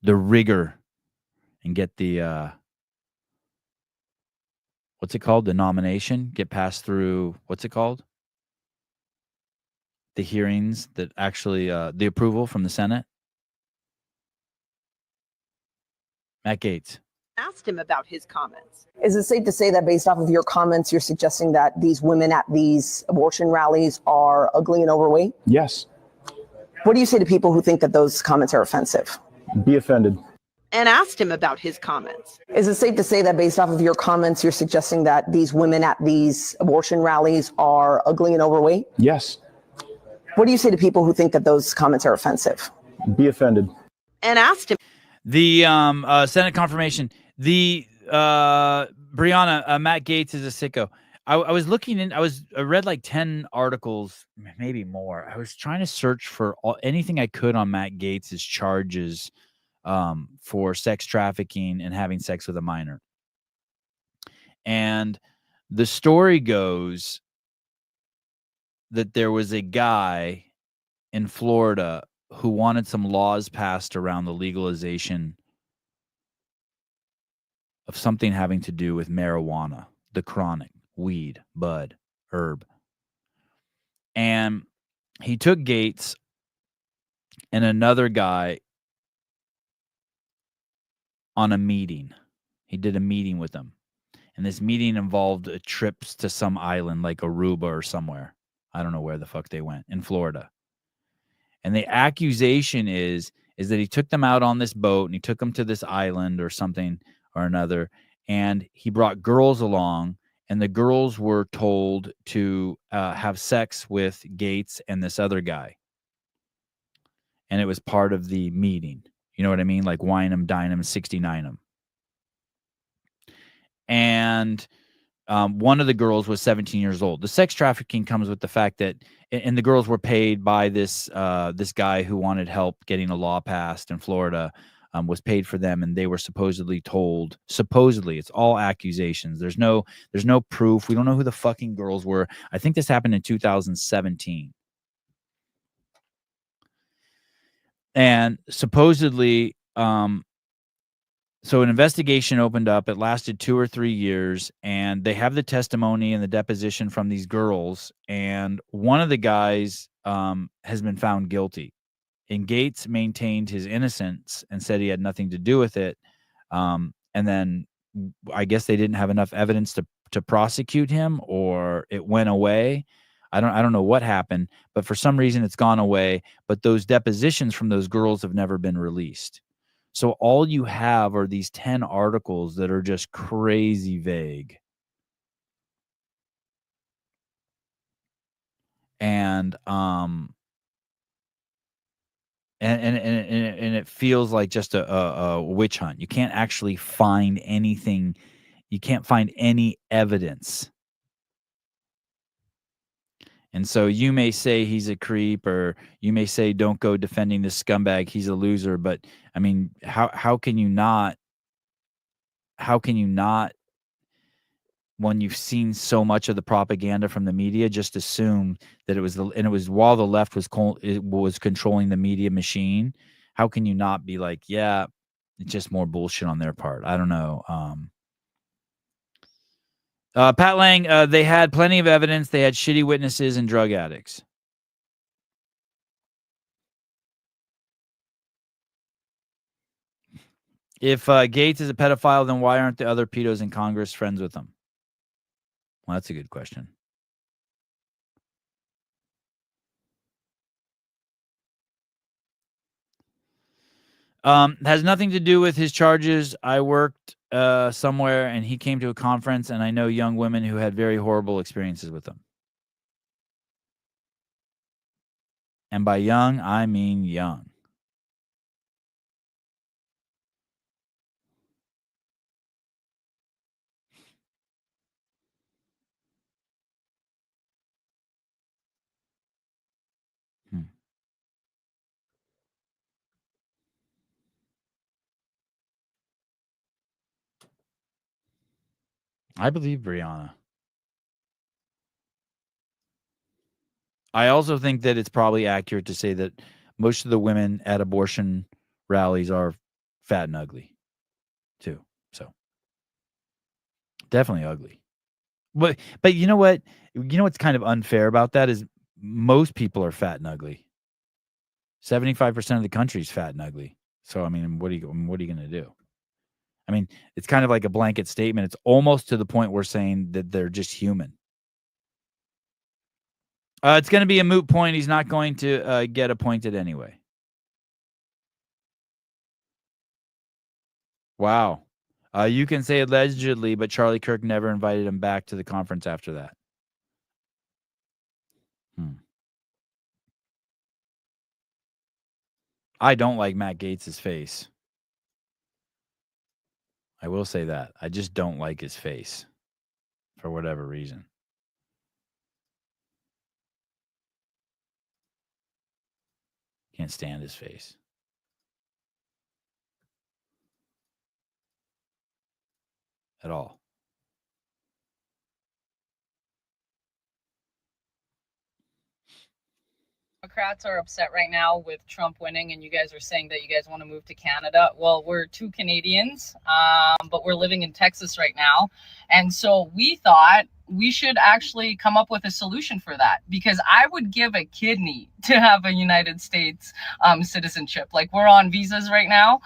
the rigor and get the what's it called? The nomination, get passed through, what's it called? The hearings that actually, the approval from the Senate. Matt Gaetz. Asked him about his comments. Is it safe to say that based off of your comments, you're suggesting that these women at these abortion rallies are ugly and overweight? Yes. What do you say to people who think that those comments are offensive? Be offended. And asked him about his comments. Is it safe to say that based off of your comments, you're suggesting that these women at these abortion rallies are ugly and overweight? Yes. What do you say to people who think that those comments are offensive? Be offended. And asked him. The Senate confirmation. The Brianna, Matt Gaetz is a sicko. I was looking in. I read like 10 articles, maybe more. I was trying to search for anything I could on Matt Gaetz's charges for sex trafficking and having sex with a minor. And the story goes that there was a guy in Florida who wanted some laws passed around the legalization of something having to do with marijuana, the chronic, weed, bud, herb. And he took Gaetz and another guy on a meeting. He did a meeting with them. And this meeting involved trips to some island like Aruba or somewhere. I don't know where the fuck they went, in Florida. And the accusation is that he took them out on this boat and he took them to this island or something or another. And he brought girls along, and the girls were told to have sex with Gaetz and this other guy. And it was part of the meeting. You know what I mean? Like wine 'em, dine 'em, 69 'em. And one of the girls was 17 years old. The sex trafficking comes with the fact that, and the girls were paid by this guy who wanted help getting a law passed in Florida, was paid for them, and they were supposedly told, it's all accusations. There's no proof. We don't know who the fucking girls were. I think this happened in 2017. And supposedly, so an investigation opened up. It lasted 2 or 3 years, and they have the testimony and the deposition from these girls. And one of the guys has been found guilty. And Gaetz maintained his innocence and said he had nothing to do with it. And then I guess they didn't have enough evidence to prosecute him, or it went away. I don't know what happened, but for some reason it's gone away. But those depositions from those girls have never been released. So all you have are these 10 articles that are just crazy vague. And it feels like just a witch hunt. You can't actually find anything. You can't find any evidence. And so you may say he's a creep, or you may say don't go defending this scumbag, he's a loser. But I mean, how can you not? How can you not, when you've seen so much of the propaganda from the media, just assume that it was while the left was controlling the media machine? How can you not be like, yeah, it's just more bullshit on their part? I don't know. Pat Lang, they had plenty of evidence. They had shitty witnesses and drug addicts. If Gaetz is a pedophile, then why aren't the other pedos in Congress friends with him? Well, that's a good question. Has nothing to do with his charges. I worked somewhere, and he came to a conference, and I know young women who had very horrible experiences with him. And by young, I mean young. I believe Brianna. I also think that it's probably accurate to say that most of the women at abortion rallies are fat and ugly. too. So definitely ugly. But you know what? You know what's kind of unfair about that is most people are fat and ugly. 75% of the country is fat and ugly. So I mean, what are you going to do? I mean, it's kind of like a blanket statement. It's almost to the point we're saying that they're just human. It's going to be a moot point. He's not going to get appointed anyway. Wow. You can say allegedly, but Charlie Kirk never invited him back to the conference after that. I don't like Matt Gaetz's face. I will say that. I just don't like his face for whatever reason. Can't stand his face. At all. Democrats are upset right now with Trump winning, and you guys are saying that you guys want to move to Canada. Well, we're two Canadians, but we're living in Texas right now. And so we thought we should actually come up with a solution for that, because I would give a kidney to have a United States citizenship. Like, we're on visas right now.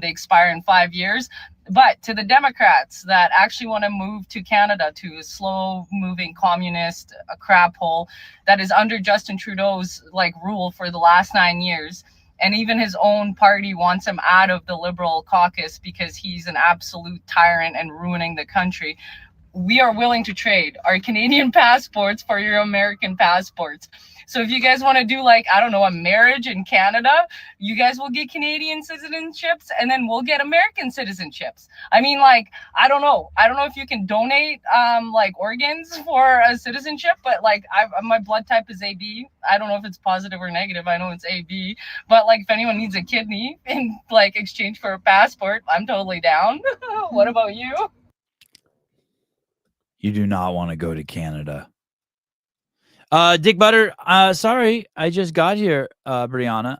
They expire in 5 years. But to the Democrats that actually want to move to Canada, to a slow moving communist, a crap hole that is under Justin Trudeau's like rule for the last 9 years. And even his own party wants him out of the Liberal caucus because he's an absolute tyrant and ruining the country. We are willing to trade our Canadian passports for your American passports. So if you guys want to do, like, I don't know, a marriage in Canada, you guys will get Canadian citizenships and then we'll get American citizenships. I mean, like, I don't know if you can donate like organs for a citizenship, but like my blood type is AB. I don't know if it's positive or negative. I know it's AB, but like if anyone needs a kidney in like exchange for a passport, I'm totally down. What about you? You do not want to go to Canada. Dick Butter, sorry, I just got here, Brianna.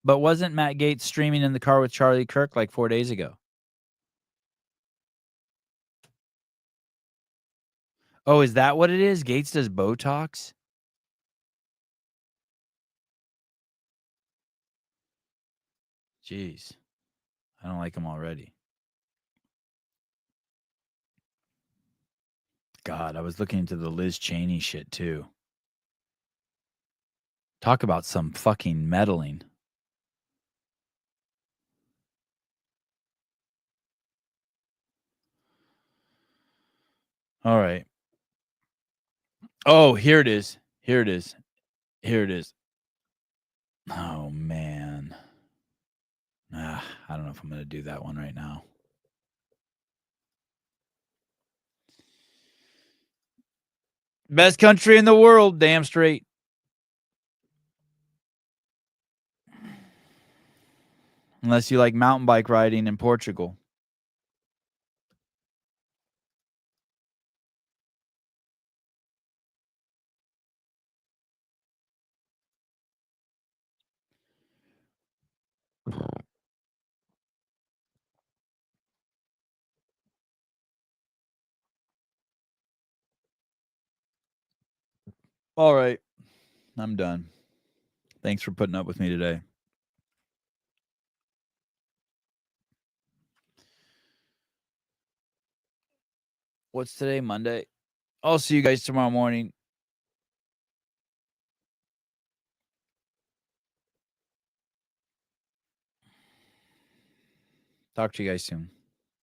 But wasn't Matt Gaetz streaming in the car with Charlie Kirk like 4 days ago? Oh, is that what it is? Gaetz does Botox? Jeez. I don't like him already. God, I was looking into the Liz Cheney shit too. Talk about some fucking meddling. All right. Oh, here it is. Here it is. Here it is. Oh, man. I don't know if I'm going to do that one right now. Best country in the world, damn straight. Unless you like mountain bike riding in Portugal. All right. I'm done. Thanks for putting up with me today. What's today? Monday. I'll see you guys tomorrow morning. Talk to you guys soon.